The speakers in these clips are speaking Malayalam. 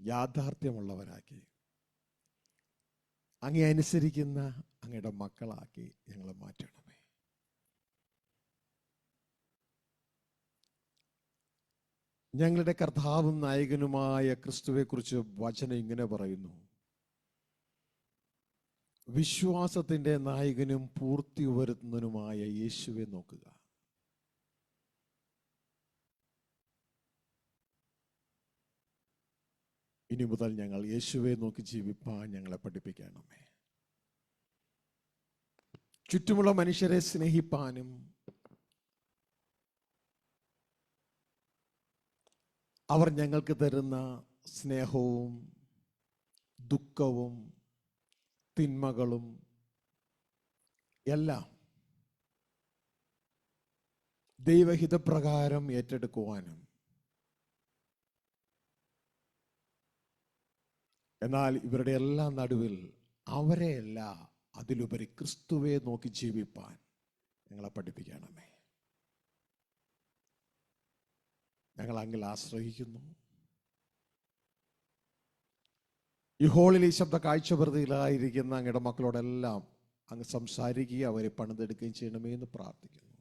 യാഥാർത്ഥ്യമുള്ളവരാക്കി, അങ്ങേ അനുസരിക്കുന്ന അങ്ങയുടെ മക്കളാക്കി ഞങ്ങളെ മാറ്റണമേ. ഞങ്ങളുടെ കർത്താവും നായകനുമായ ക്രിസ്തുവെക്കുറിച്ച് വചനം ഇങ്ങനെ പറയുന്നു: വിശ്വാസത്തിന്റെ നായകനും പൂർത്തി വരുത്തുന്നതിനുമായ യേശുവെ നോക്കുക. ഇനി മുതൽ ഞങ്ങൾ യേശുവെ നോക്കി ജീവിപ്പാൻ ഞങ്ങളെ പഠിപ്പിക്കണമേ. ചുറ്റുമുള്ള മനുഷ്യരെ സ്നേഹിപ്പാനും അവർ ഞങ്ങൾക്ക് തരുന്ന സ്നേഹവും ദുഃഖവും തിന്മകളും എല്ലാം ദൈവഹിതപ്രകാരം ഏറ്റെടുക്കുവാനും, എന്നാൽ ഇവരുടെ എല്ലാ നടുവിൽ അവരെയല്ല, അതിലുപരി ക്രിസ്തുവെ നോക്കി ജീവിപ്പാൻ ഞങ്ങളെ പഠിപ്പിക്കണമേ. ഞങ്ങൾ അങ്ങിൽ ആശ്രയിക്കുന്നു. ഈ ഹോളിൽ ഈ ശബ്ദ കാഴ്ചപ്രതിയിലായിരിക്കുന്ന അങ്ങയുടെ മക്കളോടെല്ലാം അങ്ങ് സംസാരിക്കുകയും അവരെ പണിതെടുക്കുകയും ചെയ്യണമേ എന്ന് പ്രാർത്ഥിക്കുന്നു.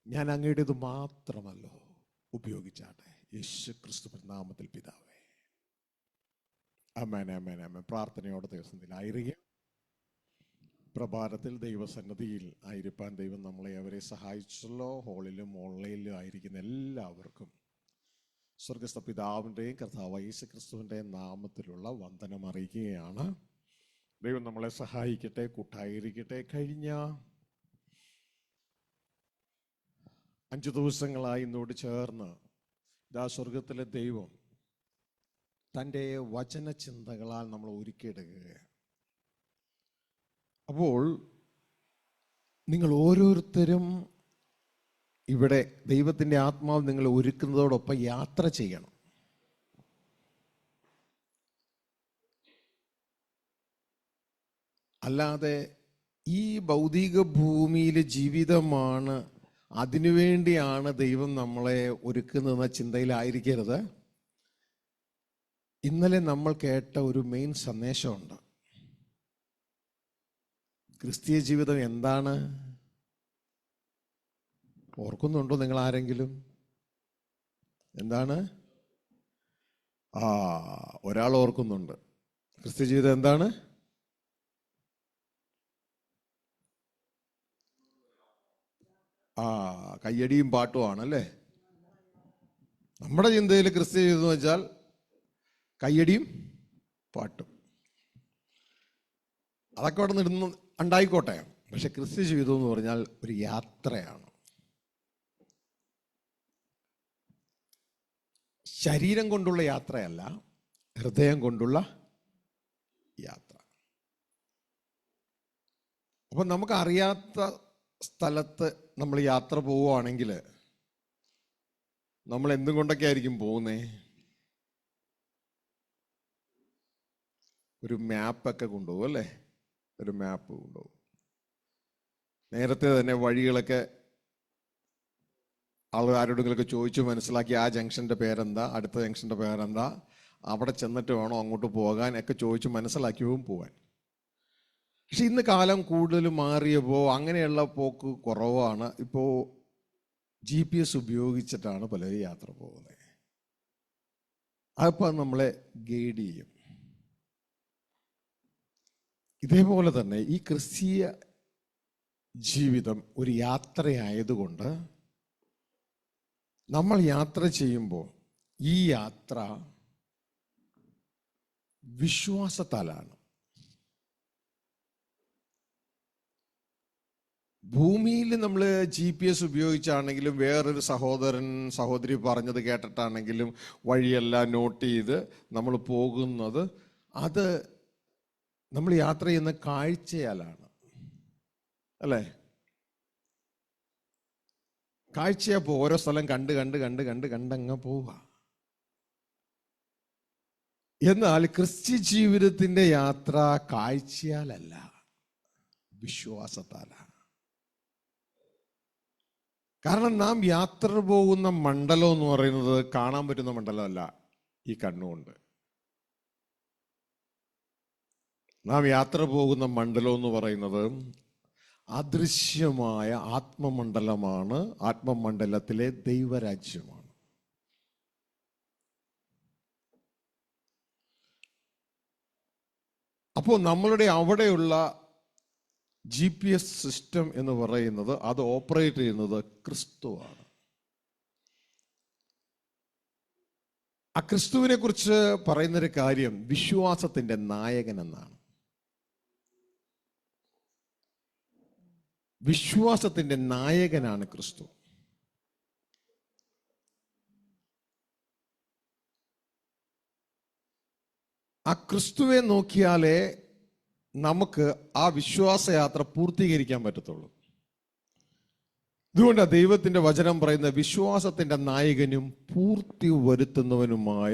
ഞാൻ അങ്ങയുടേത് മാത്രമല്ലോ ഉപയോഗിച്ചാട്ടെ. യേശു ക്രിസ്തുവിന്റെ നാമത്തിൽ പിതാവേ, ആമേൻ, ആമേൻ, ആമേൻ. പ്രാർത്ഥനയോടെ ദിവസത്തിലായിരിക്കും. പ്രഭാതത്തിൽ ദൈവസന്നിധിയിൽ ആയിരിക്കാൻ ദൈവം നമ്മളെ അവരെ സഹായിച്ചല്ലോ. ഹോളിലും ഓൺലൈനിലും ആയിരിക്കുന്ന എല്ലാവർക്കും സ്വർഗസ്ഥ പിതാവിൻ്റെയും കർത്താവ് യേശു ക്രിസ്തുവിൻ്റെയും നാമത്തിലുള്ള വന്ദനം അറിയിക്കുകയാണ്. ദൈവം നമ്മളെ സഹായിക്കട്ടെ, കൂട്ടായിരിക്കട്ടെ. കഴിഞ്ഞ 5 ദിവസങ്ങളായി ഇന്നോട് ചേർന്ന് ഇതാ സ്വർഗത്തിലെ ദൈവം തൻ്റെ വചനചിന്തകളാൽ നമ്മൾ ഒരുക്കിയെടുക്കുകയാണ്. അപ്പോൾ നിങ്ങൾ ഓരോരുത്തരും ഇവിടെ ദൈവത്തിൻ്റെ ആത്മാവ് നിങ്ങൾ ഒരുക്കുന്നതോടൊപ്പം യാത്ര ചെയ്യണം. അല്ലാതെ ഈ ഭൗതിക ഭൂമിയിലെ ജീവിതമാണ്, അതിനുവേണ്ടിയാണ് ദൈവം നമ്മളെ ഒരുക്കുന്നതെന്ന ചിന്തയിലായിരിക്കരുത്. ഇന്നലെ നമ്മൾ കേട്ട ഒരു മെയിൻ സന്ദേശമുണ്ട്. ക്രിസ്തീയ ജീവിതം എന്താണ്? ഓർക്കുന്നുണ്ടോ നിങ്ങൾ ആരെങ്കിലും? എന്താണ്? ഒരാൾ ഓർക്കുന്നുണ്ട്. ക്രിസ്തീയ ജീവിതം എന്താണ്? കയ്യടിയും പാട്ടുമാണല്ലേ. നമ്മുടെ ചിന്തയിൽ ക്രിസ്തീയ ജീവിതം എന്ന് വെച്ചാൽ കയ്യടിയും പാട്ടും, അതൊക്കെ അവിടെ നിന്ന് ഉണ്ടായിക്കോട്ടെ. പക്ഷെ ക്രിസ്തീയ ജീവിതം എന്ന് പറഞ്ഞാൽ ഒരു യാത്രയാണ്. ശരീരം കൊണ്ടുള്ള യാത്രയല്ല, ഹൃദയം കൊണ്ടുള്ള യാത്ര. അപ്പം നമുക്കറിയാത്ത സ്ഥലത്ത് നമ്മൾ യാത്ര പോവുകയാണെങ്കിൽ നമ്മൾ എന്തും കൊണ്ടൊക്കെ ആയിരിക്കും പോകുന്നേ? ഒരു മാപ്പൊക്കെ കൊണ്ടുപോകും അല്ലേ? ഒരു മാപ്പ് കൊണ്ടുപോകും. നേരത്തെ തന്നെ വഴികളൊക്കെ ആരോടെങ്കിലൊക്കെ ചോദിച്ചു മനസ്സിലാക്കി ആ ജംഗ്ഷൻ്റെ പേരെന്താ, അടുത്ത ജംഗ്ഷൻ്റെ പേരെന്താ, അവിടെ ചെന്നിട്ട് വേണോ അങ്ങോട്ട് പോകാൻ ഒക്കെ ചോദിച്ച് മനസ്സിലാക്കി പോകാൻ. പക്ഷെ ഇന്ന് കാലം കൂടുതൽ മാറിയപ്പോൾ അങ്ങനെയുള്ള പോക്ക് കുറവാണ്. ഇപ്പോൾ GPS ഉപയോഗിച്ചിട്ടാണ് പലരും യാത്ര പോകുന്നത്. അതിപ്പോൾ നമ്മളെ ഗൈഡ് ചെയ്യും. ഇതേപോലെ തന്നെ ഈ ക്രിസ്തീയ ജീവിതം ഒരു യാത്രയായതുകൊണ്ട് നമ്മൾ യാത്ര ചെയ്യുമ്പോൾ ഈ യാത്ര വിശ്വാസത്താലാണ്. ഭൂമിയിൽ നമ്മൾ GPS ഉപയോഗിച്ചാണെങ്കിലും വേറൊരു സഹോദരൻ സഹോദരി പറഞ്ഞത് കേട്ടിട്ടാണെങ്കിലും വഴിയെല്ലാം നോട്ട് ചെയ്ത് നമ്മൾ പോകുന്നത്, അത് നമ്മൾ യാത്ര ചെയ്യുന്ന കാഴ്ചയാലാണ് അല്ലേ? കാഴ്ചയപ്പോൾ ഓരോ സ്ഥലം കണ്ട് കണ്ട് കണ്ട് കണ്ട് കണ്ടങ്ങ് പോവുക. എന്നാൽ ക്രിസ്ത്യ ജീവിതത്തിന്റെ യാത്ര കാഴ്ചയാലല്ല, വിശ്വാസത്താലാണ്. കാരണം നാം യാത്ര പോകുന്ന മണ്ഡലം എന്ന് പറയുന്നത് കാണാൻ പറ്റുന്ന മണ്ഡലമല്ല. ഈ കണ്ണുകൊണ്ട്. നാം യാത്ര പോകുന്ന മണ്ഡലം എന്ന് പറയുന്നത് അദൃശ്യമായ ആത്മമണ്ഡലമാണ്. ആത്മമണ്ഡലത്തിലെ ദൈവരാജ്യമാണ്. അപ്പോൾ നമ്മളുടെ അവിടെയുള്ള GPS സിസ്റ്റം എന്ന് പറയുന്നത്, അത് ഓപ്പറേറ്റ് ചെയ്യുന്നത് ക്രിസ്തുവാണ്. ആ ക്രിസ്തുവിനെ കുറിച്ച് പറയുന്നൊരു കാര്യം വിശ്വാസത്തിന്റെ നായകൻ എന്നാണ്. വിശ്വാസത്തിന്റെ നായകനാണ് ക്രിസ്തു. ആ ക്രിസ്തുവെ നോക്കിയാലേ നമുക്ക് ആ വിശ്വാസയാത്ര പൂർത്തീകരിക്കാൻ പറ്റത്തുള്ളൂ. ഇതുകൊണ്ടാണ് ദൈവത്തിന്റെ വചനം പറയുന്ന വിശ്വാസത്തിന്റെ നായകനും പൂർത്തി വരുത്തുന്നവനുമായ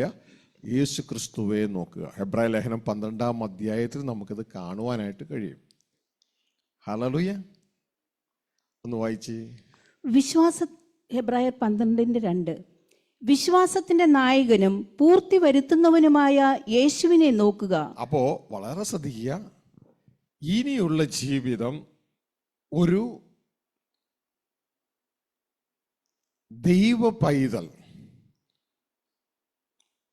യേശു ക്രിസ്തുവെ നോക്കുക. ഹെബ്രായ ലേഖനം 12-ാം അധ്യായത്തിൽ നമുക്കിത് കാണുവാനായിട്ട് കഴിയും. ഹല്ലേലൂയ. ഒന്ന് വായിച്ചേ. ഹെബ്രായർ 12:2 വിശ്വാസത്തിന്റെ നായകനും പൂർത്തി വരുത്തുന്നവനുമായ യേശുവിനെ നോക്കുക. അപ്പോ വളരെ ശ്രദ്ധിക്കുക. ഇനിയുള്ള ജീവിതം ഒരു ദൈവ പൈതൽ,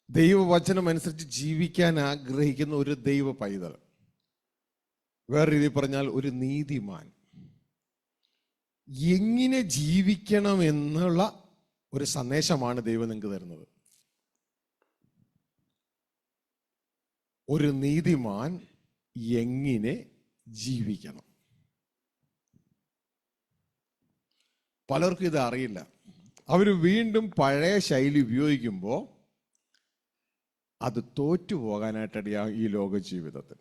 ദൈവവചനം അനുസരിച്ച് ജീവിക്കാൻ ആഗ്രഹിക്കുന്ന ഒരു ദൈവ പൈതൽ, വേറെ രീതിയിൽ പറഞ്ഞാൽ ഒരു നീതിമാൻ എങ്ങനെ ജീവിക്കണം എന്നുള്ള ഒരു സന്ദേശമാണ് ദൈവം നിങ്ങൾക്ക് തരുന്നത്. ഒരു നീതിമാൻ എങ്ങനെ ജീവിക്കണം. പലർക്കും ഇത് അറിയില്ല. അവർ വീണ്ടും പഴയ ശൈലി ഉപയോഗിക്കുമ്പോൾ അത് തോറ്റുപോകാനായിട്ടിടയാകും ഈ ലോക ജീവിതത്തിൽ.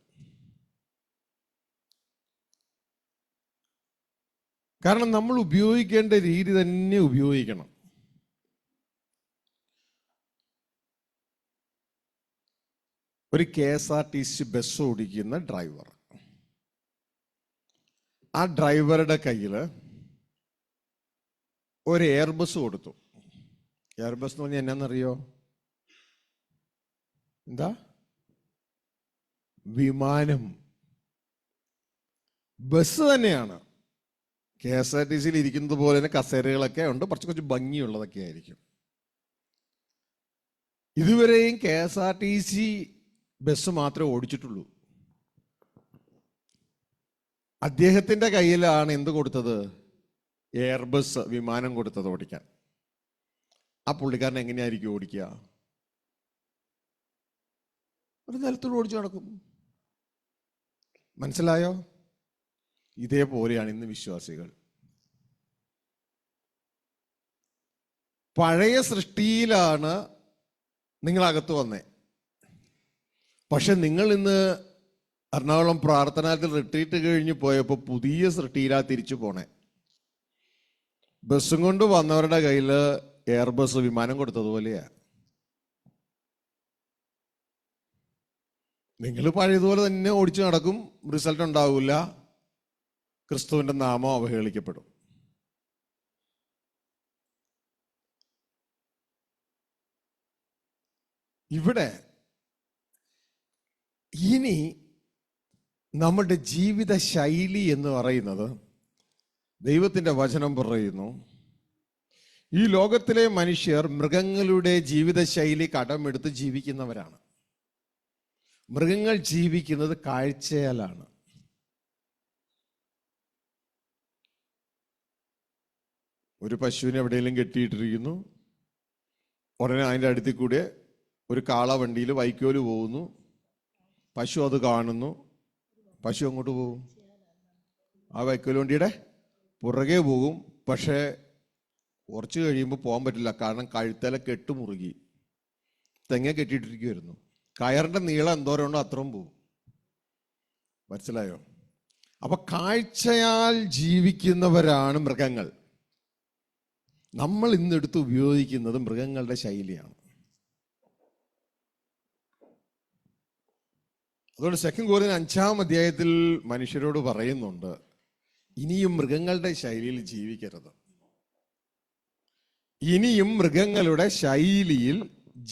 കാരണം നമ്മൾ ഉപയോഗിക്കേണ്ട രീതി തന്നെ ഉപയോഗിക്കണം. ഒരു KSRTC ബസ് ഓടിക്കുന്ന ഡ്രൈവർ, ആ ഡ്രൈവറുടെ കയ്യിൽ ഒരു എയർബസ് കൊടുത്തു. എയർബസ് എന്ന് പറഞ്ഞാൽ എന്നാന്നറിയോ? എന്താ? വിമാനം. ബസ് തന്നെയാണ്. KSRTCയിൽ ഇരിക്കുന്നത് പോലെ തന്നെ കസേരകളൊക്കെ ഉണ്ട്, കുറച്ച് ഭംഗിയുള്ളതൊക്കെ ആയിരിക്കും. ഇതുവരെയും KSRTC ബസ് മാത്രമേ ഓടിച്ചിട്ടുള്ളൂ. അദ്ദേഹത്തിന്റെ കയ്യിലാണ് എന്ത് കൊടുത്തത്? എയർബസ് വിമാനം കൊടുത്തത് ഓടിക്കാൻ. ആ പുള്ളിക്കാരൻ എങ്ങനെയായിരിക്കും ഓടിക്കുക? ഒരു നിലത്തോട് ഓടിച്ചു നടക്കും. മനസ്സിലായോ? ഇതേപോലെയാണ് ഇന്ന് വിശ്വാസികൾ. പഴയ സൃഷ്ടിയിലാണ് നിങ്ങളകത്ത് വന്നേ. പക്ഷെ നിങ്ങൾ ഇന്ന് എറണാകുളം പ്രാർത്ഥനാത്തിൽ റിട്രീറ്റ് കഴിഞ്ഞ് പോയപ്പോൾ പുതിയ സൃഷ്ടിയിലാ തിരിച്ചു പോണേ. ബസ്സും കൊണ്ട് വന്നവരുടെ കയ്യിൽ എയർബസ് വിമാനം കൊടുത്തതുപോലെയാ. നിങ്ങൾ പഴയതുപോലെ തന്നെ ഓടിച്ചു നടക്കും, റിസൾട്ട് ഉണ്ടാവില്ല, ക്രിസ്തുവിന്റെ നാമം അവഹേളിക്കപ്പെടും. ഇവിടെ ഇനി നമ്മുടെ ജീവിത ശൈലി എന്ന് പറയുന്നത്, ദൈവത്തിൻ്റെ വചനം പറയുന്നു, ഈ ലോകത്തിലെ മനുഷ്യർ മൃഗങ്ങളുടെ ജീവിതശൈലി കടമെടുത്ത് ജീവിക്കുന്നവരാണ്. മൃഗങ്ങൾ ജീവിക്കുന്നത് കാഴ്ചയാലാണ്. ഒരു പശുവിനെ എവിടെയെങ്കിലും കെട്ടിയിട്ടിരിക്കുന്നു, ഉടനെ അതിൻ്റെ അടുത്തിൽ കൂടെ ഒരു കാള വണ്ടിയിൽ വൈക്കോല് പോകുന്നു, പശു അത് കാണുന്നു, പശു അങ്ങോട്ട് പോകും, ആ വൈക്കോല് വണ്ടിയുടെ പുറകെ പോകും. പക്ഷേ കുറച്ച് കഴിയുമ്പോൾ പോകാൻ പറ്റില്ല, കാരണം കഴുത്തല കെട്ടുമുറുകി, തെങ്ങ കെട്ടിയിട്ടിരിക്കുമായിരുന്നു. കയറിൻ്റെ നീളം എന്തോരം ഉണ്ടോ അത്രയും പോകും. മനസ്സിലായോ? അപ്പൊ കാഴ്ചയാൽ ജീവിക്കുന്നവരാണ് മൃഗങ്ങൾ. നമ്മൾ ഇന്നെടുത്ത് ഉപയോഗിക്കുന്നത് മൃഗങ്ങളുടെ ശൈലിയാണ്. അതുകൊണ്ട് 2 കൊരിന്ത്യർ 5-ാം അധ്യായത്തിൽ മനുഷ്യരോട് പറയുന്നുണ്ട്, ഇനിയും മൃഗങ്ങളുടെ ശൈലിയിൽ ജീവിക്കരുത്. ഇനിയും മൃഗങ്ങളുടെ ശൈലിയിൽ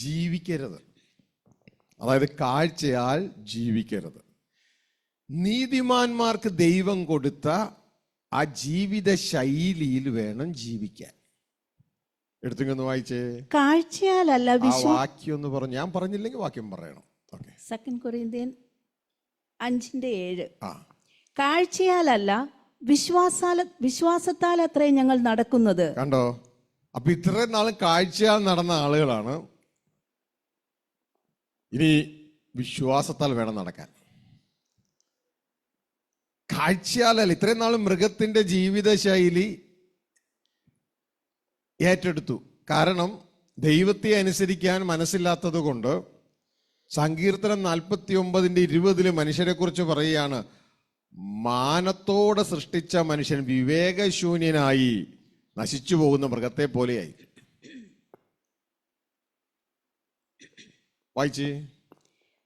ജീവിക്കരുത്. അതായത് കാഴ്ചയാൽ ജീവിക്കരുത്. നീതിമാന്മാർക്ക് ദൈവം കൊടുത്ത ആ ജീവിത ശൈലിയിൽ വേണം ജീവിക്കാൻ. എടുത്തൊന്ന് വായിച്ചേ. കാഴ്ചയാലല്ല ആ വാക്യം ഒന്ന് പറഞ്ഞു. ഞാൻ പറഞ്ഞില്ലെങ്കിൽ വാക്യം പറയണം. ഓക്കെ. 2 കൊരിന്ത്യൻ 5:7. ആ, കാഴ്ചയാലല്ല വിശ്വാസത്താൽ അത്രേ ഞങ്ങൾ നടക്കുന്നത്. കണ്ടോ? അപ്പൊ ഇത്രയും നാളും കാഴ്ചയാൽ നടന്ന ആളുകളാണ്. ഇനി വിശ്വാസത്താൽ വേണം നടക്കാൻ. കാഴ്ചയാലല്ല. ഇത്രയും നാളും മൃഗത്തിന്റെ ജീവിത ശൈലി ഏറ്റെടുത്തു. കാരണം ദൈവത്തെ അനുസരിക്കാൻ മനസ്സില്ലാത്തത് കൊണ്ട്. സങ്കീർത്തനം 49:20 മനുഷ്യരെ കുറിച്ച് പറയുകയാണ്, മാനത്തോടെ സൃഷ്ടിച്ച മനുഷ്യൻ വിവേകശൂന്യനായി നശിച്ചു പോകുന്ന മൃഗത്തെ പോലെയായി. വായിച്ചേ.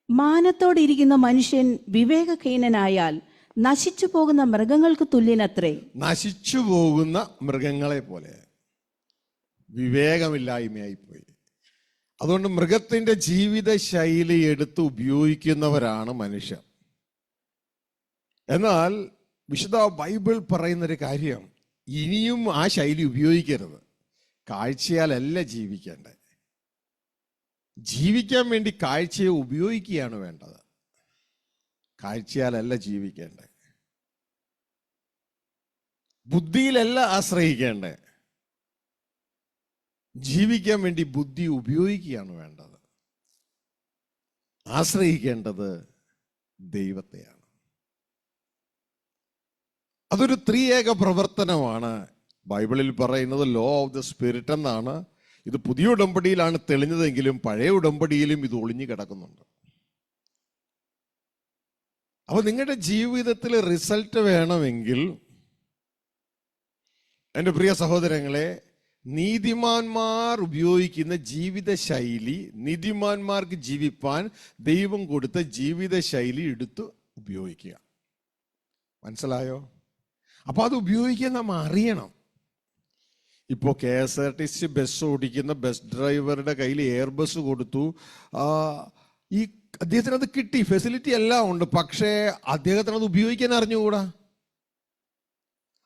മാനത്തോടെ ഇരിക്കുന്ന മനുഷ്യൻ വിവേകഹീനനായാൽ നശിച്ചു പോകുന്ന മൃഗങ്ങൾക്ക് തുല്യനത്രേ. നശിച്ചു പോകുന്ന മൃഗങ്ങളെ പോലെ വിവേകമില്ലായ്മയായി പോയി. അതുകൊണ്ട് മൃഗത്തിന്റെ ജീവിത ശൈലി എടുത്ത് ഉപയോഗിക്കുന്നവരാണ് മനുഷ്യർ. എന്നാൽ വിശുദ്ധ ബൈബിൾ പറയുന്നൊരു കാര്യം, ഇനിയും ആ ശൈലി ഉപയോഗിക്കരുത്. കാഴ്ചയാലല്ല ജീവിക്കേണ്ടത്. ജീവിക്കാൻ വേണ്ടി കാഴ്ചയെ ഉപയോഗിക്കുകയാണ് വേണ്ടത്. കാഴ്ചയാലല്ല ജീവിക്കേണ്ടത്. ബുദ്ധിയിലല്ല ആശ്രയിക്കേണ്ടത്. ജീവിക്കാൻ വേണ്ടി ബുദ്ധി ഉപയോഗിക്കുകയാണ് വേണ്ടത്. ആശ്രയിക്കേണ്ടത് ദൈവത്തെയാണ്. അതൊരു ത്രിയേക പ്രവർത്തനമാണ്. ബൈബിളിൽ പറയുന്നത് ലോ ഓഫ് ദ സ്പിരിറ്റ് എന്നാണ്. ഇത് പുതിയ ഉടമ്പടിയിലാണ് തെളിഞ്ഞതെങ്കിലും പഴയ ഉടമ്പടിയിലും ഇത് ഒളിഞ്ഞു കിടക്കുന്നുണ്ട്. അപ്പൊ നിങ്ങളുടെ ജീവിതത്തിൽ റിസൾട്ട് വേണമെങ്കിൽ എൻ്റെ പ്രിയ സഹോദരങ്ങളെ, നീതിമാന്മാർ ഉപയോഗിക്കുന്ന ജീവിത ശൈലി, നീതിമാന്മാർക്ക് ജീവിപ്പാൻ ദൈവം കൊടുത്ത ജീവിത ശൈലി എടുത്ത് ഉപയോഗിക്കുക. മനസ്സിലായോ? അപ്പൊ അത് ഉപയോഗിക്കാൻ നാം അറിയണം. ഇപ്പോൾ KSRTC ബസ് ഓടിക്കുന്ന ബസ് ഡ്രൈവറുടെ കയ്യിൽ എയർ ബസ് കൊടുത്തു. ഈ അദ്ദേഹത്തിന് അത് കിട്ടി, ഫെസിലിറ്റി എല്ലാം ഉണ്ട്. പക്ഷേ അദ്ദേഹത്തിന് അത് ഉപയോഗിക്കാൻ അറിഞ്ഞുകൂടാ.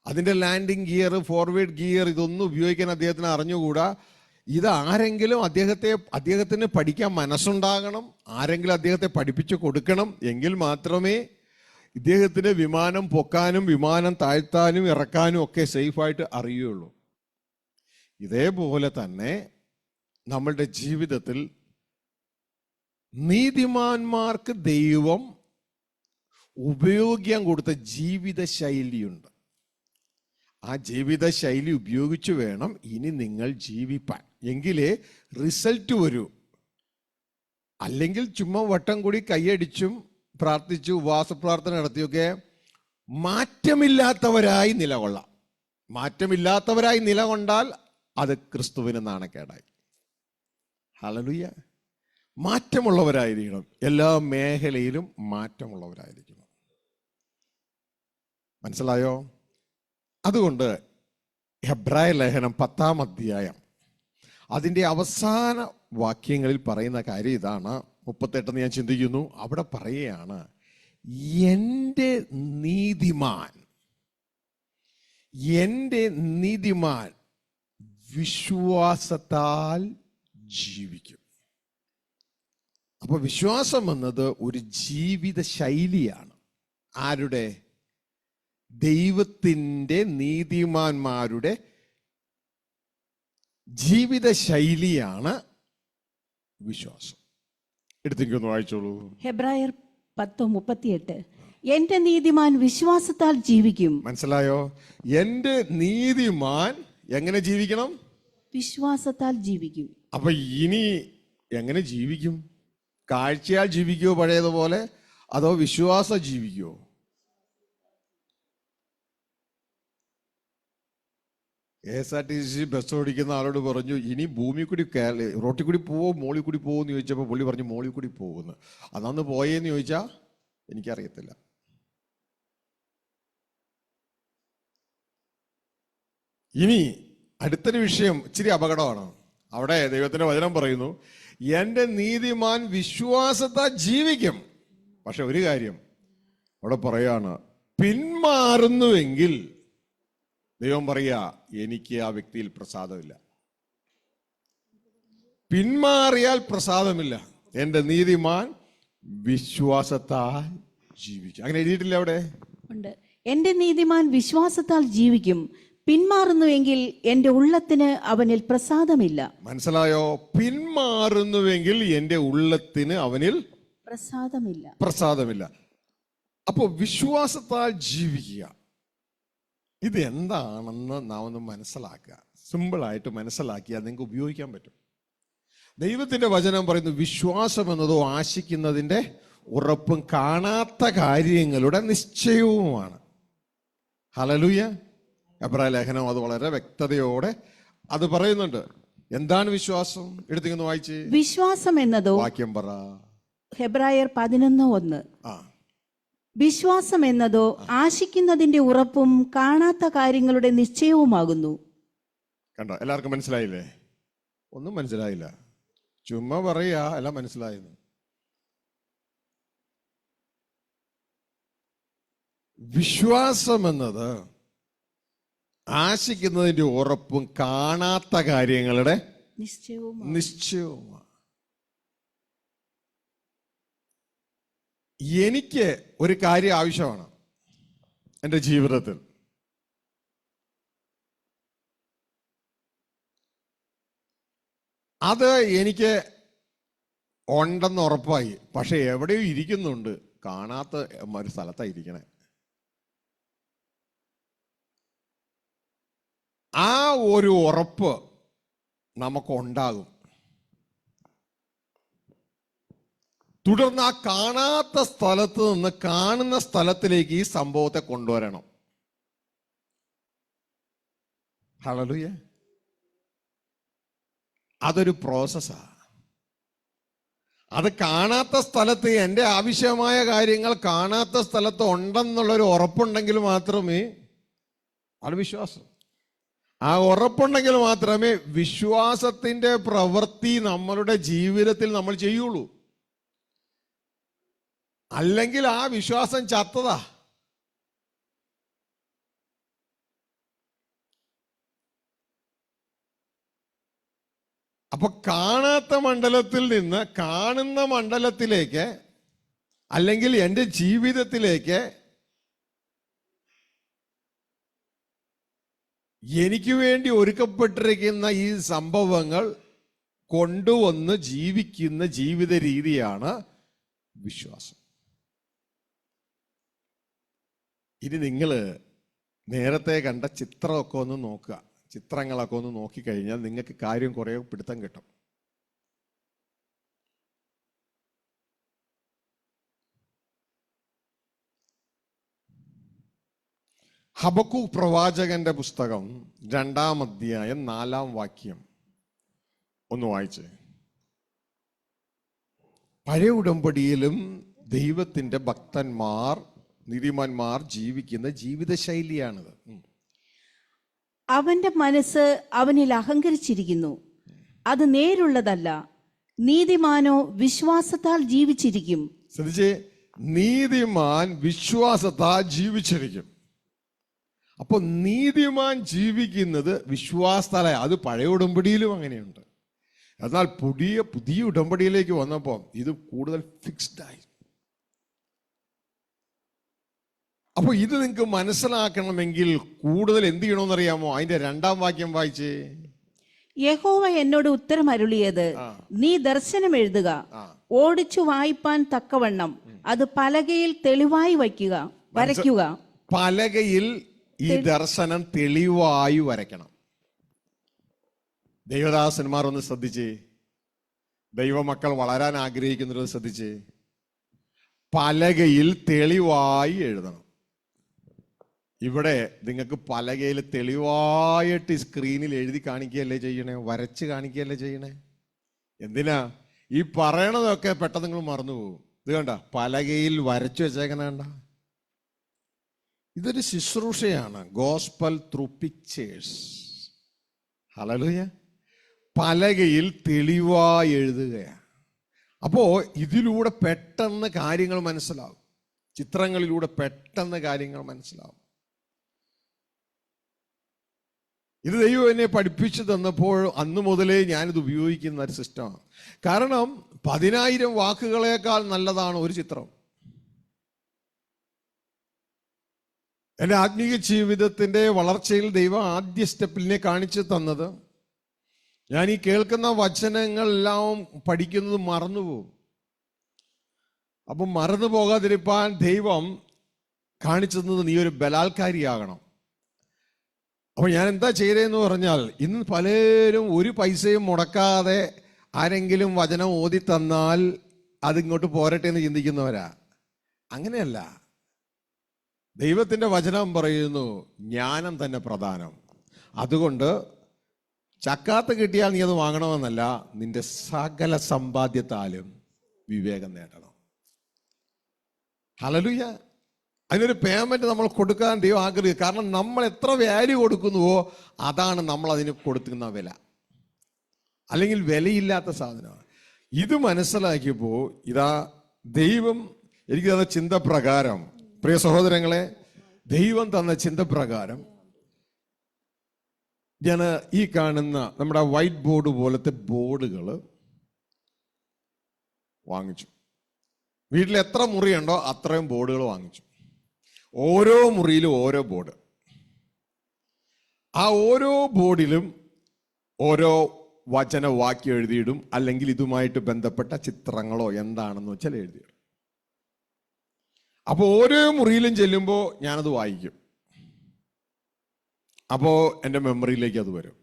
അതിൻ്റെ ലാൻഡിങ് ഗിയർ, ഫോർവേഡ് ഗിയർ ഇതൊന്നും ഉപയോഗിക്കാൻ അദ്ദേഹത്തിന് അറിഞ്ഞുകൂടാ. ഇത് ആരെങ്കിലും അദ്ദേഹത്തിന് പഠിക്കാൻ മനസ്സുണ്ടാകണം. ആരെങ്കിലും അദ്ദേഹത്തെ പഠിപ്പിച്ചു കൊടുക്കണം. എങ്കിൽ മാത്രമേ ഇദ്ദേഹത്തിന് വിമാനം പൊക്കാനും വിമാനം താഴ്ത്താനും ഇറക്കാനും ഒക്കെ സേഫായിട്ട് അറിയുള്ളൂ. ഇതേപോലെ തന്നെ നമ്മളുടെ ജീവിതത്തിൽ നീതിമാന്മാർക്ക് ദൈവം ഉപയോഗിക്കാൻ കൊടുത്ത ജീവിത ശൈലിയുണ്ട്. ആ ജീവിത ശൈലി ഉപയോഗിച്ച് വേണം ഇനി നിങ്ങൾ ജീവിപ്പാൻ. എങ്കിലേ റിസൾട്ട് വരൂ. അല്ലെങ്കിൽ ചുമ്മാ വട്ടം കൂടി കൈയടിച്ചും പ്രാർത്ഥിച്ചു ഉപവാസ പ്രാർത്ഥന നടത്തിയൊക്കെ മാറ്റമില്ലാത്തവരായി നിലകൊള്ളാം. മാറ്റമില്ലാത്തവരായി നിലകൊണ്ടാൽ അത് ക്രിസ്തുവിന് നാണക്കേടായി. ഹല്ലേലൂയ. മാറ്റമുള്ളവരായിരിക്കണം. എല്ലാ മേഖലയിലും മാറ്റമുള്ളവരായിരിക്കണം. മനസ്സിലായോ? അതുകൊണ്ട് ഹെബ്രായ ലേഖനം 10-ാം അധ്യായം അതിൻ്റെ അവസാന വാക്യങ്ങളിൽ പറയുന്ന കാര്യം ഇതാണ്. 38 ഞാൻ ചിന്തിക്കുന്നു. അവിടെ പറയുകയാണ്, എൻ്റെ നീതിമാൻ വിശ്വാസത്താൽ ജീവിക്കും. അപ്പൊ വിശ്വാസം എന്നത് ഒരു ജീവിത ശൈലിയാണ്. ആരുടെ? ദൈവത്തിൻ്റെ നീതിമാന്മാരുടെ ജീവിത ശൈലിയാണ് വിശ്വാസം. എടുത്തേക്കൊന്ന് വായിച്ചോളൂ. ഹെബ്രായർ 10:38. എന്റെ നീതിമാൻ വിശ്വാസത്താൽ ജീവിക്കും. മനസ്സിലായോ? എന്റെ നീതിമാൻ എങ്ങനെ ജീവിക്കണം? വിശ്വാസത്താൽ ജീവിക്കും. അപ്പൊ ഇനി എങ്ങനെ ജീവിക്കും? കാഴ്ചയാൽ ജീവിക്കുവോ പഴയതുപോലെ, അതോ വിശ്വാസം ജീവിക്കുവോ? KSRTC ബസ് ഓടിക്കുന്ന ആളോട് പറഞ്ഞു, ഇനി ഭൂമി കൂടി റോട്ടിൽ കൂടി പോവോ മോളിൽ കൂടി പോവോ എന്ന് ചോദിച്ചപ്പോൾ പുള്ളി പറഞ്ഞു മോളിൽ കൂടി പോകുന്നു. അന്നന്ന് പോയേന്ന് ചോദിച്ചാൽ എനിക്കറിയത്തില്ല. ഇനി അടുത്തൊരു വിഷയം ഇച്ചിരി അപകടമാണ്. അവിടെ ദൈവത്തിന്റെ വചനം പറയുന്നു, എൻ്റെ നീതിമാൻ വിശ്വാസത്താൽ ജീവിക്കും. പക്ഷെ ഒരു കാര്യം അവിടെ പറയാണ്, പിന്മാറുന്നുവെങ്കിൽ ദൈവം പറയാ എനിക്ക് ആ വ്യക്തിയിൽ പ്രസാദമില്ല. പിന്മാറിയാൽ പ്രസാദമില്ല. എൻ്റെ നീതിമാൻ വിശ്വാസത്താൽ ജീവിക്കും. അങ്ങനെ എഴുതിയിട്ടില്ല അവിടെ? ഉണ്ട്. എൻ്റെ നീതിമാൻ വിശ്വാസത്താൽ ജീവിക്കും, പിന്മാറുന്നുവെങ്കിൽ എൻ്റെ ഉള്ളത്തിന് അവനിൽ പ്രസാദമില്ല. മനസ്സിലായോ? പിന്മാറുന്നുവെങ്കിൽ എൻ്റെ ഉള്ളത്തിന് അവനിൽ പ്രസാദമില്ല. അപ്പോ വിശ്വാസത്താൽ ജീവിക്കുക, ഇത് എന്താണെന്ന് നാം ഒന്ന് മനസ്സിലാക്കുക. സിമ്പിളായിട്ട് മനസ്സിലാക്കിയാൽ നിങ്ങൾക്ക് ഉപയോഗിക്കാൻ പറ്റും. ദൈവത്തിന്റെ വചനം പറയുന്നു, വിശ്വാസം എന്നതോ ആശിക്കുന്നതിൻ്റെ ഉറപ്പും കാണാത്ത കാര്യങ്ങളുടെ നിശ്ചയവുമാണ്. ഹല്ലേലൂയ. എബ്രായ ലേഖനം അത് വളരെ വ്യക്തതയോടെ അത് പറയുന്നുണ്ട്. എന്താണ് വിശ്വാസം? എടുത്തിങ്ങനെ വായിച്ച്. വിശ്വാസം എന്നതോ, വാക്യം പറ. ഹെബ്രായർ 11:1. വിശ്വാസം എന്നതോ ആശിക്കുന്നതിന്റെ ഉറപ്പും കാണാത്ത കാര്യങ്ങളുടെ നിശ്ചയവുമാകുന്നു. കണ്ടോ? എല്ലാവർക്കും മനസ്സിലായില്ലേ? ഒന്നും മനസ്സിലായില്ല, ചുമ്മാ പറയാ എല്ലാം മനസ്സിലായെന്ന്. വിശ്വാസം എന്നത് ആശിക്കുന്നതിന്റെ ഉറപ്പും കാണാത്ത കാര്യങ്ങളുടെ നിശ്ചയവുമാണ്. എനിക്ക് ഒരു കാര്യം ആവശ്യമാണ് എൻ്റെ ജീവിതത്തിൽ. അത് എനിക്ക് ഉണ്ടെന്ന് ഉറപ്പായി. പക്ഷെ എവിടെയോ ഇരിക്കുന്നുണ്ട്, കാണാത്ത ഒരു സ്ഥലത്താണ് ഇരിക്കണേ. ആ ഒരു ഉറപ്പ് നമുക്കുണ്ടാകും. തുടർന്ന് ആ കാണാത്ത സ്ഥലത്ത് നിന്ന് കാണുന്ന സ്ഥലത്തിലേക്ക് ഈ സംഭവത്തെ കൊണ്ടുവരണം. ഹല്ലേലൂയ. അതൊരു പ്രോസസ്സാണ്. അത് കാണാത്ത സ്ഥലത്ത് എൻ്റെ ആവശ്യമായ കാര്യങ്ങൾ കാണാത്ത സ്ഥലത്ത് ഉണ്ടെന്നുള്ളൊരു ഉറപ്പുണ്ടെങ്കിൽ മാത്രമേ, അത് വിശ്വാസം. ആ ഉറപ്പുണ്ടെങ്കിൽ മാത്രമേ വിശ്വാസത്തിന്റെ പ്രവൃത്തി നമ്മളുടെ ജീവിതത്തിൽ നമ്മൾ ചെയ്യുള്ളൂ. അല്ലെങ്കിൽ ആ വിശ്വാസം ചത്തതാ. അപ്പൊ കാണാത്ത മണ്ഡലത്തിൽ നിന്ന് കാണുന്ന മണ്ഡലത്തിലേക്ക്, അല്ലെങ്കിൽ എൻ്റെ ജീവിതത്തിലേക്ക് എനിക്ക് വേണ്ടി ഒരുക്കപ്പെട്ടിരിക്കുന്ന ഈ സംഭവങ്ങൾ കൊണ്ടുവന്ന് ജീവിക്കുന്ന ജീവിത രീതിയാണ് വിശ്വാസം. ഇനി നിങ്ങൾ നേരത്തെ കണ്ട ചിത്രമൊക്കെ ഒന്ന് നോക്കുക. ചിത്രങ്ങളൊക്കെ ഒന്ന് നോക്കിക്കഴിഞ്ഞാൽ നിങ്ങൾക്ക് കാര്യം കുറേ പിടുത്തം കിട്ടും. ഹബക്കൂക്ക് പ്രവാചകന്റെ പുസ്തകം 2-ാം അധ്യായം 4-ാം വാക്യം ഒന്ന് വായിച്ച്. പഴയ ഉടമ്പടിയിലും ദൈവത്തിന്റെ ഭക്തന്മാർ, നീതിമാന്മാർ ജീവിക്കുന്ന ജീവിതശൈലിയാണിത്. അവന്റെ മനസ്സ് അവനിൽ അഹങ്കരിച്ചിരിക്കുന്നു, അത് നേരുള്ളതല്ല. നീതിമാനോ വിശ്വാസത്താൽ ജീവിച്ചിരിക്കും. ശ്രദ്ധിച്ചേ, നീതിമാൻ വിശ്വാസത്താൽ ജീവിച്ചിരിക്കും. അപ്പൊ നീതിമാൻ ജീവിക്കുന്നത് വിശ്വാസത്താല. അത് പഴയ ഉടമ്പടിയിലും അങ്ങനെയുണ്ട്. എന്നാൽ പുതിയ ഉടമ്പടിയിലേക്ക് വന്നപ്പോൾ ഇത് കൂടുതൽ ഫിക്സ്ഡ് ആയി. അപ്പൊ ഇത് നിങ്ങൾക്ക് മനസ്സിലാക്കണമെങ്കിൽ കൂടുതൽ എന്ത് ചെയ്യണമെന്നറിയാമോ? അതിന്റെ 2-ാം വാക്യം വായിച്ചേ. യഹോവ എന്നോട് ഉത്തരം അരുളിയത്, നീ ദർശനം എഴുതുക, ഓടിച്ചു വായിപ്പാൻ തക്കവണ്ണം അത് പലകയിൽ തെളിവായി വരയ്ക്കുക. പലകയിൽ ഈ ദർശനം തെളിവായി വരയ്ക്കണം. ദൈവദാസന്മാർ ഒന്ന് ശ്രദ്ധിച്ചേ, ദൈവമക്കൾ വളരാൻ ആഗ്രഹിക്കുന്നവർ ശ്രദ്ധിച്ചേ. പലകയിൽ തെളിവായി എഴുതണം. ഇവിടെ നിങ്ങൾക്ക് പലകയിൽ തെളിവായിട്ട് സ്ക്രീനിൽ എഴുതി കാണിക്കുകയല്ലേ ചെയ്യണേ, വരച്ച് കാണിക്കുകയല്ലേ ചെയ്യണേ. എന്തിനാ? ഈ പറയണതൊക്കെ പെട്ടെന്ന് നിങ്ങൾ മറന്നു പോകും. ഇത് കണ്ട, പലകയിൽ വരച്ചു വെച്ചേക്കണ കണ്ട. ഇതൊരു ശുശ്രൂഷയാണ്, ഗോസ്പൽ ത്രൂ പിക്ചേഴ്സ്. ഹല്ലേലൂയ. പലകയിൽ തെളിവായി എഴുതുകയാണ്. അപ്പോൾ ഇതിലൂടെ പെട്ടെന്ന് കാര്യങ്ങൾ മനസ്സിലാവും, ചിത്രങ്ങളിലൂടെ പെട്ടെന്ന് കാര്യങ്ങൾ മനസ്സിലാവും. ഇത് ദൈവം എന്നെ പഠിപ്പിച്ചു തന്നപ്പോൾ അന്ന് മുതലേ ഞാനിത് ഉപയോഗിക്കുന്ന ഒരു സിസ്റ്റമാണ്. കാരണം 10,000 വാക്കുകളേക്കാൾ നല്ലതാണ് ഒരു ചിത്രം. എൻ്റെ ആത്മീയ ജീവിതത്തിൻ്റെ വളർച്ചയിൽ ദൈവം ആദ്യ സ്റ്റെപ്പിനെ കാണിച്ചു തന്നത്, ഞാൻ ഈ കേൾക്കുന്ന വചനങ്ങളെല്ലാം പഠിക്കുന്നത് മറന്നുപോകും. അപ്പം മറന്നു പോകാതിരിക്കാൻ ദൈവം കാണിച്ചു തന്നത്, നീ ഒരു ബലാത്കാരിയാകണം. അപ്പോൾ ഞാൻ എന്താ ചെയ്തതെന്ന് പറഞ്ഞാൽ, ഇന്ന് പലരും ഒരു പൈസയും മുടക്കാതെ ആരെങ്കിലും വചനം ഓതി തന്നാൽ അതിങ്ങോട്ട് പോരട്ടെ എന്ന് ചിന്തിക്കുന്നവരാ. അങ്ങനെയല്ല. ദൈവത്തിൻ്റെ വചനം പറയുന്നു, ജ്ഞാനം തന്നെ പ്രധാനം. അതുകൊണ്ട് ചക്കാത്ത് കിട്ടിയാൽ നീ അത് വാങ്ങണമെന്നല്ല, നിന്റെ സകല സമ്പാദ്യത്താലും വിവേകം നേടണം. ഹല്ലേലൂയ. അതിനൊരു പേയ്മെന്റ് നമ്മൾ കൊടുക്കാൻ ദൈവം ആഗ്രഹിക്കും. കാരണം നമ്മൾ എത്ര വാല്യൂ കൊടുക്കുന്നുവോ അതാണ് നമ്മൾ അതിന് കൊടുക്കുന്ന വില. അല്ലെങ്കിൽ വിലയില്ലാത്ത സാധനമാണ്. ഇത് മനസ്സിലാക്കിയപ്പോൾ ഇതാ ദൈവം എനിക്ക് തന്ന ചിന്ത പ്രകാരം, പ്രിയ സഹോദരങ്ങളെ, ദൈവം തന്ന ചിന്ത പ്രകാരം ഞാൻ ഈ കാണുന്ന നമ്മുടെ വൈറ്റ് ബോർഡ് പോലത്തെ ബോർഡുകൾ വാങ്ങിച്ചു. വീട്ടിൽ എത്ര മുറിയുണ്ടോ അത്രയും ബോർഡുകൾ വാങ്ങിച്ചു. ഓരോ മുറിയിലും ഓരോ ബോർഡ്. ആ ഓരോ ബോർഡിലും ഓരോ വചനവാക്യം എഴുതിയിടും, അല്ലെങ്കിൽ ഇതുമായിട്ട് ബന്ധപ്പെട്ട ചിത്രങ്ങളോ എന്താണെന്ന് വെച്ചാൽ എഴുതിയിടും. അപ്പോൾ ഓരോ മുറിയിലും ചെല്ലുമ്പോൾ ഞാനത് വായിക്കും. അപ്പോൾ എൻ്റെ മെമ്മറിയിലേക്ക് അത് വരും.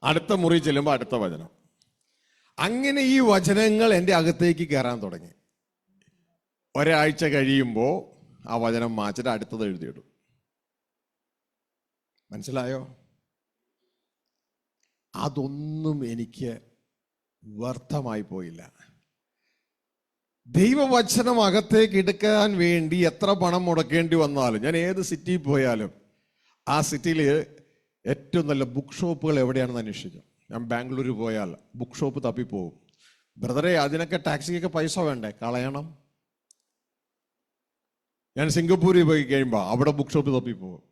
അടുത്ത മുറി ചെല്ലുമ്പോൾ അടുത്ത വചനം. അങ്ങനെ ഈ വചനങ്ങൾ എൻ്റെ അകത്തേക്ക് കയറാൻ തുടങ്ങി. ഒരാഴ്ച കഴിയുമ്പോൾ ആ വചനം മാച്ചിട്ട് അടുത്തത് എഴുതിയിടും. മനസ്സിലായോ? അതൊന്നും എനിക്ക് വ്യർത്ഥമായി പോയില്ല. ദൈവവചനം അകത്തേക്ക് എടുക്കാൻ വേണ്ടി എത്ര പണം മുടക്കേണ്ടി വന്നാലും, ഞാൻ ഏത് സിറ്റിയിൽ പോയാലും ആ സിറ്റിയിൽ ഏറ്റവും നല്ല ബുക്ക് ഷോപ്പുകൾ എവിടെയാണെന്ന് അന്വേഷിക്കും. ഞാൻ ബാംഗ്ലൂർ പോയാൽ ബുക്ക് ഷോപ്പ് തപ്പിപ്പോവും. ബ്രദറെ, അതിനൊക്കെ ടാക്സിക്കൊക്കെ പൈസ വേണ്ടേ? കളയണം. ഞാൻ സിംഗപ്പൂരിൽ പോയി കഴിയുമ്പോൾ അവിടെ ബുക്ക് ഷോപ്പ് തപ്പിപ്പോവും.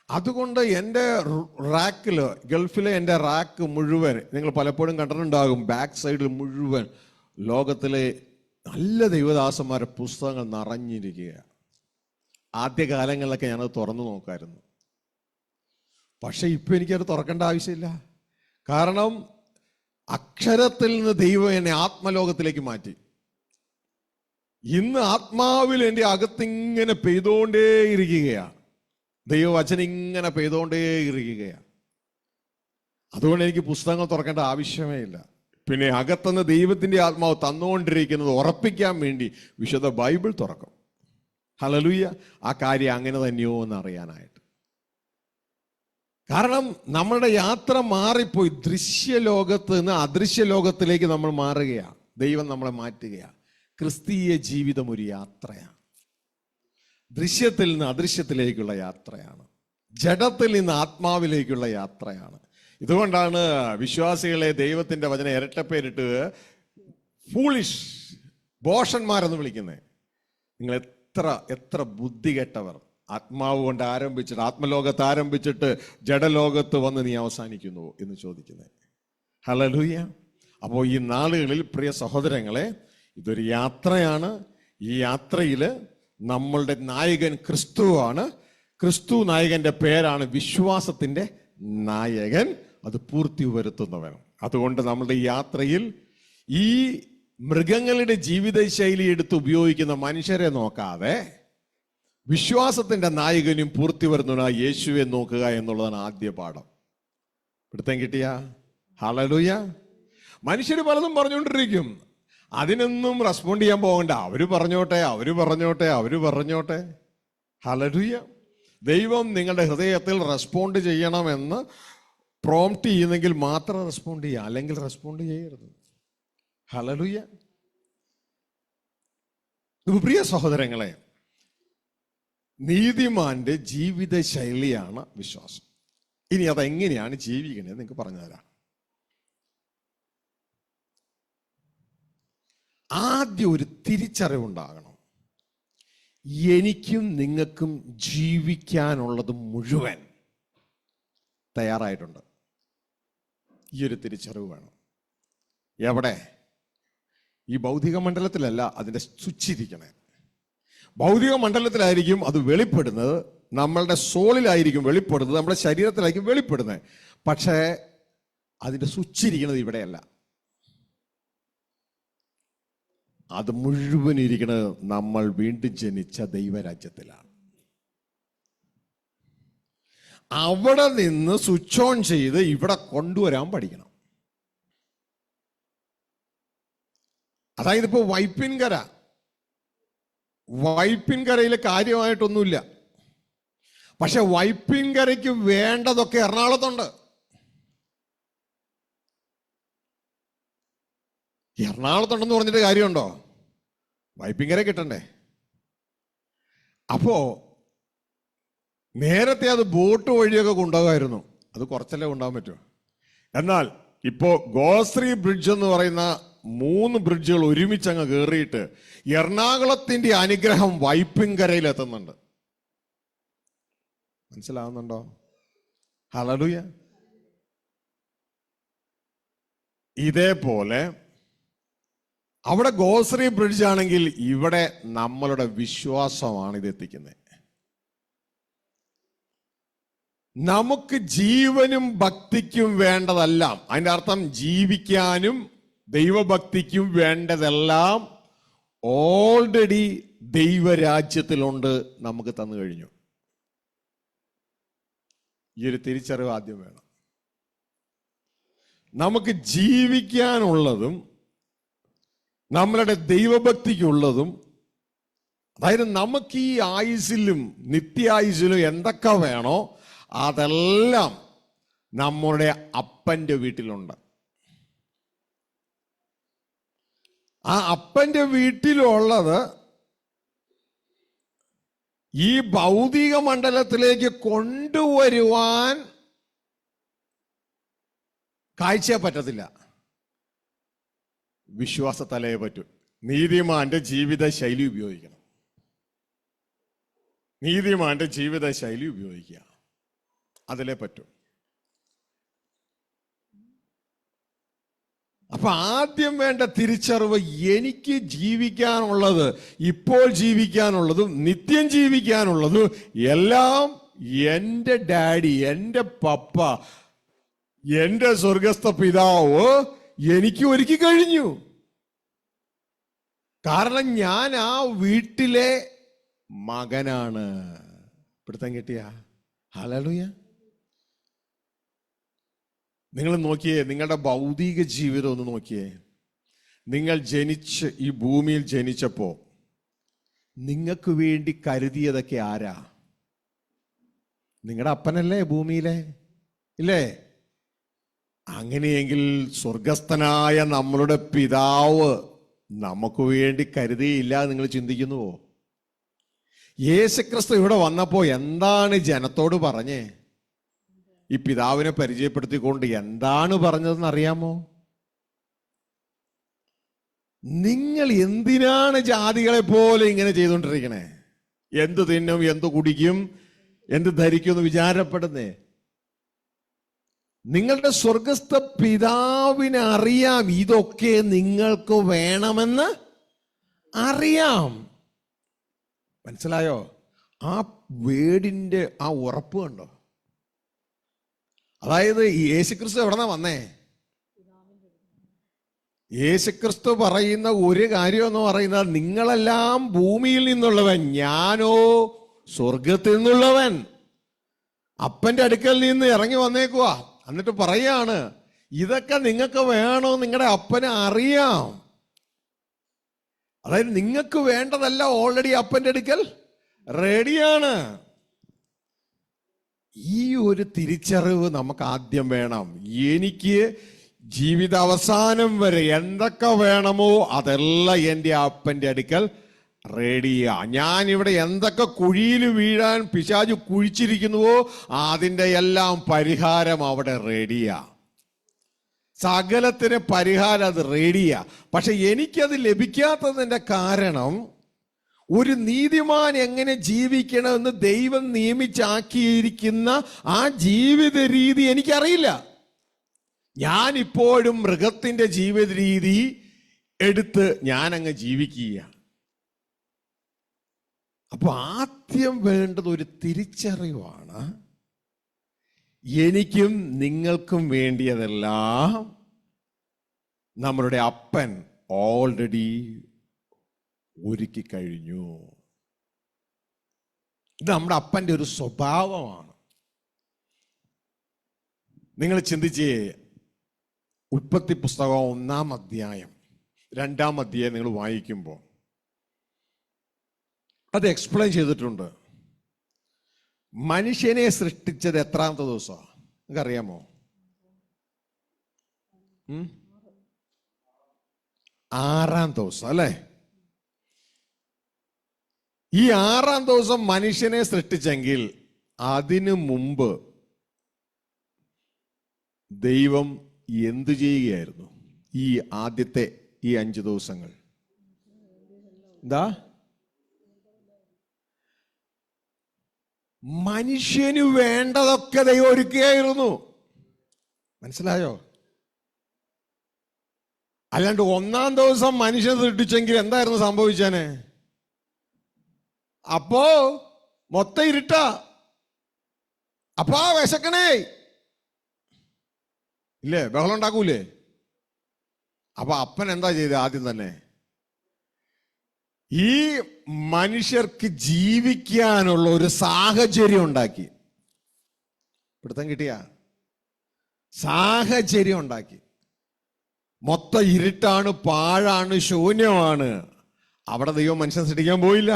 അതുകൊണ്ട് എൻ്റെ റാക്കിൽ, ഗൾഫിലെ എൻ്റെ റാക്ക് മുഴുവൻ നിങ്ങൾ പലപ്പോഴും കണ്ടിട്ടുണ്ടാകും, ബാക്ക് സൈഡിൽ മുഴുവൻ ലോകത്തിലെ നല്ല ദൈവദാസന്മാരുടെ പുസ്തകങ്ങൾ നിറഞ്ഞിരിക്കുകയാണ്. ആദ്യകാലങ്ങളിലൊക്കെ ഞാനത് തുറന്നു നോക്കായിരുന്നു. പക്ഷെ ഇപ്പം എനിക്കത് തുറക്കേണ്ട ആവശ്യമില്ല. കാരണം അക്ഷരത്തിൽ നിന്ന് ദൈവം എന്നെ ആത്മലോകത്തിലേക്ക് മാറ്റി. ഇന്ന് ആത്മാവിൽ എൻ്റെ അകത്തിങ്ങനെ പെയ്തുകൊണ്ടേയിരിക്കുകയാണ്. ദൈവവചനം ഇങ്ങനെ പെയ്തുകൊണ്ടേയിരിക്കുകയാണ്. അതുകൊണ്ട് എനിക്ക് പുസ്തകങ്ങൾ തുറക്കേണ്ട ആവശ്യമേ ഇല്ല. പിന്നെ അകത്തുനിന്ന് ദൈവത്തിൻ്റെ ആത്മാവ് തന്നുകൊണ്ടിരിക്കുന്നത് ഉറപ്പിക്കാൻ വേണ്ടി വിശുദ്ധ ബൈബിൾ തുറക്കും. ഹല്ലേലൂയ. ആ കാര്യം അങ്ങനെ തന്നെയോ എന്ന് അറിയാനായിട്ട്. കാരണം നമ്മളുടെ യാത്ര മാറിപ്പോയി. ദൃശ്യലോകത്ത് നിന്ന് അദൃശ്യ ലോകത്തിലേക്ക് നമ്മൾ മാറുകയാണ്. ദൈവം നമ്മളെ മാറ്റുകയാണ്. ക്രിസ്തീയ ജീവിതം ഒരു യാത്രയാണ്. ദൃശ്യത്തിൽ നിന്ന് അദൃശ്യത്തിലേക്കുള്ള യാത്രയാണ്. ജഡത്തിൽ നിന്ന് ആത്മാവിലേക്കുള്ള യാത്രയാണ്. ഇതുകൊണ്ടാണ് വിശ്വാസികളെ ദൈവത്തിന്റെ വചനം ഇരട്ടപ്പേരിട്ട് ഫൂളിഷ്, ഭോഷന്മാരെന്ന് വിളിക്കുന്നത്. നിങ്ങൾ എത്ര ബുദ്ധി കെട്ടവർ. ആത്മാവ് കൊണ്ട് ആരംഭിച്ചിട്ട്, ആത്മലോകത്ത് ആരംഭിച്ചിട്ട് ജഡലോകത്ത് വന്ന് നീ അവസാനിക്കുന്നു എന്ന് ചോദിക്കുന്നത്. ഹല്ലേലൂയ. അപ്പോൾ ഈ നാളുകളിൽ പ്രിയ സഹോദരങ്ങളെ, ഇതൊരു യാത്രയാണ്. ഈ യാത്രയിൽ നമ്മളുടെ നായകൻ ക്രിസ്തുവാണ്. ക്രിസ്തു നായകന്റെ പേരാണ് വിശ്വാസത്തിന്റെ നായകൻ, അത് പൂർത്തി വരുത്തുന്നവൻ. അതുകൊണ്ട് നമ്മളുടെ യാത്രയിൽ ഈ മൃഗങ്ങളുടെ ജീവിതശൈലി എടുത്ത് ഉപയോഗിക്കുന്ന മനുഷ്യരെ നോക്കാതെ വിശ്വാസത്തിന്റെ നായകനും പൂർത്തി വരുന്ന യേശുവെ നോക്കുക എന്നുള്ളതാണ് ആദ്യ പാഠം. പിടുത്തം കിട്ടിയ? ഹല്ലേലൂയ. മനുഷ്യർ പലതും പറഞ്ഞുകൊണ്ടിരിക്കും. അതിനൊന്നും റെസ്പോണ്ട് ചെയ്യാൻ പോകണ്ട. അവര് പറഞ്ഞോട്ടെ. ഹല്ലേലൂയ. ദൈവം നിങ്ങളുടെ ഹൃദയത്തിൽ റെസ്പോണ്ട് ചെയ്യണമെന്ന് പ്രോംപ്റ്റ് ചെയ്യുന്നെങ്കിൽ മാത്രം റെസ്പോണ്ട് ചെയ്യുക, അല്ലെങ്കിൽ റെസ്പോണ്ട് ചെയ്യരുത്. ഹല്ലേലൂയ. പ്രിയ സഹോദരങ്ങളെ, നീതിമാന്റെ ജീവിത ശൈലിയാണ് വിശ്വാസം. ഇനി അതെങ്ങനെയാണ് ജീവിക്കണേന്ന് നിങ്ങൾക്ക് പറഞ്ഞുതരാം. ആദ്യം ഒരു തിരിച്ചറിവുണ്ടാകണം. എനിക്കും നിങ്ങൾക്കും ജീവിക്കാനുള്ളത് മുഴുവൻ തയ്യാറായിട്ടുണ്ട്. ഈ ഒരു തിരിച്ചറിവ് വേണം. എവിടെ? ഈ ഭൗതിക മണ്ഡലത്തിലല്ല അതിൻ്റെ സ്വിച്ചിരിക്കണേ. ഭൗതിക മണ്ഡലത്തിലായിരിക്കും അത് വെളിപ്പെടുന്നത്, നമ്മളുടെ സോളിലായിരിക്കും വെളിപ്പെടുന്നത്, നമ്മുടെ ശരീരത്തിലായിരിക്കും വെളിപ്പെടുന്നത്. പക്ഷേ അതിൻ്റെ സ്വിച്ചിരിക്കുന്നത് ഇവിടെയല്ല. അത് മുഴുവൻ ഇരിക്കുന്നത് നമ്മൾ വീണ്ടും ജനിച്ച ദൈവരാജ്യത്തിലാണ്. അവിടെ നിന്ന് സ്വിച്ച് ഓൺ ചെയ്ത് ഇവിടെ കൊണ്ടുവരാൻ പഠിക്കണം. അതായത് ഇപ്പൊ വൈപ്പിൻകരയിൽ കാര്യമായിട്ടൊന്നുമില്ല. പക്ഷെ വൈപ്പിൻകരയ്ക്ക് വേണ്ടതൊക്കെ എറണാകുളത്തുണ്ട്. എറണാകുളത്തുണ്ടെന്ന് പറഞ്ഞിട്ട് കാര്യമുണ്ടോ? വൈപ്പിൻകര കിട്ടണ്ടേ? അപ്പോ നേരത്തെ അത് ബോട്ട് വഴിയൊക്കെ കൊണ്ടുപോകാമായിരുന്നു. അത് കുറച്ചല്ലേ കൊണ്ടുപോകാൻ പറ്റൂ. എന്നാൽ ഇപ്പോ ഗോശ്രീ ബ്രിഡ്ജ് എന്ന് പറയുന്ന 3 ബ്രിഡ്ജുകൾ ഒരുമിച്ച് അങ്ങ് കയറിയിട്ട് എറണാകുളത്തിന്റെ അനുഗ്രഹം വൈപ്പിൻകരയിൽ എത്തുന്നുണ്ട്. മനസ്സിലാവുന്നുണ്ടോ? ഹല്ലേലൂയ. ഇതേപോലെ അവിടെ ഗോശ്രീ ബ്രിഡ്ജ് ആണെങ്കിൽ ഇവിടെ നമ്മളുടെ വിശ്വാസമാണ് ഇത് എത്തിക്കുന്നത്. നമുക്ക് ജീവനും ഭക്തിക്കും വേണ്ടതെല്ലാം, അതിൻ്റെ അർത്ഥം ജീവിക്കാനും ദൈവഭക്തിക്കും വേണ്ടതെല്ലാം ഓൾറെഡി ദൈവരാജ്യത്തിലുണ്ട്, നമുക്ക് തന്നു കഴിഞ്ഞു. ഈ ഒരു തിരിച്ചറിവ് ആദ്യം വേണം. നമുക്ക് ജീവിക്കാനുള്ളതും നമ്മളുടെ ദൈവഭക്തിക്കുള്ളതും, അതായത് നമുക്ക് ഈ ആയുസ്സിലും നിത്യായുസ്സിലും എന്തൊക്കെ വേണോ അതെല്ലാം നമ്മുടെ അപ്പൻ്റെ വീട്ടിലുണ്ട്. ആ അപ്പൻ്റെ വീട്ടിലുള്ളത് ഈ ഭൗതിക മണ്ഡലത്തിലേക്ക് കൊണ്ടുവരുവാൻ കാഴ്ചയെ പറ്റത്തില്ല, വിശ്വാസത്തലയെ പറ്റും. നീതിമാന്റെ ജീവിത ശൈലി ഉപയോഗിക്കണം. നീതിമാന്റെ ജീവിത ശൈലി ഉപയോഗിക്കുക, അതിലേ പറ്റും. അപ്പൊ ആദ്യം വേണ്ട തിരിച്ചറിവ്, എനിക്ക് ജീവിക്കാനുള്ളത്, ഇപ്പോൾ ജീവിക്കാനുള്ളതും നിത്യം ജീവിക്കാനുള്ളതും എല്ലാം എൻ്റെ ഡാഡി, എൻ്റെ പപ്പ, എൻ്റെ സ്വർഗസ്ഥ പിതാവ് എനിക്ക് ഒരുക്കി കഴിഞ്ഞു. കാരണം ഞാൻ ആ വീട്ടിലെ മകനാണ്. പിടുത്തം കിട്ടിയ? ഹല്ലേലൂയ. നിങ്ങൾ നോക്കിയേ, നിങ്ങളുടെ ഭൗതിക ജീവിതം ഒന്ന് നോക്കിയേ. നിങ്ങൾ ഈ ഭൂമിയിൽ ജനിച്ചപ്പോ നിങ്ങൾക്ക് വേണ്ടി കരുതിയതൊക്കെ ആരാ? നിങ്ങളുടെ അപ്പനല്ലേ ഭൂമിയിലെ, ഇല്ലേ? അങ്ങനെയെങ്കിൽ സ്വർഗസ്ഥനായ നമ്മളുടെ പിതാവ് നമുക്ക് വേണ്ടി കരുതിയില്ല നിങ്ങൾ ചിന്തിക്കുന്നുവോ? യേശുക്രിസ്തു ഇവിടെ വന്നപ്പോ എന്താണ് ജനത്തോട് പറഞ്ഞേ? ഈ പിതാവിനെ പരിചയപ്പെടുത്തിക്കൊണ്ട് എന്താണ് പറഞ്ഞതെന്ന് അറിയാമോ? നിങ്ങൾ എന്തിനാണ് ജാതികളെ പോലെ ഇങ്ങനെ ചെയ്തുകൊണ്ടിരിക്കണേ? എന്ത് തിന്നും, എന്ത് കുടിക്കും, എന്ത് ധരിക്കും എന്ന് വിചാരപ്പെടുന്നേ? നിങ്ങളുടെ സ്വർഗസ്ഥ പിതാവിനെ അറിയാം ഇതൊക്കെ നിങ്ങൾക്ക് വേണമെന്ന് അറിയാം. മനസ്സിലായോ? ആ വേടിന്റെ ആ ഉറപ്പ് കണ്ടോ? അതായത് യേശുക്രിസ്തു എവിടെന്നാ വന്നേ? യേശുക്രിസ്തു പറയുന്ന ഒരു കാര്യം എന്ന് പറയുന്നത്, നിങ്ങളെല്ലാം ഭൂമിയിൽ നിന്നുള്ളവൻ, ഞാനോ സ്വർഗത്തിൽ നിന്നുള്ളവൻ. അപ്പന്റെ അടുക്കൽ നിന്ന് ഇറങ്ങി വന്നേക്കുവാ. എന്നിട്ട് പറയാണ്, ഇതൊക്കെ നിങ്ങൾക്ക് വേണോ നിങ്ങളുടെ അപ്പനെ അറിയാം. അതായത് നിങ്ങൾക്ക് വേണ്ടതല്ല ഓൾറെഡി അപ്പന്റെ അടുക്കൽ റെഡിയാണ്. ഈ ഒരു തിരിച്ചറിവ് നമുക്ക് ആദ്യം വേണം. എനിക്ക് ജീവിതാവസാനം വരെ എന്തൊക്കെ വേണമോ അതെല്ലാം എൻ്റെ അപ്പന്റെ അടുക്കൽ റെഡിയാ. ഞാൻ ഇവിടെ എന്തൊക്കെ കുഴിയിൽ വീഴാൻ പിശാച് കുഴിച്ചിരിക്കുന്നുവോ അതിൻ്റെ എല്ലാം പരിഹാരം അവിടെ റെഡിയാ. സകലത്തിന് പരിഹാരം അത് റെഡിയാ. പക്ഷെ എനിക്കത് ലഭിക്കാത്തതിന്റെ കാരണം, ഒരു നീതിമാൻ എങ്ങനെ ജീവിക്കണമെന്ന് ദൈവം നിയമിച്ചാക്കിയിരിക്കുന്ന ആ ജീവിത രീതി എനിക്കറിയില്ല. ഞാൻ ഇപ്പോഴും മൃഗത്തിന്റെ ജീവിത രീതി എടുത്ത് ഞാനങ്ങ് ജീവിക്കുക. അപ്പൊ ആദ്യം വേണ്ടത് ഒരു തിരിച്ചറിവാണ്. എനിക്കും നിങ്ങൾക്കും വേണ്ടിയതെല്ലാം നമ്മളുടെ അപ്പൻ ഓൾറെഡി ഒരുക്കി കഴിഞ്ഞു. ഇത് നമ്മുടെ അപ്പൻ്റെ ഒരു സ്വഭാവമാണ്. നിങ്ങൾ ചിന്തിച്ചേ, ഉൽപ്പത്തി പുസ്തകം 1-ാം അധ്യായം 2-ാം അധ്യായം നിങ്ങൾ വായിക്കുമ്പോൾ അത് എക്സ്പ്ലെയിൻ ചെയ്തിട്ടുണ്ട്. മനുഷ്യനെ സൃഷ്ടിച്ചത് എത്രാമത്തെ ദിവസമാണ് നിങ്ങൾക്കറിയാമോ? 6-ാം ദിവസം അല്ലേ? ഈ 6-ാം ദിവസം മനുഷ്യനെ സൃഷ്ടിച്ചെങ്കിൽ അതിനു മുമ്പ് ദൈവം എന്തു ചെയ്യുകയായിരുന്നു ഈ ആദ്യത്തെ ഈ 5 ദിവസങ്ങൾ? എന്താ? മനുഷ്യന് വേണ്ടതൊക്കെ ദൈവം ഒരുക്കുകയായിരുന്നു. മനസ്സിലായോ? അല്ലാണ്ട് 1-ാം ദിവസം മനുഷ്യൻ സൃഷ്ടിച്ചെങ്കിൽ എന്തായിരുന്നു സംഭവിച്ചേനെ? അപ്പോ മൊത്തം ഇരുട്ടാ. അപ്പാ വിശക്കണേ ഇല്ലേ? ബഹളം ഉണ്ടാക്കൂലേ? അപ്പൊ അപ്പൻ എന്താ ചെയ്തത്? ആദ്യം തന്നെ ഈ മനുഷ്യർക്ക് ജീവിക്കാനുള്ള ഒരു സാഹചര്യം ഉണ്ടാക്കി. പിടുത്തം കിട്ടിയ സാഹചര്യം ഉണ്ടാക്കി. മൊത്തം ഇരുട്ടാണ്, പാഴാണ്, ശൂന്യമാണ്. അവിടെ ദൈവം മനുഷ്യൻ സൃഷ്ടിക്കാൻ പോയില്ല.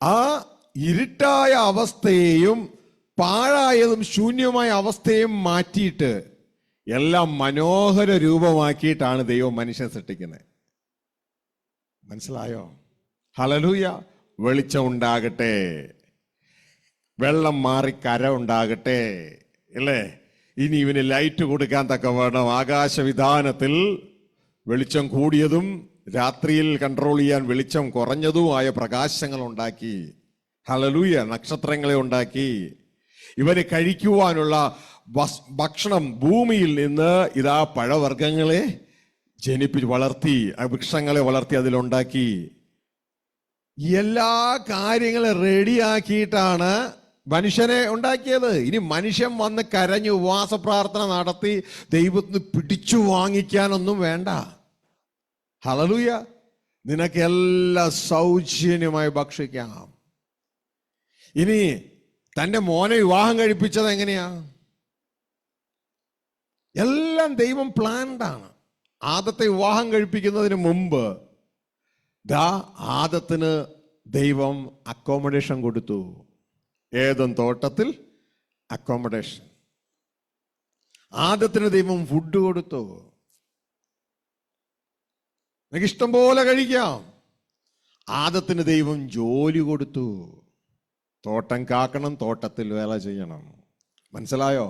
ആ ഇരുട്ടായ അവസ്ഥയെയും പാഴായതും ശൂന്യമായ അവസ്ഥയും മാറ്റിയിട്ട് എല്ലാം മനോഹര രൂപമാക്കിയിട്ടാണ് ദൈവം മനുഷ്യൻ സൃഷ്ടിക്കുന്നത്. മനസ്സിലായോ? ഹല്ലേലൂയ. വെളിച്ചം ഉണ്ടാകട്ടെ, വെള്ളം മാറി കര ഉണ്ടാകട്ടെ, അല്ലേ? ഇനി ഇവന് ലൈറ്റ് കൊടുക്കാൻ തക്കവണ്ണം ആകാശവിധാനത്തിൽ വെളിച്ചം കൂടിയതും രാത്രിയിൽ കൺട്രോൾ ചെയ്യാൻ വെളിച്ചം കുറഞ്ഞതുമായ പ്രകാശങ്ങൾ ഉണ്ടാക്കി. ഹല്ലേലൂയ. നക്ഷത്രങ്ങളെ ഉണ്ടാക്കി. ഇവന് കഴിക്കുവാനുള്ള ഭക്ഷണം ഭൂമിയിൽ നിന്ന് ഇതാ പഴവർഗ്ഗങ്ങളെ ജനിപ്പിച്ച് വളർത്തി, വൃക്ഷങ്ങളെ വളർത്തി അതിലുണ്ടാക്കി. എല്ലാ കാര്യങ്ങളും റെഡിയാക്കിയിട്ടാണ് മനുഷ്യനെ ഉണ്ടാക്കിയത്. ഇനി മനുഷ്യൻ വന്ന് കരഞ്ഞ് ഉപവാസ പ്രാർത്ഥന നടത്തി ദൈവത്തിന് പിടിച്ചു വാങ്ങിക്കാനൊന്നും വേണ്ട. ഹല്ലേലൂയ. നിനക്ക് എല്ലാം സൗജന്യമായി ഭക്ഷിക്കാം. ഇനി തൻ്റെ മോനെ വിവാഹം കഴിപ്പിച്ചത് എങ്ങനെയാ? എല്ലാം ദൈവം പ്ലാൻഡാണ്. ആദത്തെ വിവാഹം കഴിപ്പിക്കുന്നതിന് മുമ്പ് ആദത്തിന് ദൈവം അക്കോമഡേഷൻ കൊടുത്തു. ഏദൻ തോട്ടത്തിൽ അക്കോമഡേഷൻ. ആദത്തിന് ദൈവം ഫുഡ് കൊടുത്തു. എനിക്ക് ഇഷ്ടം പോലെ കഴിക്കാം. ആദത്തിന് ദൈവം ജോലി കൊടുത്തു. തോട്ടം കാക്കണം, തോട്ടത്തിൽ വേല ചെയ്യണം. മനസ്സിലായോ?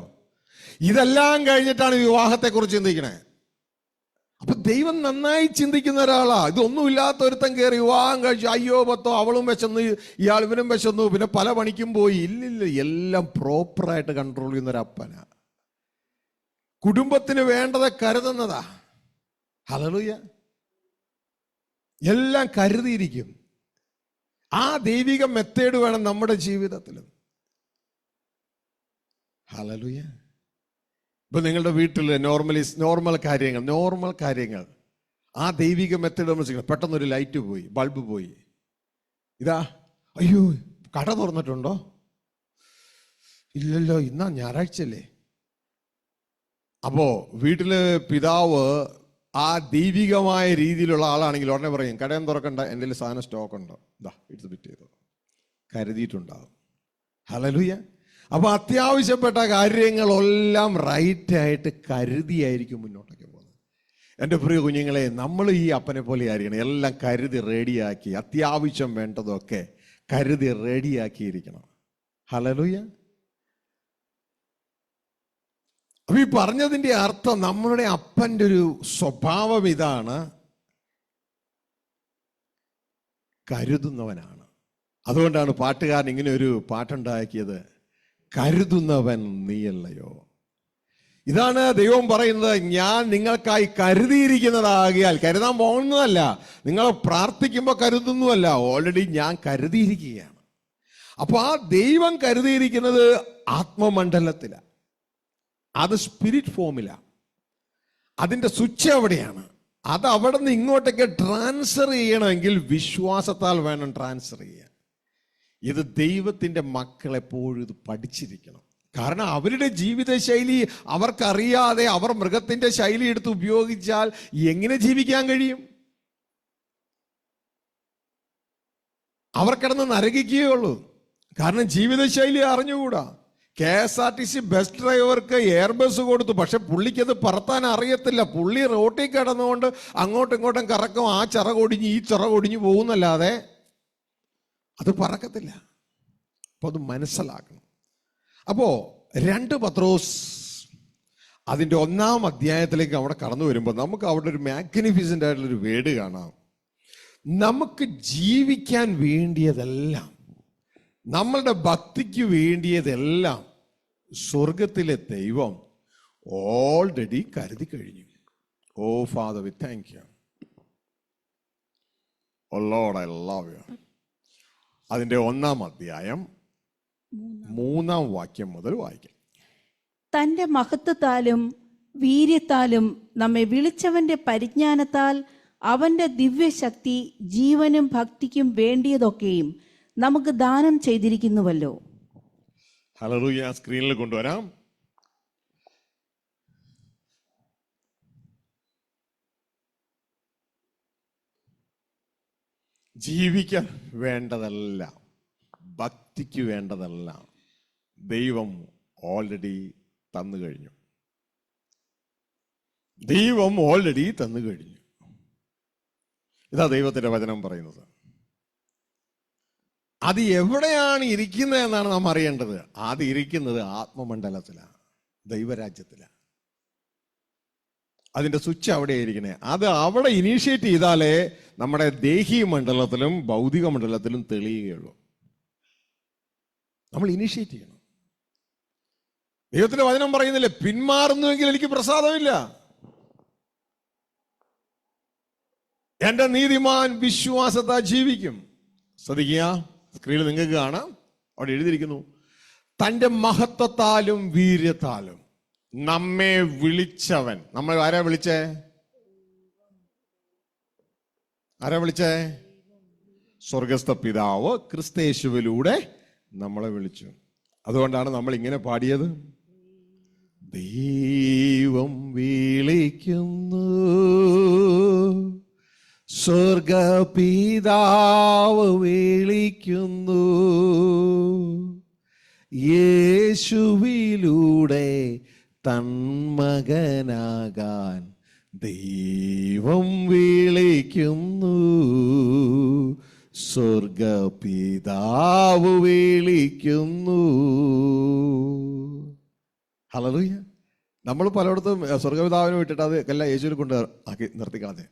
ഇതെല്ലാം കഴിഞ്ഞിട്ടാണ് വിവാഹത്തെക്കുറിച്ച് ചിന്തിക്കണേ. അപ്പൊ ദൈവം നന്നായി ചിന്തിക്കുന്ന ഒരാളാ. ഇതൊന്നുമില്ലാത്ത ഒരുത്തൻ കയറി വിവാഹം കഴിച്ചു, അയ്യോ പത്തോ, അവളും വിശന്നു, ഇയാൾ ഇവനും വിശന്നു, പിന്നെ പല പണിക്കും പോയി. ഇല്ലില്ല, എല്ലാം പ്രോപ്പറായിട്ട് കൺട്രോൾ ചെയ്യുന്ന ഒരു അപ്പനാ. കുടുംബത്തിന് വേണ്ടത് കരുതുന്നതാ. ഹല്ലേലൂയ. എല്ലാം കരുതിയിരിക്കും. ആ ദൈവിക മെത്തേഡ് വേണം നമ്മുടെ ജീവിതത്തിലും. ഹല്ലേലൂയ. ഇപ്പൊ നിങ്ങളുടെ വീട്ടിൽ നോർമൽ കാര്യങ്ങൾ ആ ദൈവിക മെത്തേഡ് നമ്മൾ ചെയ്യണം. പെട്ടെന്നൊരു ലൈറ്റ് പോയി, ബൾബ് പോയി. ഇതാ, അയ്യോ കട തുറന്നിട്ടുണ്ടോ? ഇല്ലല്ലോ, ഇന്നാ ഞായറാഴ്ചയല്ലേ. അപ്പോ വീട്ടില് പിതാവ് ആ ദൈവികമായ രീതിയിലുള്ള ആളാണെങ്കിൽ ഉടനെ പറയും, കടയും തുറക്കണ്ട, എൻ്റെ സാധനം സ്റ്റോക്ക് ഉണ്ടോ, ഇതാ എടുത്ത് ഫിറ്റ് ചെയ്തോ, കരുതിയിട്ടുണ്ടാവും. ഹല്ലേലൂയ. അപ്പൊ അത്യാവശ്യപ്പെട്ട കാര്യങ്ങളെല്ലാം റൈറ്റായിട്ട് കരുതിയായിരിക്കും മുന്നോട്ടേക്ക് പോകുന്നത്. എൻ്റെ പ്രിയ കുഞ്ഞുങ്ങളെ, നമ്മൾ ഈ അപ്പനെ പോലെ ആയിരിക്കണം. എല്ലാം കരുതി റെഡിയാക്കി, അത്യാവശ്യം വേണ്ടതൊക്കെ കരുതി റെഡിയാക്കിയിരിക്കണം. ഹല്ലേലൂയ. അപ്പൊ ഈ പറഞ്ഞതിന്റെ അർത്ഥം നമ്മളുടെ അപ്പൻ്റെ ഒരു സ്വഭാവം ഇതാണ്, കരുതുന്നവനാണ്. അതുകൊണ്ടാണ് പാട്ടുകാരൻ ഇങ്ങനെ ഒരു പാട്ടുണ്ടാക്കിയത്, കരുതുന്നവൻ നീയല്ലയോ. ഇതാണ് ദൈവം പറയുന്നത്, ഞാൻ നിങ്ങൾക്കായി കരുതിയിരിക്കുന്നതാകിയാൽ. കരുതാൻ പോകുന്നതല്ല, നിങ്ങൾ പ്രാർത്ഥിക്കുമ്പോൾ കരുതുന്നതല്ല, ഓൾറെഡി ഞാൻ കരുതിയിരിക്കുകയാണ്. അപ്പൊ ആ ദൈവം കരുതിയിരിക്കുന്നത് ആത്മമണ്ഡലത്തിലാണ്, അത് സ്പിരിറ്റ് ഫോമിലാണ്. അതിൻ്റെ സ്വിച്ച് എവിടെയാണ്? അത് അവിടെ നിന്ന് ഇങ്ങോട്ടേക്ക് ട്രാൻസ്ഫർ ചെയ്യണമെങ്കിൽ വിശ്വാസത്താൽ വേണം ട്രാൻസ്ഫർ ചെയ്യാൻ. ഇത് ദൈവത്തിൻ്റെ മക്കൾ എപ്പോഴും ഇത് പഠിച്ചിരിക്കണം. കാരണം അവരുടെ ജീവിതശൈലി അവർക്കറിയാതെ അവർ മൃഗത്തിൻ്റെ ശൈലി എടുത്ത് ഉപയോഗിച്ചാൽ എങ്ങനെ ജീവിക്കാൻ കഴിയും? അവർ കിടന്ന് നരകിക്കുകയുള്ളൂ. കാരണം ജീവിതശൈലി അറിഞ്ഞുകൂടാ. KSRTC ബസ് ഡ്രൈവർക്ക് എയർ ബസ് കൊടുത്തു, പക്ഷെ പുള്ളിക്കത് പറത്താൻ അറിയത്തില്ല. പുള്ളി റോട്ടിൽ കിടന്നുകൊണ്ട് അങ്ങോട്ടും ഇങ്ങോട്ടും കറക്കും, ആ ചിറകൊടിഞ്ഞ് ഈ ചിറകൊടിഞ്ഞ് പോകുന്നല്ലാതെ അത് പറക്കത്തില്ല. അപ്പോൾ അത് മനസ്സിലാക്കണം. അപ്പോൾ 2 പത്രോസ് അതിൻ്റെ 1-ാം അധ്യായത്തിലേക്ക് അവിടെ കടന്നു വരുമ്പോൾ നമുക്ക് അവിടെ ഒരു മാഗ്നിഫിസൻ്റ് ആയിട്ടുള്ളൊരു വേർഡ് കാണാം. നമുക്ക് ജീവിക്കാൻ വേണ്ടിയതെല്ലാം, നമ്മളുടെ ഭക്തിക്ക് വേണ്ടിയതെല്ലാം സ്വർഗത്തിലെ ദൈവം ഓൾറെഡി കരുതി കഴിഞ്ഞു. O Father, we thank you. O Lord, I love you. അതിൻ്റെ 1-ാം അധ്യായം 3-ാം വാക്യം മുതൽ വായിക്കാം. തന്റെ മഹത്വത്താലും വീര്യത്താലും നമ്മെ വിളിച്ചവന്റെ പരിജ്ഞാനത്താൽ അവന്റെ ദിവ്യശക്തി ജീവനും ഭക്തിക്കും വേണ്ടിയതൊക്കെയും നമുക്ക് ദാനം ചെയ്തിരിക്കുന്നുവല്ലോ. ഹല്ലേലൂയ. സ്ക്രീനിൽ കൊണ്ടുവരാം. ജീവിക്കാൻ വേണ്ടതെല്ലാം, ഭക്തിക്ക് വേണ്ടതെല്ലാം ദൈവം ഓൾറെഡി തന്നു കഴിഞ്ഞു. ദൈവം ഓൾറെഡി തന്നു കഴിഞ്ഞു. ഇതാ ദൈവത്തിന്റെ വചനം പറയുന്നത്. അത് എവിടെയാണ് ഇരിക്കുന്നത് എന്നാണ് നാം അറിയേണ്ടത്. അത് ഇരിക്കുന്നത് ആത്മമണ്ഡലത്തിലാണ്, ദൈവരാജ്യത്തിലാണ്. അതിൻ്റെ സ്വിച്ച് അവിടെ ഇരിക്കുന്നത്. അത് അവിടെ ഇനീഷ്യേറ്റ് ചെയ്താലേ നമ്മുടെ ദേഹീയ മണ്ഡലത്തിലും ഭൗതിക മണ്ഡലത്തിലും തെളിയുകയുള്ളൂ. നമ്മൾ ഇനീഷ്യേറ്റ് ചെയ്യണം. ദൈവത്തിന്റെ വചനം പറയുന്നില്ലേ, പിന്മാറുന്നുവെങ്കിൽ എനിക്ക് പ്രസാദമില്ല. എന്റെ നീതിമാൻ വിശ്വാസത്താൽ ജീവിക്കും. ശ്രദ്ധിക്കുക, സ്ക്രീനിൽ നിങ്ങൾക്ക് കാണാം, അവിടെ എഴുതിയിരിക്കുന്നു, തൻ്റെ മഹത്വത്താലും വീര്യത്താലും നമ്മെ വിളിച്ചവൻ. നമ്മൾ ആരാ വിളിച്ചേ? ആരാ വിളിച്ചേ? സ്വർഗസ്ഥ പിതാവ് ക്രിസ്തയേശുവിലൂടെ നമ്മളെ വിളിച്ചു. അതുകൊണ്ടാണ് നമ്മൾ ഇങ്ങനെ പാടിയത്, ദൈവം വിളിക്കുന്നു, സ്വർഗപിതാവ് വിളിക്കുന്നു, യേശുവിലൂടെ തന്മകനാകാൻ ദൈവം വിളിക്കുന്നു, സ്വർഗപിതാവ് വിളിക്കുന്നു. ഹല്ലേലൂയ. നമ്മൾ പലയിടത്തും സ്വർഗപിതാവിനെ വിട്ടിട്ട് അത് എല്ലാം യേശുവിൽ കൊണ്ട് ആക്കി നിർത്തിക്കളഞ്ഞ്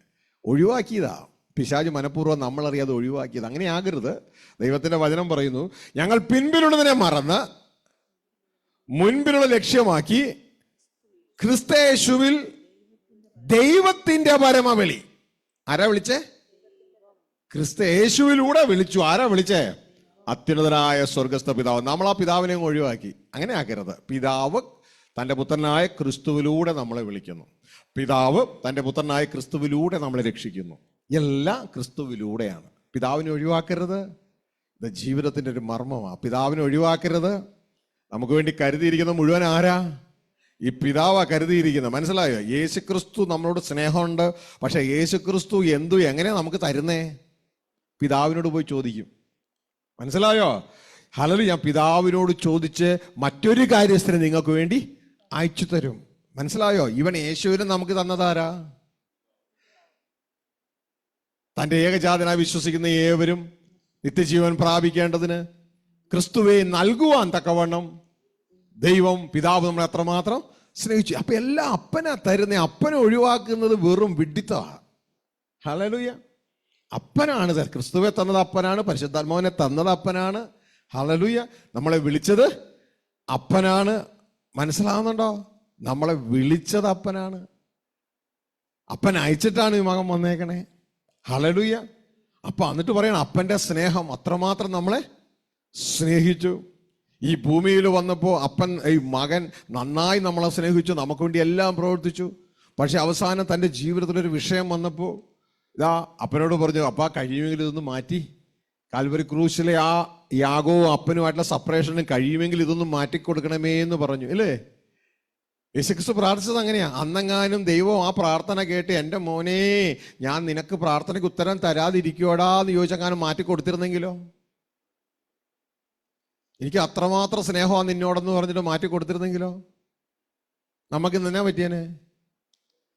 ഒഴിവാക്കിയതാ. പിശാച് മനഃപൂർവ്വം നമ്മളറിയാതെ ഒഴിവാക്കിയത്. അങ്ങനെ ആകരുത്. ദൈവത്തിന്റെ വചനം പറയുന്നു, ഞങ്ങൾ പിൻപിലുള്ളതിനെ മറന്ന് മുൻപിലുള്ള ലക്ഷ്യമാക്കി ക്രിസ്തയേശുവിൽ ദൈവത്തിന്റെ പരമവിളി. ആരാ വിളിച്ചേ? ക്രിസ്തയേശുവിലൂടെ വിളിച്ചു. ആരാ വിളിച്ചേ? അത്യുന്നതനായ സ്വർഗസ്ഥ പിതാവ്. നമ്മൾ ആ പിതാവിനെ ഒഴിവാക്കി. അങ്ങനെ ആക്കരുത്. പിതാവ് തൻ്റെ പുത്രനായ ക്രിസ്തുവിലൂടെ നമ്മളെ വിളിക്കുന്നു. പിതാവ് തൻ്റെ പുത്രനായ ക്രിസ്തുവിലൂടെ നമ്മളെ രക്ഷിക്കുന്നു. എല്ലാം ക്രിസ്തുവിലൂടെയാണ്. പിതാവിനെ ഒഴിവാക്കരുത്. ഇത് ജീവിതത്തിൻ്റെ ഒരു മർമ്മമാണ്. പിതാവിനെ ഒഴിവാക്കരുത്. നമുക്ക് വേണ്ടി കരുതിയിരിക്കുന്ന മുഴുവൻ ആരാ? ഈ പിതാവാ കരുതിയിരിക്കുന്നത്. മനസ്സിലായോ? യേശുക്രിസ്തു നമ്മളോട് സ്നേഹമുണ്ട്. പക്ഷെ യേശുക്രിസ്തു എങ്ങനെയാ നമുക്ക് തരുന്നേ? പിതാവിനോട് പോയി ചോദിക്കും. മനസ്സിലായോ? ഹല്ലേലൂയ. ഞാൻ പിതാവിനോട് ചോദിച്ച് മറ്റൊരു കാര്യസ്ഥനെ നിങ്ങൾക്ക് വേണ്ടി അയച്ചു തരും. മനസ്സിലായോ? ഇവൻ യേശുവിനെ നമുക്ക് തന്നതാരാ? തൻ്റെ ഏകജാതനായി വിശ്വസിക്കുന്ന ഏവരും നിത്യജീവൻ പ്രാപിക്കേണ്ടതിന് ക്രിസ്തുവെ നൽകുവാൻ തക്കവണ്ണം ദൈവം പിതാവ് നമ്മളെ അത്രമാത്രം സ്നേഹിച്ചു. അപ്പൊ എല്ലാം അപ്പനാ തരുന്നേ. അപ്പനെ ഒഴിവാക്കുന്നത് വെറും വിഡ്ഢിത്തമാണ്. ഹല്ലേലൂയ. അപ്പനാണ് ക്രിസ്തുവെ തന്നത് അപ്പനാണ്, പരിശുദ്ധാത്മാവിനെ തന്നത് അപ്പനാണ്. ഹല്ലേലൂയ. നമ്മളെ വിളിച്ചത് അപ്പനാണ്. മനസ്സിലാവുന്നുണ്ടോ? നമ്മളെ വിളിച്ചത് അപ്പനാണ്. അപ്പൻ അയച്ചിട്ടാണ് ഈ മകൻ വന്നേക്കണേ. ഹല്ലേലൂയ. അപ്പൊ എന്നിട്ട് പറയണം അപ്പന്റെ സ്നേഹം അത്രമാത്രം നമ്മളെ സ്നേഹിച്ചു. ഈ ഭൂമിയിൽ വന്നപ്പോൾ അപ്പൻ, ഈ മകൻ നന്നായി നമ്മളെ സ്നേഹിച്ചു, നമുക്ക് വേണ്ടി എല്ലാം പ്രവർത്തിച്ചു. പക്ഷെ അവസാനം തൻ്റെ ജീവിതത്തിലൊരു വിഷയം വന്നപ്പോൾ ഇതാ അപ്പനോട് പറഞ്ഞു, അപ്പ കഴിയുമെങ്കിൽ ഇതൊന്ന് മാറ്റി, കാൽവരി ക്രൂശിലെ ആ യാഗവും അപ്പനുമായിട്ടുള്ള സെപ്പറേഷനും കഴിയുമെങ്കിൽ ഇതൊന്നും മാറ്റിക്കൊടുക്കണമേ എന്ന് പറഞ്ഞു. അല്ലേ? യേശുക്രിസ്തു പ്രാർത്ഥിച്ചത് അങ്ങനെയാ. അന്നെങ്ങാനും ദൈവം ആ പ്രാർത്ഥന കേട്ട് എൻ്റെ മോനെ ഞാൻ നിനക്ക് പ്രാർത്ഥനയ്ക്ക് ഉത്തരം തരാതിരിക്കുവോടാ എന്ന് ചോദിച്ചെങ്ങാനും മാറ്റിക്കൊടുത്തിരുന്നെങ്കിലോ? എനിക്ക് അത്രമാത്രം സ്നേഹമാണ് നിന്നോടെന്ന് പറഞ്ഞിട്ട് മാറ്റി കൊടുത്തിരുന്നെങ്കിലോ? നമുക്ക് തന്നെ പറ്റിയേനെ.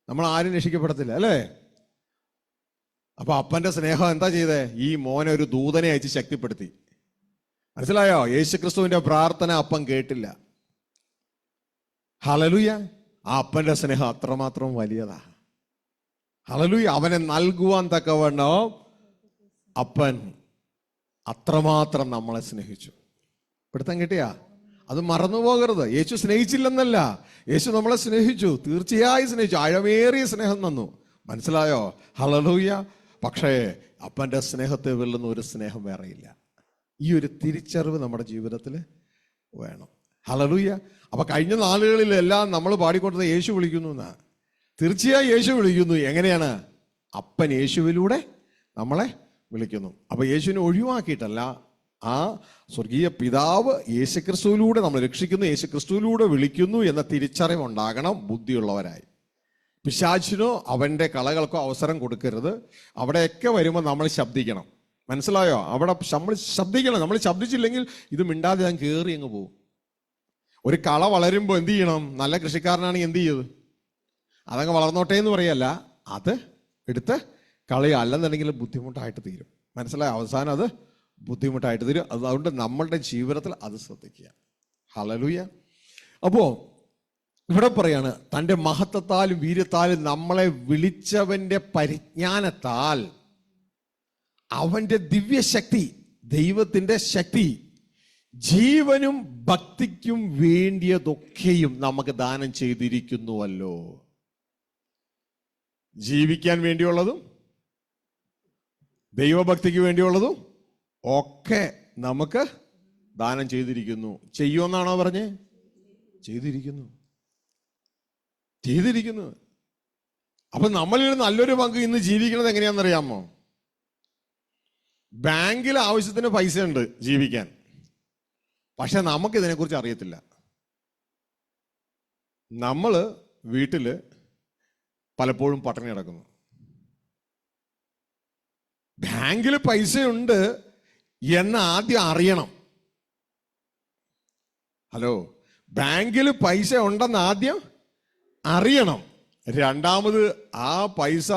നമ്മൾ ആരും രക്ഷിക്കപ്പെടത്തില്ല. അല്ലേ? അപ്പൊ അപ്പന്റെ സ്നേഹം എന്താ ചെയ്തേ? ഈ മോനെ ഒരു ദൂതനെ അയച്ച് ശക്തിപ്പെടുത്തി. മനസ്സിലായോ? യേശുക്രിസ്തുവിന്റെ പ്രാർത്ഥന അപ്പൻ കേട്ടില്ല. ഹല്ലേലൂയ. ആ അപ്പന്റെ സ്നേഹം അത്രമാത്രം വലിയതാ. ഹല്ലേലൂയ. അവനെ നൽകുവാൻ തക്കവണ്ണം അപ്പൻ അത്രമാത്രം നമ്മളെ സ്നേഹിച്ചു. പിടുത്തം കിട്ടിയാ? അത് മറന്നു പോകരുത്. യേശു സ്നേഹിച്ചില്ലെന്നല്ല, യേശു നമ്മളെ സ്നേഹിച്ചു, തീർച്ചയായും സ്നേഹിച്ചു. ആഴമേറിയ സ്നേഹം തന്നു. മനസ്സിലായോ? ഹല്ലേലൂയ. പക്ഷേ അപ്പൻ്റെ സ്നേഹത്തെ വെല്ലുന്ന ഒരു സ്നേഹം വേറെയില്ല. ഈ ഒരു തിരിച്ചറിവ് നമ്മുടെ ജീവിതത്തിൽ വേണം. ഹല്ലേലൂയ. അപ്പൊ കഴിഞ്ഞ നാളുകളിലെല്ലാം നമ്മൾ പാടിക്കൊണ്ടത് യേശു വിളിക്കുന്നു എന്നാ. തീർച്ചയായും യേശു വിളിക്കുന്നു. എങ്ങനെയാണ്? അപ്പൻ യേശുവിലൂടെ നമ്മളെ വിളിക്കുന്നു. അപ്പൊ യേശുവിനെ ഒഴിവാക്കിയിട്ടല്ല, ആ സ്വർഗീയ പിതാവ് യേശുക്രിസ്തുവിലൂടെ നമ്മൾ രക്ഷിക്കുന്നു, യേശുക്രിസ്തുവിലൂടെ വിളിക്കുന്നു എന്ന തിരിച്ചറിവുണ്ടാകണം ബുദ്ധിയുള്ളവരായി. പിശാചിനോ അവൻ്റെ കളകൾക്കോ അവസരം കൊടുക്കരുത്. അവിടെയൊക്കെ വരുമ്പോൾ നമ്മൾ ശബ്ദിക്കണം. മനസ്സിലായോ? അവിടെ നമ്മൾ ശബ്ദിക്കണം. നമ്മൾ ശബ്ദിച്ചില്ലെങ്കിൽ ഇത് മിണ്ടാതെ ഞാൻ കയറി അങ്ങ് പോകും. ഒരു കള വളരുമ്പോൾ എന്ത് ചെയ്യണം? നല്ല കൃഷിക്കാരനാണെങ്കിൽ എന്ത് ചെയ്യത്? അതങ്ങ് വളർന്നോട്ടെ എന്ന് പറയല്ല, അത് എടുത്ത് കളയുക. അല്ലെന്നുണ്ടെങ്കിൽ ബുദ്ധിമുട്ടായിട്ട് തീരും. മനസ്സിലായോ? അവസാനം അത് ബുദ്ധിമുട്ടായിട്ട് തീരും. അതുകൊണ്ട് നമ്മളുടെ ജീവിതത്തിൽ അത് ശ്രദ്ധിക്കുക. ഹല്ലേലൂയ. അപ്പോ ഇവിടെ പറയാണ്, തൻ്റെ മഹത്വത്താലും വീര്യത്താലും നമ്മളെ വിളിച്ചവന്റെ പരിജ്ഞാനത്താൽ അവന്റെ ദിവ്യശക്തി, ദൈവത്തിന്റെ ശക്തി, ജീവനും ഭക്തിക്കും വേണ്ടിയതൊക്കെയും നമുക്ക് ദാനം ചെയ്തിരിക്കുന്നുവല്ലോ. ജീവിക്കാൻ വേണ്ടിയുള്ളതും ദൈവഭക്തിക്ക് വേണ്ടിയുള്ളതും ഒക്കെ നമുക്ക് ദാനം ചെയ്തിരിക്കുന്നു. ചെയ്യുമെന്നാണോ പറഞ്ഞേ? ചെയ്തിരിക്കുന്നു. അപ്പൊ നമ്മളിൽ നല്ലൊരു പങ്ക് ഇന്ന് ജീവിക്കുന്നത് എങ്ങനെയാണെന്നറിയാമോ? ബാങ്കിൽ ആവശ്യത്തിന് പൈസ ഉണ്ട് ജീവിക്കാൻ, പക്ഷെ നമുക്ക് ഇതിനെക്കുറിച്ച് അറിയത്തില്ല. നമ്മൾ വീട്ടില് പലപ്പോഴും പട്ടിണി കിടക്കുന്നു. ബാങ്കിൽ പൈസയുണ്ട് എന്ന് ആദ്യം അറിയണം. ഹലോ, ബാങ്കിൽ പൈസ ഉണ്ടെന്ന് ആദ്യം അറിയണം. രണ്ടാമത് ആ പൈസ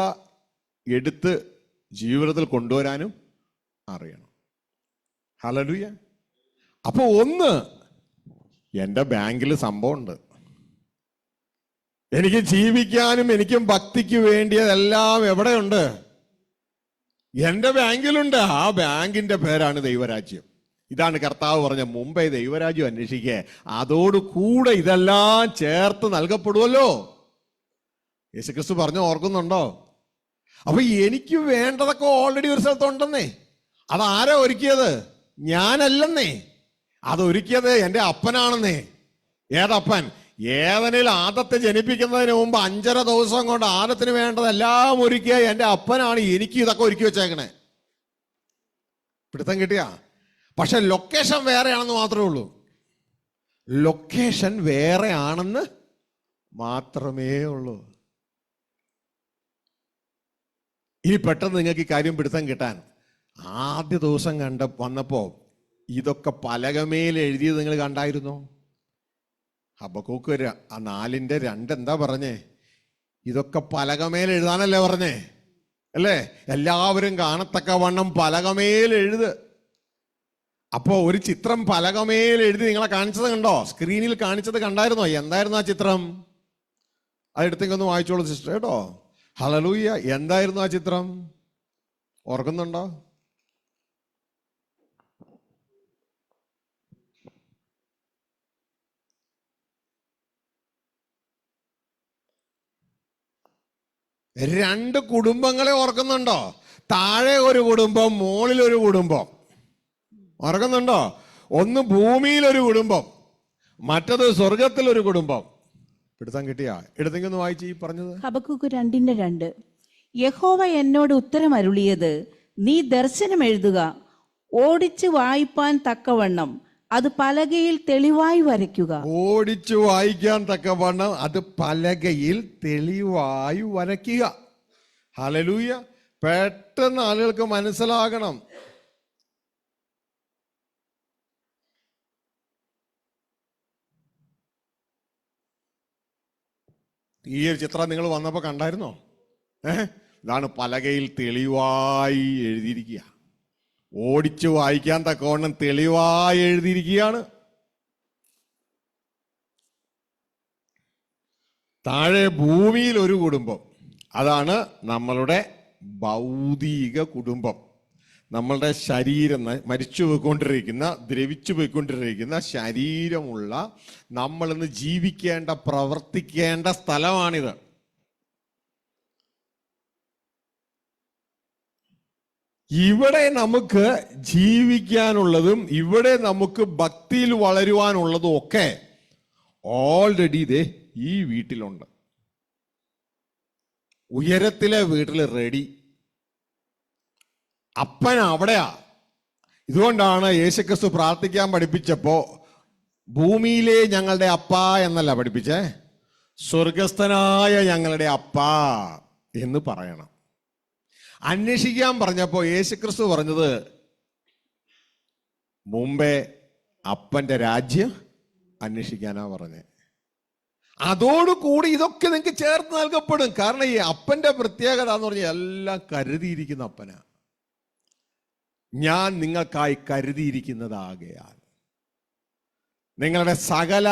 എടുത്ത് ജീവിതത്തിൽ കൊണ്ടുവരാനും അറിയണം. ഹല്ലേലൂയ. അപ്പൊ ഒന്ന്, എൻ്റെ ബാങ്കിൽ സംഭവമുണ്ട്, എനിക്ക് ജീവിക്കാനും എനിക്കും ഭക്തിക്ക് വേണ്ടിയതെല്ലാം എവിടെയുണ്ട്? എൻ്റെ ബാങ്കിലുണ്ട്. ആ ബാങ്കിന്റെ പേരാണ് ദൈവരാജ്യം. ഇതാണ് കർത്താവ് പറഞ്ഞ, മുമ്പേ ദൈവരാജ്യം അന്വേഷിക്കേ, അതോടുകൂടെ ഇതെല്ലാം ചേർത്ത് നൽകപ്പെടുമല്ലോ. യേശുക്രിസ്തു പറഞ്ഞു, ഓർക്കുന്നുണ്ടോ? അപ്പൊ എനിക്ക് വേണ്ടതൊക്കെ ഓൾറെഡി ഒരു സ്ഥലത്തുണ്ടെന്നേ. അതാരാ ഒരുക്കിയത്? ഞാനല്ലെന്നേ. അതൊരുക്കിയത് എൻ്റെ അപ്പനാണെന്നേ. ഏതപ്പൻ? ഏവനിൽ ആദത്തെ ജനിപ്പിക്കുന്നതിന് മുമ്പ് 5.5 ദിവസം കൊണ്ട് ആദത്തിന് വേണ്ടതെല്ലാം ഒരുക്കിയ എൻ്റെ അപ്പനാണ് എനിക്ക് ഇതൊക്കെ ഒരുക്കി വെച്ചേക്കണേ. പിടുത്തം കിട്ടിയ? പക്ഷെ ലൊക്കേഷൻ വേറെയാണെന്ന് മാത്രമേ ഉള്ളൂ. ലൊക്കേഷൻ വേറെ ആണെന്ന് മാത്രമേ ഉള്ളൂ. ഇനി പെട്ടെന്ന് നിങ്ങൾക്ക് ഈ കാര്യം പിടുത്തം കിട്ടാൻ, ആദ്യ ദിവസം വന്നപ്പോ ഇതൊക്കെ പലകമേൽ എഴുതിയത് നിങ്ങൾ കണ്ടായിരുന്നോ? ഹബക്കൂക്ക് 4:2 എന്താ പറഞ്ഞേ? ഇതൊക്കെ പലകമേൽ എഴുതാനല്ലേ പറഞ്ഞേ? അല്ലേ? എല്ലാവരും കാണത്തക്കവണ്ണം പലകമേൽ എഴുത്. അപ്പോ ഒരു ചിത്രം പലകമേൽ എഴുതി നിങ്ങളെ കാണിച്ചത് കണ്ടോ? സ്ക്രീനിൽ കാണിച്ചത് കണ്ടായിരുന്നോ? എന്തായിരുന്നു ആ ചിത്രം? അതെടുത്തേക്കൊന്ന് വായിച്ചോളൂ സിസ്റ്റർ കേട്ടോ. ഹല്ലേലൂയ. എന്തായിരുന്നു ആ ചിത്രം? ഓർക്കുന്നുണ്ടോ? രണ്ട് കുടുംബങ്ങളെ ഓർക്കുന്നുണ്ടോ? താഴെ ഒരു കുടുംബം, മുകളിൽ ഒരു കുടുംബം. ഓർക്കുന്നുണ്ടോ? ഒന്ന് ഭൂമിയിലൊരു കുടുംബം, മറ്റത് സ്വർഗത്തിലൊരു കുടുംബം. പിടുത്തം കിട്ടിയാ? എടുത്തെങ്കിൽ വായിച്ച് ഈ പറഞ്ഞത്. ഹബക്കൂക്ക് 2:2. യഹോവ എന്നോട് ഉത്തരം അരുളിയത്, നീ ദർശനം എഴുതുക, ഓടിച്ചു വായിപ്പാൻ തക്കവണ്ണം അത് പലകയിൽ തെളിവായി വരയ്ക്കുക. ഓടിച്ചു വായിക്കാൻ തക്കവണ്ണം അത് പലകയിൽ തെളിവായി വരയ്ക്കുക. ഹല്ലേലൂയ. പെട്ടെന്ന് ആളുകൾക്ക് മനസ്സിലാകണം. ഈ ഒരു ചിത്രം നിങ്ങൾ വന്നപ്പോൾ കണ്ടായിരുന്നോ? ഇതാണ് പലകയിൽ തെളിവായി എഴുതിയിരിക്കുക. ഓടിച്ചു വായിക്കാൻ തക്കവണ്ണം തെളിവായി എഴുതിയിരിക്കുകയാണ്. താഴെ ഭൂമിയിൽ ഒരു കുടുംബം, അതാണ് നമ്മളുടെ ഭൗതിക കുടുംബം. നമ്മളുടെ ശരീരം മരിച്ചു പോയിക്കൊണ്ടിരിക്കുന്ന, ദ്രവിച്ചു പോയിക്കൊണ്ടിരിക്കുന്ന ശരീരമുള്ള നമ്മളിന്ന് ജീവിക്കേണ്ട, പ്രവർത്തിക്കേണ്ട സ്ഥലമാണിത്. ഇവിടെ നമുക്ക് ജീവിക്കാനുള്ളതും ഇവിടെ നമുക്ക് ഭക്തിയിൽ വളരുവാനുള്ളതും ഒക്കെ ഓൾറെഡി ഇതേ ഈ വീട്ടിലുണ്ട്. ഉയരത്തിലെ വീട്ടിൽ റെഡി. അപ്പൻ അവിടെയാ. ഇതുകൊണ്ടാണ് യേശുക്രിസ്തു പ്രാർത്ഥിക്കാൻ പഠിപ്പിച്ചപ്പോ ഭൂമിയിലെ ഞങ്ങളുടെ അപ്പാ എന്നല്ല പഠിപ്പിച്ചേ, സ്വർഗസ്ഥനായ ഞങ്ങളുടെ അപ്പാ എന്ന് പറയണം. അന്വേഷിക്കാൻ പറഞ്ഞപ്പോ യേശുക്രിസ്തു പറഞ്ഞത് മുമ്പേ അപ്പന്റെ രാജ്യം അന്വേഷിക്കാനാ പറഞ്ഞേ. അതോടുകൂടി ഇതൊക്കെ നിങ്ങൾക്ക് ചേർത്ത് നൽകപ്പെടും. കാരണം ഈ അപ്പന്റെ പ്രത്യേകത എന്ന് പറഞ്ഞാൽ എല്ലാം കരുതിയിരിക്കുന്ന അപ്പനാ. ഞാൻ നിങ്ങൾക്കായി കരുതിയിരിക്കുന്നതാകയാൽ നിങ്ങളുടെ സകല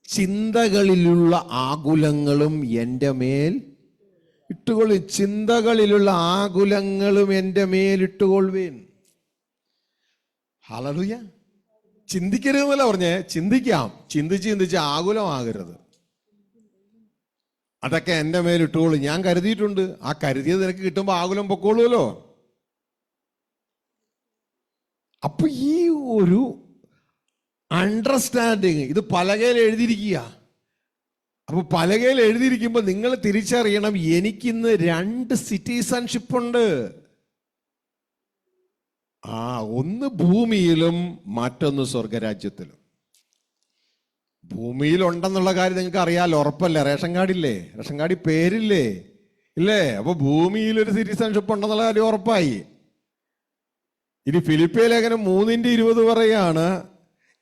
ചിന്തകളിലുള്ള ആകുലങ്ങളും എൻ്റെ മേൽ ഇട്ടുകൊള്ളു. ചിന്തകളിലുള്ള ആകുലങ്ങളും എൻ്റെ മേൽ ഇട്ടുകൊള്ളുവേൻ. ഹല്ലേലൂയ. ചിന്തിക്കരുതെന്നല്ല പറഞ്ഞേ, ചിന്തിക്കാം. ചിന്തിച്ച് ആകുലമാകരുത്. അതൊക്കെ എൻ്റെ മേൽ ഇട്ടുകൊള്ളു, ഞാൻ കരുതിയിട്ടുണ്ട്. ആ കരുതിയത് നിനക്ക് കിട്ടുമ്പോൾ ആകുലം പൊക്കോളൂല്ലോ. അപ്പൊ ഈ ഒരു അണ്ടർസ്റ്റാൻഡിങ് ഇത് പലകയിൽ എഴുതിയിരിക്കുക. അപ്പൊ പലകയിൽ എഴുതിയിരിക്കുമ്പോൾ നിങ്ങൾ തിരിച്ചറിയണം, എനിക്കിന്ന് 2 സിറ്റിസൺഷിപ്പ് ഉണ്ട്. ഒന്ന് ഭൂമിയിലും മറ്റൊന്ന് സ്വർഗരാജ്യത്തിലും. ഭൂമിയിലുണ്ടെന്നുള്ള കാര്യം നിങ്ങൾക്ക് അറിയാലോ, ഉറപ്പല്ലേ? റേഷൻ കാർഡില്ലേ? റേഷൻ കാർഡിൽ പേരില്ലേ? ഇല്ലേ? അപ്പൊ ഭൂമിയിലൊരു സിറ്റിസൺഷിപ്പ് ഉണ്ടെന്നുള്ള കാര്യം ഉറപ്പായി. ഇനി ഫിലിപ്പിയ ലേഖനം 3:20 പറയാണ്,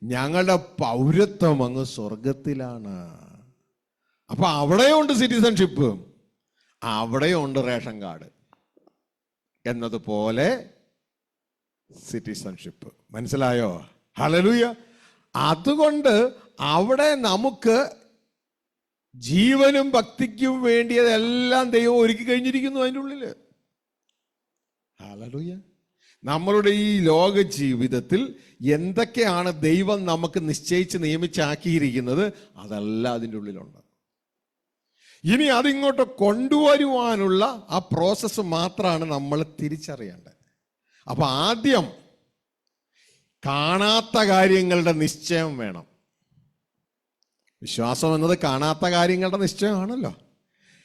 ഞങ്ങളുടെ പൗരത്വം അങ്ങ് സ്വർഗത്തിലാണ്. അപ്പൊ അവിടെയുണ്ട് സിറ്റിസൺഷിപ്പ്, അവിടെയുണ്ട് റേഷൻ കാർഡ് എന്നതുപോലെ സിറ്റിസൺഷിപ്പ്. മനസ്സിലായോ? ഹല്ലേലൂയ. അതുകൊണ്ട് അവിടെ നമുക്ക് ജീവനും ഭക്തിക്കും വേണ്ടിയതെല്ലാം ദൈവം ഒരുക്കി കഴിഞ്ഞിരിക്കുന്നു അതിൻ്റെ ഉള്ളില്. ഹല്ലേലൂയ. നമ്മളുടെ ഈ ലോക ജീവിതത്തിൽ എന്തൊക്കെയാണ് ദൈവം നമുക്ക് നിശ്ചയിച്ച് നിയമിച്ചാക്കിയിരിക്കുന്നത്, അതെല്ലാം അതിൻ്റെ ഉള്ളിലുണ്ട്. ഇനി അതിങ്ങോട്ട് കൊണ്ടുവരുവാനുള്ള ആ പ്രോസസ്സ് മാത്രമാണ് നമ്മൾ തിരിച്ചറിയേണ്ടത്. അപ്പൊ ആദ്യം കാണാത്ത കാര്യങ്ങളുടെ നിശ്ചയം വേണം. വിശ്വാസം എന്നത് കാണാത്ത കാര്യങ്ങളുടെ നിശ്ചയമാണല്ലോ.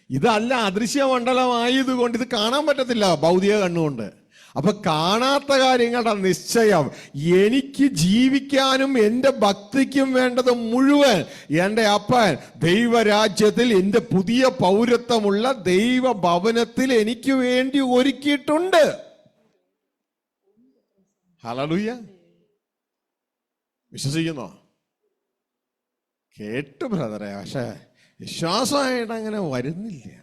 ഇതല്ല അദൃശ്യമണ്ഡലമായതുകൊണ്ട് ഇത് കാണാൻ പറ്റത്തില്ല ഭൗതിക കണ്ണുകൊണ്ട്. അപ്പൊ കാണാത്ത കാര്യങ്ങളുടെ നിശ്ചയം, എനിക്ക് ജീവിക്കാനും എൻ്റെ ഭക്തിക്കും വേണ്ടത് മുഴുവൻ എൻ്റെ അപ്പൻ ദൈവരാജ്യത്തിൽ എൻ്റെ പുതിയ പൗരത്വമുള്ള ദൈവ ഭവനത്തിൽ എനിക്ക് വേണ്ടി ഒരുക്കിയിട്ടുണ്ട്. ഹല്ലേലൂയ. വിശ്വസിക്കുന്നോ? കേട്ടു ബ്രദറെ, പക്ഷെ വിശ്വാസമായിട്ട് അങ്ങനെ വരുന്നില്ല.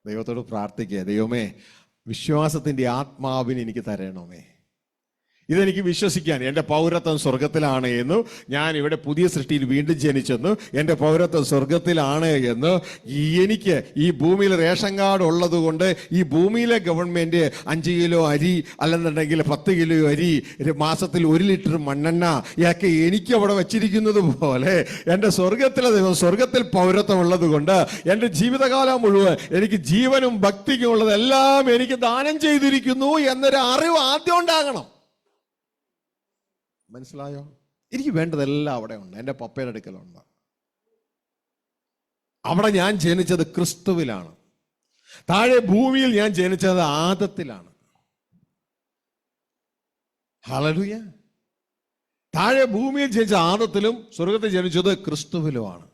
ദൈവത്തോട് പ്രാർത്ഥിക്കുക, ദൈവമേ വിശ്വാസത്തിൻ്റെ ആത്മാവിന് എനിക്ക് തരണമേ. ഇതെനിക്ക് വിശ്വസിക്കാൻ. എൻ്റെ പൗരത്വം സ്വർഗത്തിലാണ് എന്നും ഞാൻ ഇവിടെ പുതിയ സൃഷ്ടിയിൽ വീണ്ടും ജനിച്ചെന്നും എൻ്റെ പൗരത്വം സ്വർഗത്തിലാണ് എന്ന് എനിക്ക് ഈ ഭൂമിയിൽ റേഷൻ കാർഡ് ഉള്ളത് കൊണ്ട് ഈ ഭൂമിയിലെ ഗവൺമെൻറ് 5 കിലോ അരി അല്ലെന്നുണ്ടെങ്കിൽ 10 കിലോ അരി, മാസത്തിൽ 1 ലിറ്റർ മണ്ണെണ്ണ ഇതൊക്കെ എനിക്ക് അവിടെ വെച്ചിരിക്കുന്നത് പോലെ എൻ്റെ സ്വർഗത്തിലെ ദൈവം സ്വർഗത്തിൽ പൗരത്വം ഉള്ളത് കൊണ്ട് എൻ്റെ ജീവിതകാലം മുഴുവൻ എനിക്ക് ജീവനും ഭക്തിക്കും ഉള്ളതെല്ലാം എനിക്ക് ദാനം ചെയ്തിരിക്കുന്നു എന്നൊരു അറിവ് ആദ്യം ഉണ്ടാകണം. മനസ്സിലായോ? എനിക്ക് വേണ്ടതെല്ലാം അവിടെ ഉണ്ട്. എൻ്റെ പപ്പയുടെ അടുക്കലുണ്ട്. അവിടെ ഞാൻ ജനിച്ചത് ക്രിസ്തുവിലാണ്. താഴെ ഭൂമിയിൽ ഞാൻ ജനിച്ചത് ആദത്തിലാണ്. ഹല്ലേലൂയ. താഴെ ഭൂമിയിൽ ജനിച്ച ആദത്തിലും സ്വർഗത്തിൽ ജനിച്ചത് ക്രിസ്തുവിലുമാണ്.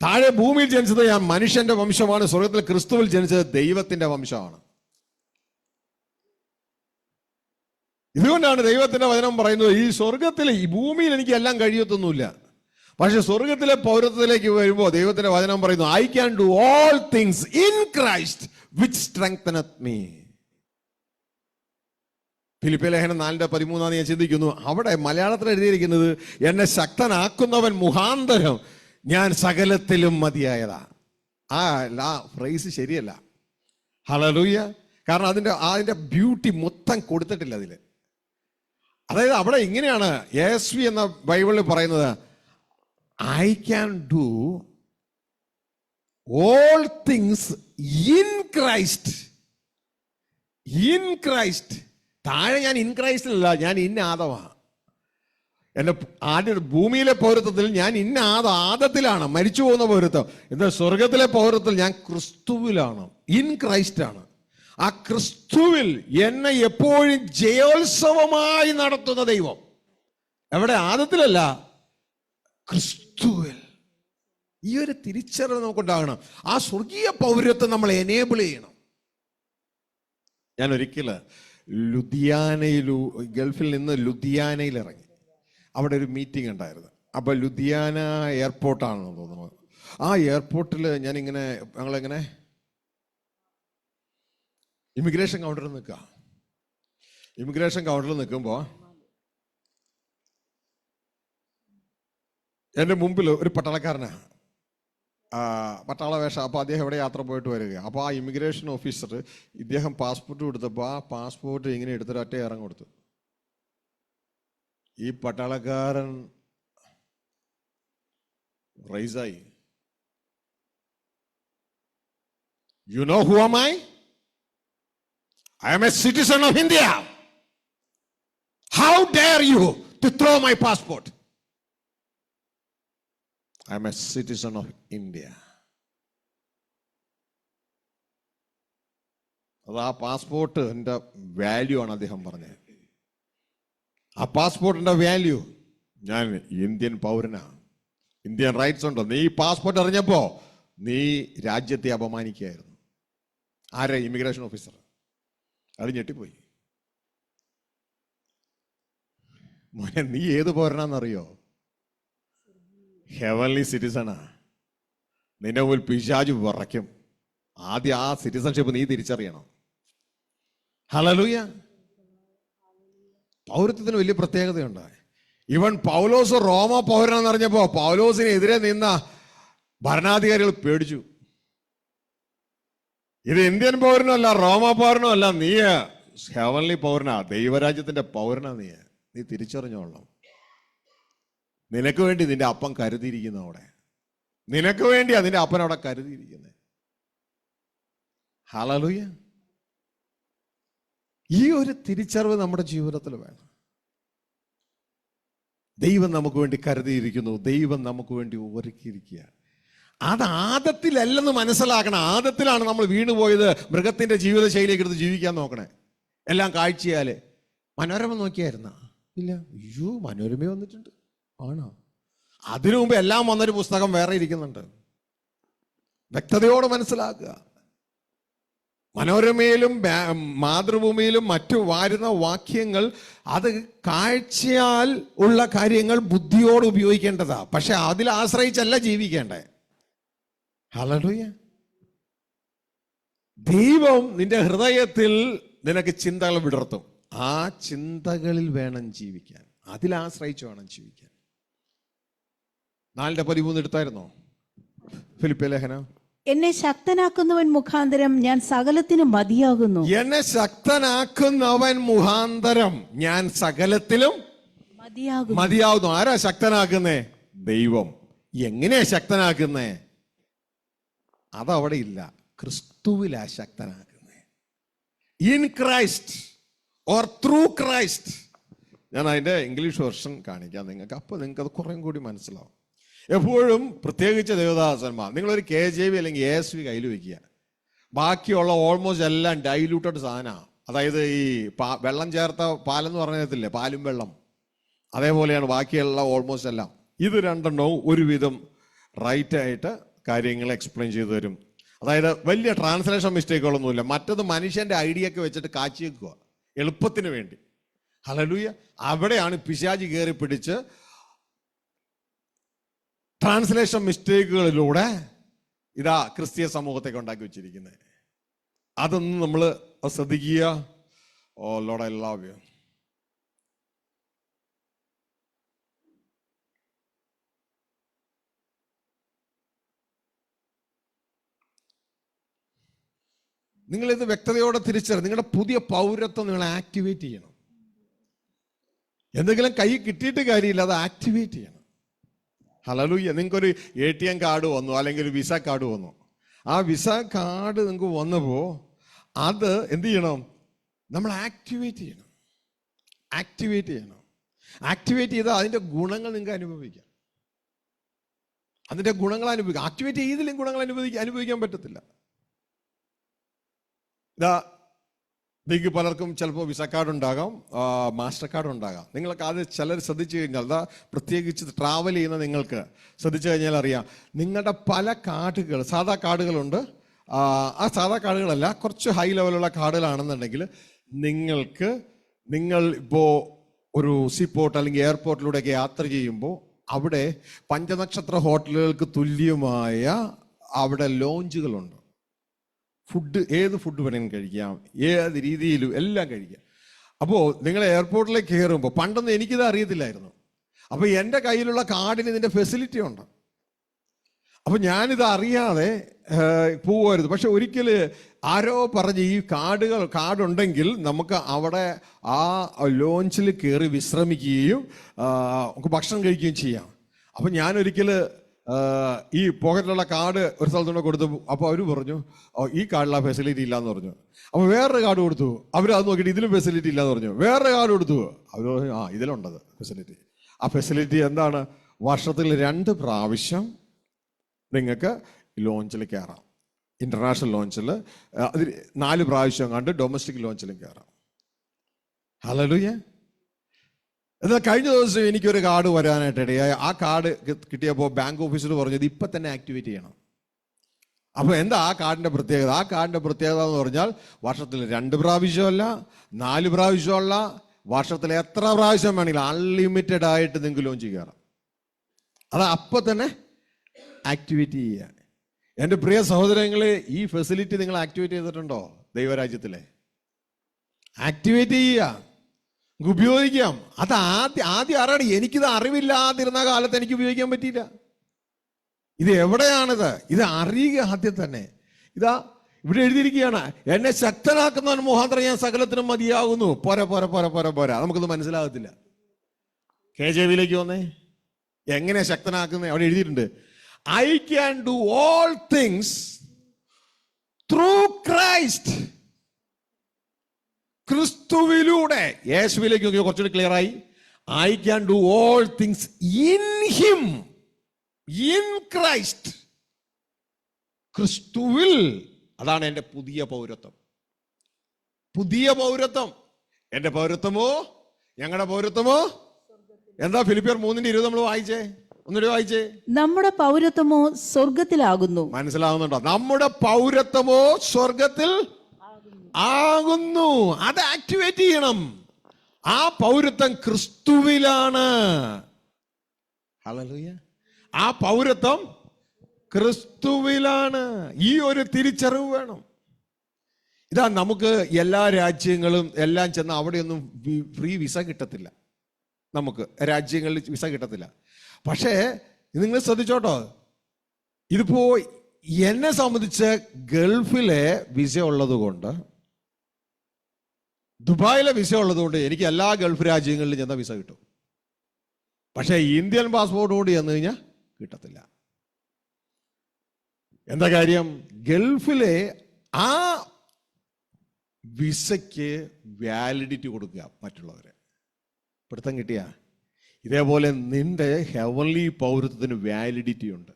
താഴെ ഭൂമിയിൽ ജനിച്ചത് ഞാൻ മനുഷ്യന്റെ വംശമാണ്, സ്വർഗത്തിൽ ക്രിസ്തുവിൽ ജനിച്ചത് ദൈവത്തിന്റെ വംശമാണ്. ഇതുകൊണ്ടാണ് ദൈവത്തിന്റെ വചനം പറയുന്നത്, ഈ സ്വർഗത്തിൽ ഈ ഭൂമിയിൽ എനിക്ക് എല്ലാം കഴിയത്തൊന്നുമില്ല, പക്ഷെ സ്വർഗത്തിലെ പൗരത്വത്തിലേക്ക് വരുമ്പോൾ ദൈവത്തിന്റെ വചനം പറയുന്നു, I can do all things in Christ which strengtheneth me. ഫിലിപ്പിയ ലേഖനം 4:13 ഞാൻ ചിന്തിക്കുന്നു, അവിടെ മലയാളത്തിൽ എഴുതിയിരിക്കുന്നത് എന്നെ ശക്തനാക്കുന്നവൻ മുഖാന്തരം ഞാൻ സകലത്തിലും മതിയായതാ. ആ ഫ്രേസ് ശരിയല്ല. ഹല്ലേലൂയ. കാരണം അതിന്റെ ബ്യൂട്ടി മൊത്തം കൊടുത്തിട്ടില്ല അതിൽ. അതായത് അവിടെ ഇങ്ങനെയാണ് ESV എന്ന ബൈബിളിൽ പറയുന്നത്, I can do all things in Christ. In Christ. താഴെ ഞാൻ ഇൻ ക്രൈസ്റ്റിലല്ല, ഞാൻ ഇൻ ആദമാണ്. എൻ്റെ ആദ്യ ഭൂമിയിലെ പൗരത്വത്തിൽ ഞാൻ ഇന്ന ആദത്തിലാണ്, മരിച്ചു പോകുന്ന പൗരത്വം. എന്നാൽ സ്വർഗത്തിലെ പൗരത്വത്തിൽ ഞാൻ ക്രിസ്തുവിലാണ്, ഇൻ ക്രൈസ്റ്റ് ആണ്. ആ ക്രിസ്തുവിൽ എന്നെ എപ്പോഴും ജയോത്സവമായി നടത്തുന്ന ദൈവം എവിടെ? ആദത്തിലല്ല, ക്രിസ്തുവിൽ. ഈ ഒരു തിരിച്ചറിവ് നമുക്കുണ്ടാകണം. ആ സ്വർഗീയ പൗരത്വം നമ്മൾ എനേബിൾ ചെയ്യണം. ഞാൻ ഒരിക്കൽ ഗൾഫിൽ നിന്ന് ലുധിയാനയിൽ ഇറങ്ങി. അവിടെ ഒരു മീറ്റിംഗ് ഉണ്ടായിരുന്നു. അപ്പോൾ ലുധിയാന എയർപോർട്ടാണെന്ന് തോന്നുന്നു. ആ എയർപോർട്ടിൽ ഞങ്ങളിങ്ങനെ ഇമിഗ്രേഷൻ കൗണ്ടറിൽ നിൽക്കുക. ഇമിഗ്രേഷൻ കൗണ്ടറിൽ നിൽക്കുമ്പോൾ എൻ്റെ മുമ്പിൽ ഒരു പട്ടാളക്കാരനാണ്, പട്ടാള വേഷം. അപ്പോൾ അദ്ദേഹം എവിടെ യാത്ര പോയിട്ട് വരിക. അപ്പോൾ ആ ഇമിഗ്രേഷൻ ഓഫീസർ ഇദ്ദേഹം പാസ്പോർട്ട് കൊടുത്തപ്പോൾ ആ പാസ്പോർട്ട് ഇങ്ങനെ എടുത്തിട്ട് ഒറ്റ ഇറങ്ങി കൊടുത്തു. ഈ പട്ടാളക്കാരൻ റൈസായി. You know who am I? I am a citizen of India. How dare you to throw my passport? I am a citizen of India. അത് ആ പാസ്പോർട്ടിന്റെ വാല്യൂ ആണ് അദ്ദേഹം പറഞ്ഞത്. ആ പാസ്പോർട്ടിന്റെ വാല്യൂ, ഞാൻ ഇന്ത്യൻ പൗരനാണ്, ഇന്ത്യൻ റൈറ്റ്സ് ഉണ്ടോ. നീ പാസ്പോർട്ട് അറിഞ്ഞപ്പോ നീ രാജ്യത്തെ അപമാനിക്കുകയായിരുന്നു. ആരെ? Immigration officer. അത് ഞെട്ടിപ്പോയി. മോനെ, നീ ഏത് പൗരനാന്നറിയോ? ഹെവൻലി സിറ്റിസണാ. നിന്റെ മുമ്പിൽ പിശാച് വിറയ്ക്കും. ആദ്യം ആ സിറ്റിസൺഷിപ്പ് നീ തിരിച്ചറിയണം. ഹല്ലേലൂയ. പൗരത്വത്തിന് വലിയ പ്രത്യേകതയുണ്ട്. ഇവൻ പൗലോസ് റോമ പൗരനാന്ന് അറിഞ്ഞപ്പോ പൗലോസിനെതിരെ നിന്ന ഭരണാധികാരികൾ പേടിച്ചു. ഇത് ഇന്ത്യൻ പൗരനല്ല, റോമ പൗരനല്ല, നീ ഹെവൻലി പൗരനാ, ദൈവരാജ്യത്തിന്റെ പൗരനാ. നീ തിരിച്ചറിഞ്ഞോളണം. നിനക്ക് വേണ്ടി നിന്റെ അപ്പൻ കരുതിയിരിക്കുന്ന അവിടെ, നിനക്ക് വേണ്ടി അതിന്റെ അപ്പൻ അവിടെ കരുതിയിരിക്കുന്നത്. ഹല്ലേലൂയ. ഈ ഒരു തിരിച്ചറിവ് നമ്മുടെ ജീവിതത്തിൽ വേണം. ദൈവം നമുക്ക് വേണ്ടി കരുതിയിരിക്കുന്നു, ദൈവം നമുക്ക് വേണ്ടി ഒരുക്കിയിരിക്കുക. അത് ആദത്തിലല്ലെന്ന് മനസ്സിലാക്കണം. ആദത്തിലാണ് നമ്മൾ വീണുപോയത്. മൃഗത്തിന്റെ ജീവിത ശൈലിയൊക്കെ എടുത്ത് ജീവിക്കാൻ നോക്കണേ. എല്ലാം കാഴ്ചയാല്. മനോരമ നോക്കിയായിരുന്ന? ഇല്ല. അയ്യോ, മനോരമ വന്നിട്ടുണ്ട്. ആണോ? അതിനു മുമ്പ് എല്ലാം വന്നൊരു പുസ്തകം വേറെ ഇരിക്കുന്നുണ്ട്. വ്യക്തതയോടെ മനസ്സിലാക്കുക. മനോരമയിലും മാതൃഭൂമിയിലും മറ്റു വാരുന്ന വാക്യങ്ങൾ അത് കാഴ്ചയാൽ ഉള്ള കാര്യങ്ങൾ ബുദ്ധിയോട് ഉപയോഗിക്കേണ്ടതാ. പക്ഷെ അതിൽ ആശ്രയിച്ചല്ല ജീവിക്കേണ്ടേ. ഹല്ലേലൂയ. ദൈവം നിന്റെ ഹൃദയത്തിൽ നിനക്ക് ചിന്തകൾ വിടർത്തും. ആ ചിന്തകളിൽ വേണം ജീവിക്കാൻ, അതിലാശ്രയിച്ച് വേണം ജീവിക്കാൻ. 4:13 എടുത്തായിരുന്നോ ഫിലിപ്പിയ ലേഖനം? എന്നെ ശക്തനാക്കുന്നവൻ മുഖാന്തരം ഞാൻ സകലത്തിനും മതിയാകുന്നു. എന്നെ ശക്തനാക്കുന്നവൻ മുഖാന്തരം ഞാൻ സകലത്തിലും മതിയാകുന്നു. ആരാ ശക്തനാക്കുന്നേ? ദൈവം. എങ്ങനെയാ ശക്തനാക്കുന്നേ? അതവിടെ ഇല്ല. ക്രിസ്തുവിലാ ശക്തനാക്കുന്നേ. In Christ or through Christ. ഞാൻ അതിന്റെ ഇംഗ്ലീഷ് വെർഷൻ കാണിക്കാം നിങ്ങൾക്ക്, അപ്പൊ നിങ്ങൾക്ക് അത് കുറേ കൂടി മനസ്സിലാവും. എപ്പോഴും പ്രത്യേകിച്ച് ദേവദാസന്മാർ, നിങ്ങളൊരു KJV അല്ലെങ്കിൽ ASV കയ്യിൽ വയ്ക്കുക. ബാക്കിയുള്ള ഓൾമോസ്റ്റ് എല്ലാം ഡൈലൂട്ടഡ് സാധനമാണ്. അതായത് ഈ വെള്ളം ചേർത്ത പാലെന്ന് പറഞ്ഞതില്ലേ, പാലും വെള്ളം, അതേപോലെയാണ് ബാക്കിയുള്ള ഓൾമോസ്റ്റ് എല്ലാം. ഇത് രണ്ടെണ്ണവും ഒരുവിധം റൈറ്റായിട്ട് കാര്യങ്ങൾ എക്സ്പ്ലെയിൻ ചെയ്തു തരും. അതായത് വലിയ ട്രാൻസ്ലേഷൻ മിസ്റ്റേക്കുകളൊന്നുമില്ല. മറ്റത് മനുഷ്യന്റെ ഐഡിയ ഒക്കെ വെച്ചിട്ട് കാച്ചി വെക്കുക എളുപ്പത്തിന് വേണ്ടി. ഹല്ലേലൂയ. അവിടെയാണ് പിശാചി കയറി പിടിച്ച് ട്രാൻസ്ലേഷൻ മിസ്റ്റേക്കുകളിലൂടെ ഇതാ ക്രിസ്തീയ സമൂഹത്തെ ഉണ്ടാക്കി വെച്ചിരിക്കുന്നത്. അതൊന്നും നമ്മൾ ശ്രദ്ധിക്കുക. ഓ ലോർഡ്, ഐ ലവ് യു. നിങ്ങളിത് വ്യക്തതയോടെ തിരിച്ചറിഞ്ഞ് നിങ്ങളുടെ പുതിയ പൗരത്വം നിങ്ങൾ ആക്ടിവേറ്റ് ചെയ്യണം. എന്തെങ്കിലും കൈ കിട്ടിയിട്ട് കാര്യമില്ല, അത് ആക്ടിവേറ്റ് ചെയ്യണം. ഹല്ലേലൂയ. നിങ്ങൾക്കൊരു ATM കാർഡ് വന്നു, അല്ലെങ്കിൽ ഒരു വിസ കാർഡ് വന്നു. ആ വിസ കാർഡ് നിങ്ങൾക്ക് വന്നപ്പോൾ അത് എന്ത് ചെയ്യണം? നമ്മൾ ആക്ടിവേറ്റ് ചെയ്യണം. ആക്ടിവേറ്റ് ചെയ്താൽ അതിൻ്റെ ഗുണങ്ങൾ നിങ്ങൾക്ക് അനുഭവിക്കാം. അതിൻ്റെ ഗുണങ്ങൾ അനുഭവിക്കാം. ആക്ടിവേറ്റ് ചെയ്തില്ലെങ്കിൽ ഗുണങ്ങൾ അനുഭവിക്കാൻ പറ്റത്തില്ല. ഇതാ നിങ്ങൾക്ക് പലർക്കും ചിലപ്പോൾ വിസ കാർഡ് ഉണ്ടാകാം, മാസ്റ്റർ കാർഡ് ഉണ്ടാകാം. നിങ്ങൾക്ക് അത് ചിലർ ശ്രദ്ധിച്ചു കഴിഞ്ഞാൽ, അതാ പ്രത്യേകിച്ച് ട്രാവൽ ചെയ്യുന്ന നിങ്ങൾക്ക് ശ്രദ്ധിച്ചു കഴിഞ്ഞാൽ അറിയാം, നിങ്ങളുടെ പല കാർഡുകൾ, സാധാ കാർഡുകളുണ്ട്. ആ സാധാ കാർഡുകളല്ല, കുറച്ച് ഹൈ ലെവലുള്ള കാർഡുകളാണെന്നുണ്ടെങ്കിൽ നിങ്ങൾ ഇപ്പോൾ ഒരു സീപോർട്ട് അല്ലെങ്കിൽ എയർപോർട്ടിലൂടെയൊക്കെ യാത്ര ചെയ്യുമ്പോൾ അവിടെ പഞ്ചനക്ഷത്ര ഹോട്ടലുകൾക്ക് തുല്യമായ അവിടെ ലോഞ്ചുകളുണ്ട്. ഏത് ഫുഡ് വേണമെങ്കിലും കഴിക്കാം, ഏത് രീതിയിലും എല്ലാം കഴിക്കാം. അപ്പോൾ നിങ്ങൾ എയർപോർട്ടിലേക്ക് കയറുമ്പോൾ, പണ്ടൊന്നും എനിക്കിത് അറിയത്തില്ലായിരുന്നു. അപ്പോൾ എൻ്റെ കയ്യിലുള്ള കാർഡിന് ഇതിൻ്റെ ഫെസിലിറ്റി ഉണ്ട്. അപ്പോൾ ഞാനിത് അറിയാതെ പോവുമായിരുന്നു. പക്ഷെ ഒരിക്കൽ ആരോ പറഞ്ഞ് ഈ കാർഡുണ്ടെങ്കിൽ നമുക്ക് അവിടെ ആ ലോഞ്ചിൽ കയറി വിശ്രമിക്കുകയും നമുക്ക് ഭക്ഷണം കഴിക്കുകയും ചെയ്യാം. അപ്പം ഞാനൊരിക്കൽ ഈ പോക്കറ്റിലുള്ള കാർഡ് ഒരു സ്ഥലത്തുകൊണ്ട് കൊടുത്തു. അപ്പോൾ അവർ പറഞ്ഞു ഈ കാർഡിൽ ആ ഫെസിലിറ്റി ഇല്ലാന്ന് പറഞ്ഞു. അപ്പോൾ വേറൊരു കാർഡ് കൊടുത്തു. അവർ അത് നോക്കിയിട്ട് ഇതിലും ഫെസിലിറ്റി ഇല്ലാന്ന് പറഞ്ഞു. വേറൊരു കാർഡ് കൊടുത്തു. അവർ പറഞ്ഞു ഇതിലുണ്ടത് ഫെസിലിറ്റി. ആ ഫെസിലിറ്റി എന്താണ്? വർഷത്തിൽ 2 പ്രാവശ്യം നിങ്ങൾക്ക് ലോഞ്ചിൽ കയറാം. ഇന്റർനാഷണൽ ലോഞ്ചിൽ 4 പ്രാവശ്യം കണ്ട് ഡൊമസ്റ്റിക് ലോഞ്ചിലും കയറാം. ഹല്ലേലൂയ. എന്നാൽ കഴിഞ്ഞ ദിവസം എനിക്കൊരു കാർഡ് വരാനായിട്ട് ഇടയായി. ആ കാർഡ് കിട്ടിയപ്പോൾ ബാങ്ക് ഓഫീസർ പറഞ്ഞത് ഇപ്പം തന്നെ ആക്ടിവേറ്റ് ചെയ്യണം. അപ്പോൾ എന്താ ആ കാർഡിൻ്റെ പ്രത്യേകത? ആ കാർഡിൻ്റെ പ്രത്യേകത എന്ന് പറഞ്ഞാൽ വർഷത്തിൽ 2 പ്രാവശ്യമല്ല, 4 പ്രാവശ്യമല്ല, വർഷത്തിൽ എത്ര പ്രാവശ്യം വേണമെങ്കിലും അൺലിമിറ്റഡ് ആയിട്ട് നിങ്ങൾക്ക് ലോഞ്ച് കയറാം. അത് അപ്പം തന്നെ ആക്ടിവേറ്റ് ചെയ്യുക. എൻ്റെ പ്രിയ സഹോദരങ്ങളെ, ഈ ഫെസിലിറ്റി നിങ്ങൾ ആക്ടിവേറ്റ് ചെയ്തിട്ടുണ്ടോ? ദൈവരാജ്യത്തിലെ ആക്ടിവേറ്റ് ചെയ്യുക, ഉപയോഗിക്കാം. അത് ആദ്യം അറിയണം. എനിക്കിത് അറിവില്ലാതിരുന്ന കാലത്ത് എനിക്ക് ഉപയോഗിക്കാൻ പറ്റിയില്ല. ഇത് എവിടെയാണിത്? ഇത് അറിയുക ആദ്യം തന്നെ. ഇതാ ഇവിടെ എഴുതിയിരിക്കുകയാണ്, എന്നെ ശക്തനാക്കുന്നവൻ മുഖാന്തരം ഞാൻ സകലത്തിനും മതിയാകുന്നു. പോരാ നമുക്കത് മനസ്സിലാകത്തില്ല. KJVയിലേക്ക് വന്നേ. എങ്ങനെ ശക്തനാക്കുന്നത് അവിടെ എഴുതിയിട്ടുണ്ട്. I can do all things through Christ. ക്രിസ്തുവിലൂടെ. യേശുവിലേക്ക് കുറച്ചുകൂടി ക്ലിയർ ആയി. I can do all things in him, in Christ. ക്രിസ്തുവിൽ. അതാണ് എൻ്റെ പുതിയ പൗരത്വം. പുതിയ പൗരത്വം. എൻ്റെ പൗരത്വമോ, ഞങ്ങളുടെ പൗരത്വമോ എന്താ? ഫിലിപ്പിയർ 3:20 നമ്മൾ വായിച്ചേ. ഒന്നുകൂടി വായിച്ചേ. നമ്മുടെ പൗരത്വമോ സ്വർഗത്തിലാകുന്നു. മനസ്സിലാവുന്നുണ്ടോ? നമ്മുടെ പൗരത്വമോ സ്വർഗത്തിൽ ആകുന്നു. അത് ആക്ടിവേറ്റ് ചെയ്യണം. ആ പൗരത്വം ക്രിസ്തുവിലാണ്. ഹല്ലേലൂയ. ആ പൗരത്വം ക്രിസ്തുവിലാണ്. ഈ ഒരു തിരിച്ചറിവ് വേണം. ഇതാ നമുക്ക് എല്ലാ രാജ്യങ്ങളും എല്ലാം ചെന്ന് അവിടെയൊന്നും ഫ്രീ വിസ കിട്ടത്തില്ല. നമുക്ക് രാജ്യങ്ങളിൽ വിസ കിട്ടത്തില്ല. പക്ഷേ നിങ്ങൾ ശ്രദ്ധിച്ചോട്ടോ, ഇതിപ്പോ എന്നെ സംബന്ധിച്ച് ഗൾഫിലെ വിസ ഉള്ളത് കൊണ്ട്, ദുബായിലെ വിസ ഉള്ളത് കൊണ്ട് എനിക്ക് എല്ലാ ഗൾഫ് രാജ്യങ്ങളിലും ചെന്ന വിസ കിട്ടും. പക്ഷേ ഇന്ത്യൻ പാസ്പോർട്ട് കൂടി ചെന്ന് കഴിഞ്ഞാൽ കിട്ടത്തില്ല. എന്താ കാര്യം? ഗൾഫിലെ ആ വിസയ്ക്ക് വാലിഡിറ്റി കൊടുക്കുക മറ്റുള്ളവരെ. പിടുത്തം കിട്ടിയ ഇതേപോലെ നിന്റെ ഹെവൻലി പൗരത്വത്തിന് വാലിഡിറ്റി ഉണ്ട്.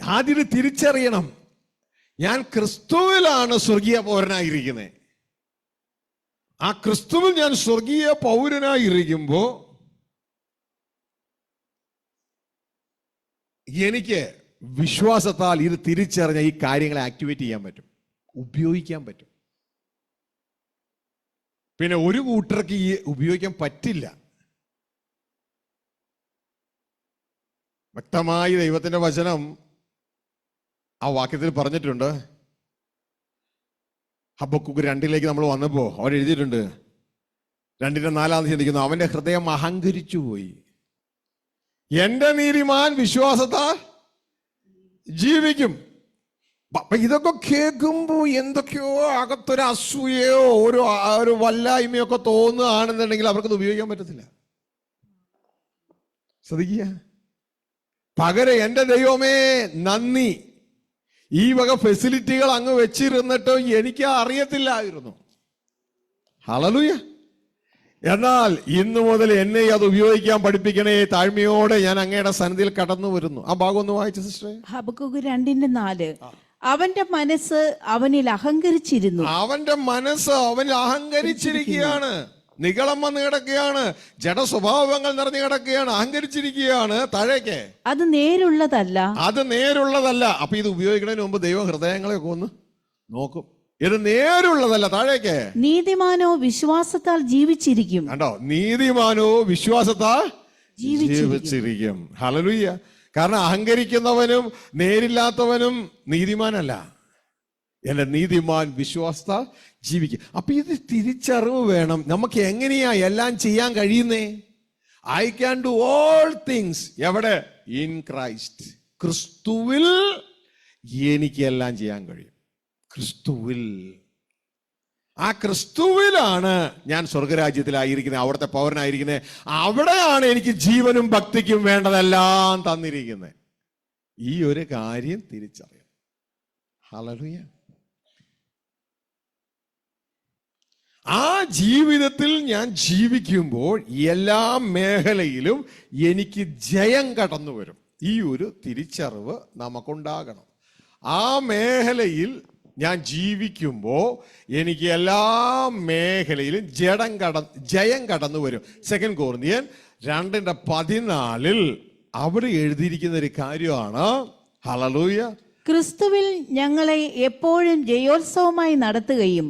ആദ്യം തിരിച്ചറിയണം, ഞാൻ ക്രിസ്തുവിലാണ് സ്വർഗീയ പൗരനായിരിക്കുന്നത്. ആ ക്രിസ്തുവിൽ ഞാൻ സ്വർഗീയ പൗരനായിരിക്കുമ്പോ എനിക്ക് വിശ്വാസത്താൽ ഇത് തിരിച്ചറിഞ്ഞ ഈ കാര്യങ്ങളെ ആക്ടിവേറ്റ് ചെയ്യാൻ പറ്റും, ഉപയോഗിക്കാൻ പറ്റും. പിന്നെ ഒരു കൂട്ടർക്ക് ഈ ഉപയോഗിക്കാൻ പറ്റില്ല. വ്യക്തമായി ദൈവത്തിന്റെ വചനം ആ വാക്യത്തിൽ പറഞ്ഞിട്ടുണ്ട്. ഹബക്കൂക്ക് 2 നമ്മൾ വന്നപ്പോ അവർ എഴുതിയിട്ടുണ്ട്, 2:4 ചിന്തിക്കുന്നു, അവന്റെ ഹൃദയം അഹങ്കരിച്ചു പോയി, എന്റെ നീതിമാൻ വിശ്വാസത്താൽ ജീവിക്കും. അപ്പൊ ഇതൊക്കെ കേൾക്കുമ്പോ എന്തൊക്കെയോ അകത്തൊരു അസൂയയോ ഒരു വല്ലായ്മയോ ഒക്കെ തോന്നുകയാണെന്നുണ്ടെങ്കിൽ അവർക്കത് ഉപയോഗിക്കാൻ പറ്റത്തില്ല. ശ്രദ്ധിക്കുക. പകരം എന്റെ ദൈവമേ നന്ദി, ഈ വക ഫെസിലിറ്റികൾ അങ്ങ് വെച്ചിരുന്നിട്ടോ എനിക്ക് അറിയത്തില്ലായിരുന്നു. ഹല്ലേലൂയ. എന്നാൽ ഇന്നു മുതൽ എന്നെ അത് ഉപയോഗിക്കാൻ പഠിപ്പിക്കണേ, താഴ്മയോടെ ഞാൻ അങ്ങയുടെ സന്നിധിയിൽ കടന്നു വരുന്നു. ആ ഭാഗം ഒന്ന് വായിച്ചു സിസ്റ്ററെ. ഹബക്കൂക്ക് 2:4. അവന്റെ മനസ്സ് അവനിൽ അഹങ്കരിച്ചിരുന്നു. അവന്റെ മനസ്സ് അവനിൽ അഹങ്കരിച്ചിരിക്കുകയാണ്, നിഗളം വന്ന് കിടക്കുകയാണ്, ജഡസ്വഭാവങ്ങൾ നിറഞ്ഞു കിടക്കുകയാണ്, അഹങ്കരിച്ചിരിക്കുകയാണ്. താഴേക്ക് അത് നേരുള്ളതല്ല, അത് നേരുള്ളതല്ല. അപ്പൊ ഇത് ഉപയോഗിക്കുന്നതിന് മുമ്പ് ദൈവം ഹൃദയങ്ങളെയൊക്കെ ഒന്ന് നോക്കും. ഇത് നേരുള്ളതല്ല. താഴേക്ക് നീതിമാനോ വിശ്വാസത്താൽ ജീവിച്ചിരിക്കും. കണ്ടോ, നീതിമാനോ വിശ്വാസത്താൽ ജീവിച്ചിരിക്കും. ഹല്ലേലൂയ. കാരണം അഹങ്കരിക്കുന്നവനും നേരില്ലാത്തവനും നീതിമാനല്ല. എന്റെ നീതിമാൻ വിശ്വാസത്താൽ ജീവിക്കും. അപ്പൊ ഇത് തിരിച്ചറിവ് വേണം. നമുക്ക് എങ്ങനെയാ എല്ലാം ചെയ്യാൻ കഴിയുന്നേ? I can do all things എവിടെ? In Christ. ക്രിസ്തുവിൽ എനിക്ക് എല്ലാം ചെയ്യാൻ കഴിയും. ക്രിസ്തുവിൽ. ആ ക്രിസ്തുവിലാണ് ഞാൻ സ്വർഗരാജ്യത്തിലായിരിക്കുന്നത്, അവിടുത്തെ പൗരനായിരിക്കുന്നത്. അവിടെയാണ് എനിക്ക് ജീവനും ഭക്തിക്കും വേണ്ടതെല്ലാം തന്നിരിക്കുന്നത്. ഈ ഒരു കാര്യം തിരിച്ചറിയാം. ഹല്ലേലൂയ. ആ ജീവിതത്തിൽ ഞാൻ ജീവിക്കുമ്പോൾ എല്ലാ മേഖലയിലും എനിക്ക് ജയം കടന്നു വരും. ഈ ഒരു തിരിച്ചറിവ് നമുക്കുണ്ടാകണം. ആ മേഖലയിൽ ഞാൻ ജീവിക്കുമ്പോൾ എനിക്ക് എല്ലാ മേഖലയിലും ജയം കടന്നു വരും. 2 കൊരിന്ത്യർ 2:14 അവിടെ എഴുതിയിരിക്കുന്ന ഒരു കാര്യമാണ്. ഹല്ലേലൂയ. ക്രിസ്തുവിൽ ഞങ്ങളെ എപ്പോഴും ജയോത്സവമായി നടത്തുകയും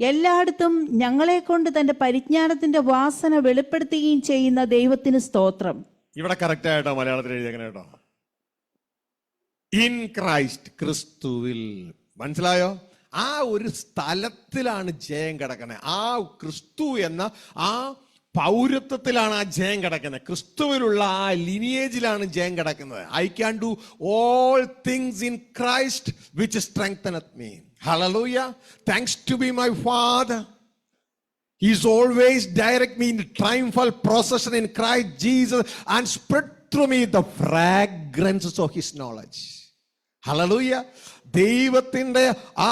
എല്ലായിടത്തും ഞങ്ങളെ കൊണ്ട് തന്റെ പരിജ്ഞാനത്തിന്റെ വാസന വെളിപ്പെടുത്തുകയും ചെയ്യുന്ന ദൈവത്തിന് സ്തോത്രം. ഇവിടെ കറക്റ്റ് ആയിട്ടോ മലയാളത്തിൽ എഴുതിയേക്കണേ കേട്ടോ. ഇൻ ക്രൈസ്റ്റ്, ക്രിസ്തുവിൽ. മനസ്സിലായോ? ആ ഒരു സ്ഥലത്തിലാണ് ജയം കിടക്കുന്നത്. ആ ക്രിസ്തു എന്ന ആ പൗരത്വത്തിലാണ് ആ ജയം കിടക്കുന്നത്. ക്രിസ്തുവിലുള്ള ആ ലിനിയേജിലാണ് ജയം കിടക്കുന്നത്. I can do all things in Christ which strengtheneth me. Hallelujah. Thanks to be my Father. He is always direct me in the triumphal procession in Christ Jesus and spread through me the fragrances of His knowledge. Hallelujah. ദൈവത്തിൻ്റെ ആ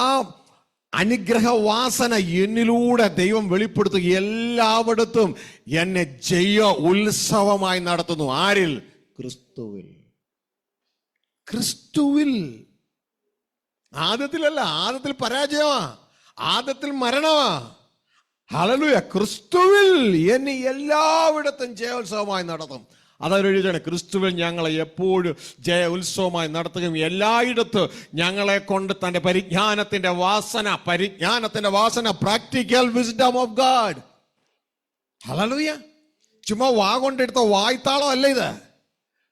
അനുഗ്രഹവാസന എന്നിലൂടെ ദൈവം വെളിപ്പെടുത്തുക. എല്ലായിടത്തും എന്നെ ജയ ഉത്സവമായി നടത്തുന്നു. ആരിൽ? ക്രിസ്തുവിൽ. ക്രിസ്തുവിൽ. ആദത്തിലല്ല. ആദത്തിൽ പരാജയമാ, ആദത്തിൽ മരണമാ. ഹല്ലേലൂയ. ക്രിസ്തുവിൽ എന്നെ എല്ലായിടത്തും ജയോത്സവമായി നടത്തും. അതൊരു ക്രിസ്തുവിൽ ഞങ്ങളെ എപ്പോഴും ജയ ഉത്സവമായി നടത്തുകയും എല്ലായിടത്തും ഞങ്ങളെ കൊണ്ട് തന്റെ പരിജ്ഞാനത്തിന്റെ വാസന practical wisdom of God. Hallelujah. ചുമ്മാ വാ കൊണ്ടെടുത്ത വായ്ത്താളം അല്ല ഇത്,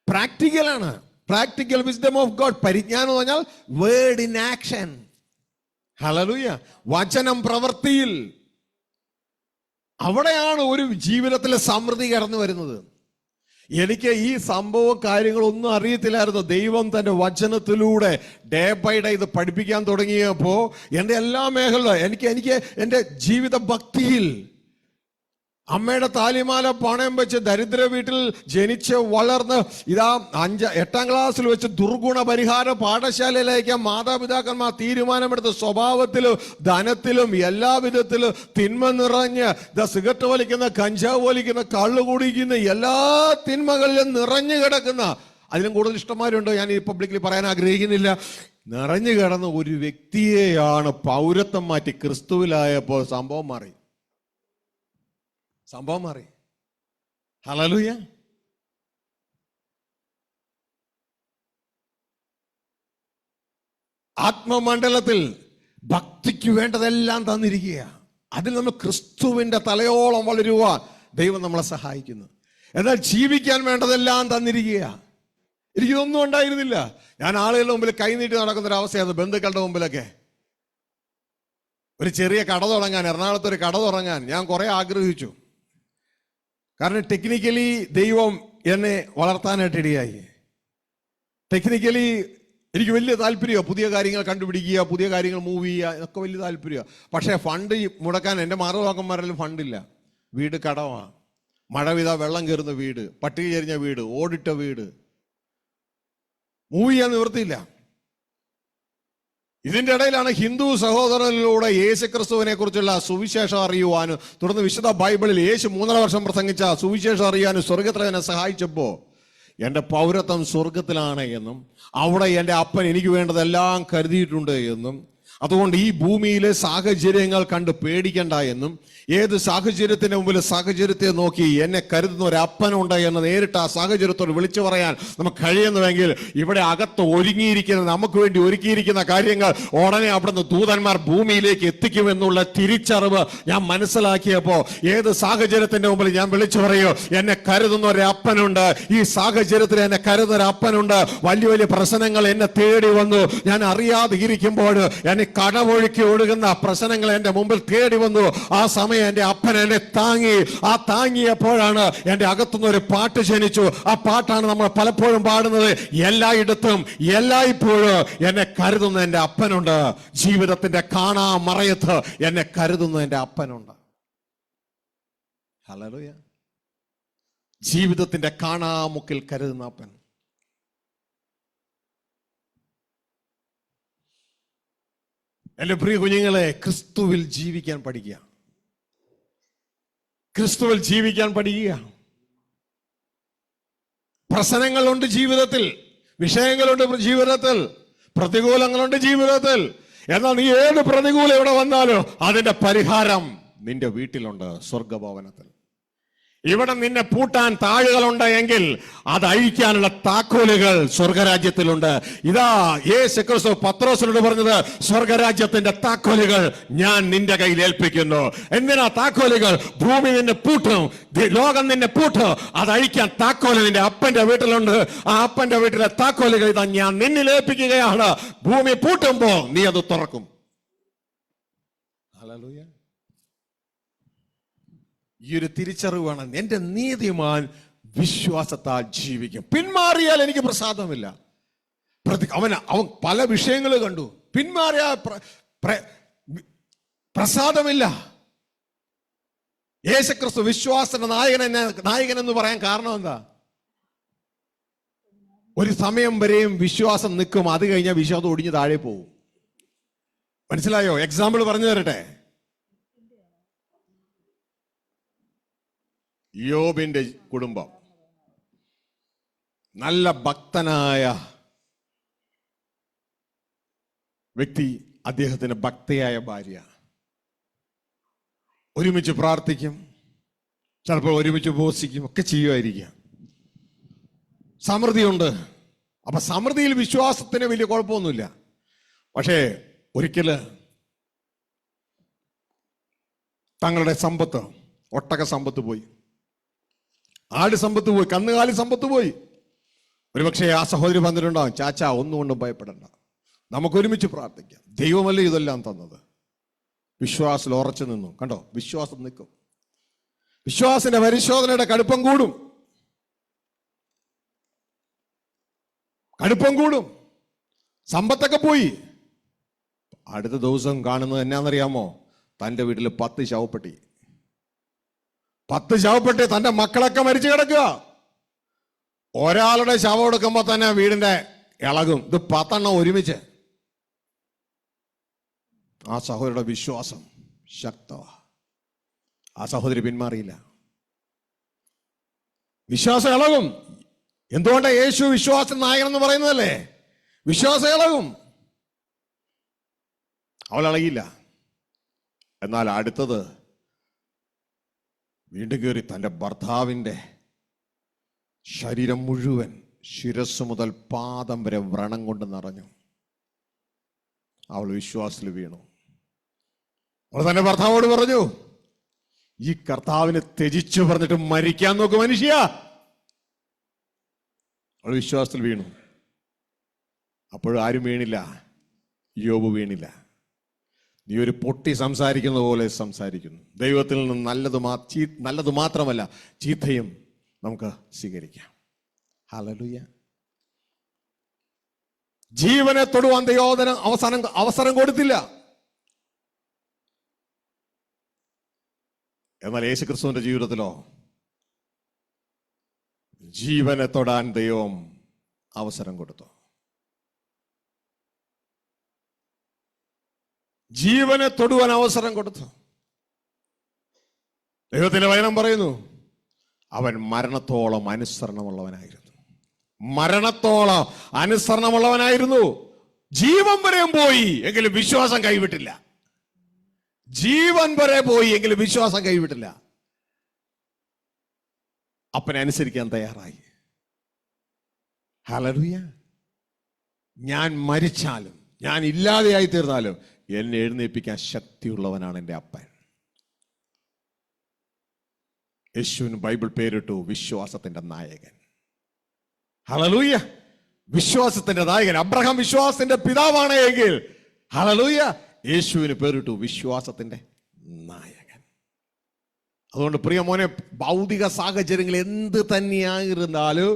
പ്രാക്ടിക്കലാണ്. Practical wisdom of God. പരിജ്ഞാനം എന്ന് പറഞ്ഞാൽ വേർഡ് ഇൻ ആക്ഷൻ. ഹല്ലേലൂയ. വചനം പ്രവൃത്തിയിൽ, അവിടെയാണ് ഒരു ജീവിതത്തിലെ സമൃദ്ധി കടന്നു വരുന്നത്. എനിക്ക് ഈ സംഭവം കാര്യങ്ങളൊന്നും അറിയത്തില്ലായിരുന്നു. ദൈവം തന്റെ വചനത്തിലൂടെ ഡേ ബൈ ഡേ ഇത് പഠിപ്പിക്കാൻ തുടങ്ങിയപ്പോൾ എൻ്റെ എല്ലാ മേഖല എനിക്ക് എൻ്റെ ജീവിത ഭക്തിയിൽ അമ്മയുടെ താലിമാല പണയം വെച്ച് ദരിദ്ര വീട്ടിൽ ജനിച്ച് വളർന്ന് ഇതാ 8ാം ക്ലാസ്സിൽ വെച്ച് ദുർഗുണ പരിഹാര പാഠശാലയിലേക്ക് മാതാപിതാക്കന്മാർ തീരുമാനമെടുത്ത് സ്വഭാവത്തിലും ധനത്തിലും എല്ലാ വിധത്തിലും തിന്മ നിറഞ്ഞ് സിഗരറ്റ് വലിക്കുന്ന, കഞ്ചാവ് വലിക്കുന്ന, കള്ളു കുടിക്കുന്ന, എല്ലാ തിന്മകളിലും നിറഞ്ഞു കിടക്കുന്ന, അതിലും കൂടുതൽ ഇഷ്ടംമാരുണ്ട്, ഞാൻ ഈ പബ്ലിക്കിൽ പറയാൻ ആഗ്രഹിക്കുന്നില്ല, നിറഞ്ഞു കിടന്ന ഒരു വ്യക്തിയെയാണ് പൗരത്വം മാറ്റി ക്രിസ്തുവിലായപ്പോൾ സംഭവം മാറി. ഹല്ലേലൂയ. ആത്മമണ്ഡലത്തിൽ ഭക്തിക്ക് വേണ്ടതെല്ലാം തന്നിരിക്കുക. അതിൽ നമ്മൾ ക്രിസ്തുവിന്റെ തലയോളം വളരുവാൻ ദൈവം നമ്മളെ സഹായിക്കുന്നു. എന്നാൽ ജീവിക്കാൻ വേണ്ടതെല്ലാം തന്നിരിക്കുക. എനിക്കിതൊന്നും ഉണ്ടായിരുന്നില്ല. ഞാൻ ആളുകളുടെ മുമ്പിൽ കൈനീട്ടി നടക്കുന്ന ഒരു അവസ്ഥയായിരുന്നു. ബന്ധുക്കളുടെ മുമ്പിലൊക്കെ ഒരു ചെറിയ കട തുടങ്ങാൻ, എറണാകുളത്ത് ഒരു കട തുടങ്ങാൻ ഞാൻ കുറെ ആഗ്രഹിച്ചു. കാരണം ടെക്നിക്കലി ദൈവം എന്നെ വളർത്താനായിട്ട് ഇടയായി. ടെക്നിക്കലി എനിക്ക് വലിയ താല്പര്യമാണ്. പുതിയ കാര്യങ്ങൾ കണ്ടുപിടിക്കുക, പുതിയ കാര്യങ്ങൾ മൂവ് ചെയ്യുക, ഇതൊക്കെ വലിയ താല്പര്യമാണ്. പക്ഷേ ഫണ്ട് മുടക്കാൻ എൻ്റെ മാതാപിതാക്കന്മാരെല്ലാം ഫണ്ടില്ല. വീട് കടമാണ്, മഴ പെയ്താ വെള്ളം കയറുന്ന വീട്, പട്ടിക ചരിഞ്ഞ വീട്, ഓടിട്ട വീട്, മൂവ് ചെയ്യാൻ നിവൃത്തിയില്ല. ഇതിന്റെ ഇടയിലാണ് ഹിന്ദു സഹോദരനിലൂടെ യേശുക്രിസ്തുവിനെ കുറിച്ചുള്ള സുവിശേഷം അറിയുവാനും, തുടർന്ന് വിശുദ്ധ ബൈബിളിൽ യേശു 3.5 വർഷം പ്രസംഗിച്ച സുവിശേഷം അറിയാനും സ്വർഗത്തിൽ എന്നെ സഹായിച്ചപ്പോൾ എൻ്റെ പൗരത്വം സ്വർഗത്തിലാണ് എന്നും അവിടെ എൻ്റെ അപ്പൻ എനിക്ക് വേണ്ടതെല്ലാം കരുതിയിട്ടുണ്ട് എന്നും, അതുകൊണ്ട് ഈ ഭൂമിയിലെ സാഹചര്യങ്ങൾ കണ്ട് പേടിക്കണ്ട എന്നും, ഏത് സാഹചര്യത്തിന് മുമ്പിൽ സാഹചര്യത്തെ നോക്കി എന്നെ കരുതുന്ന ഒരു അപ്പനുണ്ട് എന്ന് നേരിട്ട് ആ സാഹചര്യത്തോട് വിളിച്ചു പറയാൻ നമുക്ക് കഴിയുന്നുവെങ്കിൽ, ഇവിടെ അകത്ത് ഒരുങ്ങിയിരിക്കുന്ന, നമുക്ക് വേണ്ടി ഒരുക്കിയിരിക്കുന്ന കാര്യങ്ങൾ ഉടനെ അവിടുന്ന് ദൂതന്മാർ ഭൂമിയിലേക്ക് എത്തിക്കുമെന്നുള്ള തിരിച്ചറിവ് ഞാൻ മനസ്സിലാക്കിയപ്പോൾ ഏത് സാഹചര്യത്തിന്റെ മുമ്പിൽ ഞാൻ വിളിച്ചു പറയൂ, എന്നെ കരുതുന്ന ഒരു അപ്പനുണ്ട്, ഈ സാഹചര്യത്തിൽ എന്നെ കരുതുന്ന ഒരു അപ്പനുണ്ട്. വലിയ വലിയ പ്രശ്നങ്ങൾ എന്നെ തേടി വന്നു, ഞാൻ അറിയാതെ ഇരിക്കുമ്പോൾ എന്നെ കടമൊഴുക്കി ഒഴുകുന്ന പ്രശ്നങ്ങൾ എൻ്റെ മുമ്പിൽ തേടി വന്നു. ആ സമയം എൻ്റെ അപ്പൻ എന്നെ താങ്ങി. ആ താങ്ങിയപ്പോഴാണ് എൻ്റെ അകത്തുനിന്ന് ഒരു പാട്ട് ജനിച്ചു. ആ പാട്ടാണ് നമ്മൾ പലപ്പോഴും പാടുന്നത്. എല്ലായിടത്തും എല്ലായ്പ്പോഴും എന്നെ കരുതുന്ന എൻ്റെ അപ്പനുണ്ട്. ജീവിതത്തിന്റെ കാണാ മറയത്ത് എന്നെ കരുതുന്ന എൻ്റെ അപ്പനുണ്ട്. ഹല്ലേലൂയ. ജീവിതത്തിന്റെ കാണാമുക്കിൽ കരുതുന്ന അപ്പൻ. എൻ്റെ പ്രിയ കുഞ്ഞുങ്ങളെ, ക്രിസ്തുവിൽ ജീവിക്കാൻ പഠിക്കുക. ക്രിസ്തുവിൽ ജീവിക്കാൻ പഠിക്കുക. പ്രശ്നങ്ങളുണ്ട് ജീവിതത്തിൽ, വിഷയങ്ങളുണ്ട് ജീവിതത്തിൽ, പ്രതികൂലങ്ങളുണ്ട് ജീവിതത്തിൽ. എന്നാൽ നീ ഏത് പ്രതികൂലം ഇവിടെ വന്നാലും അതിന്റെ പരിഹാരം നിന്റെ വീട്ടിലുണ്ട്, സ്വർഗഭവനത്തിൽ. ഇവിടെ നിന്നെ പൂട്ടാൻ താഴുകളുണ്ട് എങ്കിൽ അത് അഴിക്കാനുള്ള താക്കോലുകൾ സ്വർഗരാജ്യത്തിലുണ്ട്. ഇതാ യേശുക്രിസ്തു പത്രോസിനോട് പറഞ്ഞത്, സ്വർഗരാജ്യത്തിന്റെ താക്കോലുകൾ ഞാൻ നിന്റെ കയ്യിൽ ഏൽപ്പിക്കുന്നു. എന്തിനാ താക്കോലുകൾ? ഭൂമി നിന്നെ പൂട്ടും, ലോകം നിന്നെ പൂട്ടും, അത് അഴിക്കാൻ താക്കോല് നിന്റെ അപ്പന്റെ വീട്ടിലുണ്ട്. ആ അപ്പന്റെ വീട്ടിലെ താക്കോലുകൾ ഇതാ ഞാൻ നിന്നിൽ ഏൽപ്പിക്കുകയാണ്. ഭൂമി പൂട്ടുമ്പോ നീ അത് തുറക്കും. ഹല്ലേലൂയ. ഈ ഒരു തിരിച്ചറിവാണ്. എന്റെ നീതിമാൻ വിശ്വാസത്താൽ ജീവിക്കും. പിന്മാറിയാൽ എനിക്ക് പ്രസാദമില്ല. അവൻ പല വിഷയങ്ങൾ കണ്ടു, പിന്മാറിയാൽ പ്രസാദമില്ല. യേശുക്രിസ്തു വിശ്വാസത്തിന്റെ നായകൻ എന്ന് പറയാൻ കാരണം എന്താ? ഒരു സമയം വരെയും വിശ്വാസം നിൽക്കും, അത് കഴിഞ്ഞാൽ വിശ്വാസം ഒടിഞ്ഞ് താഴെ പോകും. മനസ്സിലായോ? എക്സാമ്പിൾ പറഞ്ഞു തരട്ടെ. യോബിന്റെ കുടുംബം, നല്ല ഭക്തനായ വ്യക്തി, അദ്ദേഹത്തിന് ഭക്തയായ ഭാര്യ, ഒരുമിച്ച് പ്രാർത്ഥിക്കും, ചിലപ്പോൾ ഒരുമിച്ച് ഉപവസിക്കും, ഒക്കെ ചെയ്യുമായിരിക്കാം. സമൃദ്ധിയുണ്ട്. അപ്പൊ സമൃദ്ധിയിൽ വിശ്വാസത്തിന് വലിയ കുഴപ്പമൊന്നുമില്ല. പക്ഷേ ഒരിക്കല് തങ്ങളുടെ സമ്പത്ത്, ഒട്ടക സമ്പത്ത് പോയി, ആട് സമ്പത്ത് പോയി, കന്നുകാലി സമ്പത്ത് പോയി. ഒരുപക്ഷെ ആ സഹോദരി പറഞ്ഞിട്ടുണ്ടാവും, ചാച്ച ഒന്നുകൊണ്ടും ഭയപ്പെടണ്ട, നമുക്ക് ഒരുമിച്ച് പ്രാർത്ഥിക്കാം. ദൈവമല്ലേ ഇതെല്ലാം തന്നത്. വിശ്വാസത്തിൽ ഉറച്ചു നിന്നു. കണ്ടോ, വിശ്വാസം നിൽക്കും. വിശ്വാസത്തിന്റെ പരിശോധനയുടെ കടുപ്പം കൂടും. സമ്പത്തൊക്കെ പോയി. അടുത്ത ദിവസം കാണുന്നത് എന്നാന്നറിയാമോ? തൻ്റെ വീട്ടിൽ 10 ശവപ്പെട്ടി. 10 ശവപ്പെട്ടി. തൻ്റെ മക്കളൊക്കെ മരിച്ചു കിടക്കുക. ഒരാളുടെ ശവം എടുക്കുമ്പോൾ തന്നെ വീടിന്റെ ഇളകും. ഇത് 10 ഒരുമിച്ച്. ആ സഹോദരിയുടെ വിശ്വാസം ശക്തമാ. ആ സഹോദരി പിന്മാറിയില്ല. വിശ്വാസം ഇളകും. എന്തുകൊണ്ടാണ് യേശു വിശ്വാസ നായകൻ എന്ന് പറയുന്നതല്ലേ? വിശ്വാസം ഇളകും. അവൾ ഇളകിയില്ല. എന്നാൽ അടുത്തത് വീണ്ടും കയറി തൻ്റെ ഭർത്താവിൻ്റെ ശരീരം മുഴുവൻ ശിരസ് മുതൽ പാദം വരെ വ്രണം കൊണ്ട് നിറഞ്ഞു. അവൾ വിശ്വാസത്തിൽ വീണു. അവൾ തന്റെ ഭർത്താവോട് പറഞ്ഞു, ഈ കർത്താവിനെ ത്യജിച്ചു പറഞ്ഞിട്ട് മരിക്കാൻ നോക്ക് മനുഷ്യ. അവൾ വിശ്വാസത്തിൽ വീണു. അപ്പോഴും ആരും വീണില്ല. യോബ് വീണില്ല. നീ ഒരു പൊട്ടി സംസാരിക്കുന്ന പോലെ സംസാരിക്കുന്നു. ദൈവത്തിൽ നിന്ന് നല്ലത് മാത്രമല്ല ചീത്തയും നമുക്ക് സ്വീകരിക്കാം. ഹല്ലേലൂയ. ജീവനെ തൊടുവാൻ ദൈവത്തിന് അവസരം കൊടുത്തില്ല. എന്നാൽ യേശുക്രിസ്തുവിന്റെ ജീവിതത്തിലോ ജീവനെ തൊടാൻ ദൈവം അവസരം കൊടുത്തു. ജീവനെ തൊടുവാൻ അവസരം കൊടുത്തു. ദൈവത്തിന്റെ വചനം പറയുന്നു, അവൻ മരണത്തോളം അനുസരണമുള്ളവനായിരുന്നു. മരണത്തോളം അനുസരണമുള്ളവനായിരുന്നു. ജീവൻ വരെയും പോയി എങ്കിലും വിശ്വാസം കൈവിട്ടില്ല. ജീവൻ വരെ പോയി എങ്കിലും വിശ്വാസം കൈവിട്ടില്ല. അപ്പനെ അനുസരിക്കാൻ തയ്യാറായി. ഹല്ലേലൂയ. ഞാൻ മരിച്ചാലും ഞാൻ ഇല്ലാതെയായി തീർന്നാലും എന്നെ എഴുന്നേൽപ്പിക്കാൻ ശക്തിയുള്ളവനാണ് എൻ്റെ അപ്പൻ. യേശുവിന് ബൈബിൾ പേരിട്ടു വിശ്വാസത്തിന്റെ നായകൻ. ഹല്ലേലൂയ. വിശ്വാസത്തിന്റെ നായകൻ. അബ്രഹാം വിശ്വാസത്തിന്റെ പിതാവാണ് എങ്കിൽ ഹല്ലേലൂയ യേശുവിന് പേരിട്ടു വിശ്വാസത്തിന്റെ നായകൻ. അതുകൊണ്ട് പ്രിയ മോനെ, ഭൗതിക സാഹചര്യങ്ങൾ എന്ത് തന്നെയായിരുന്നാലും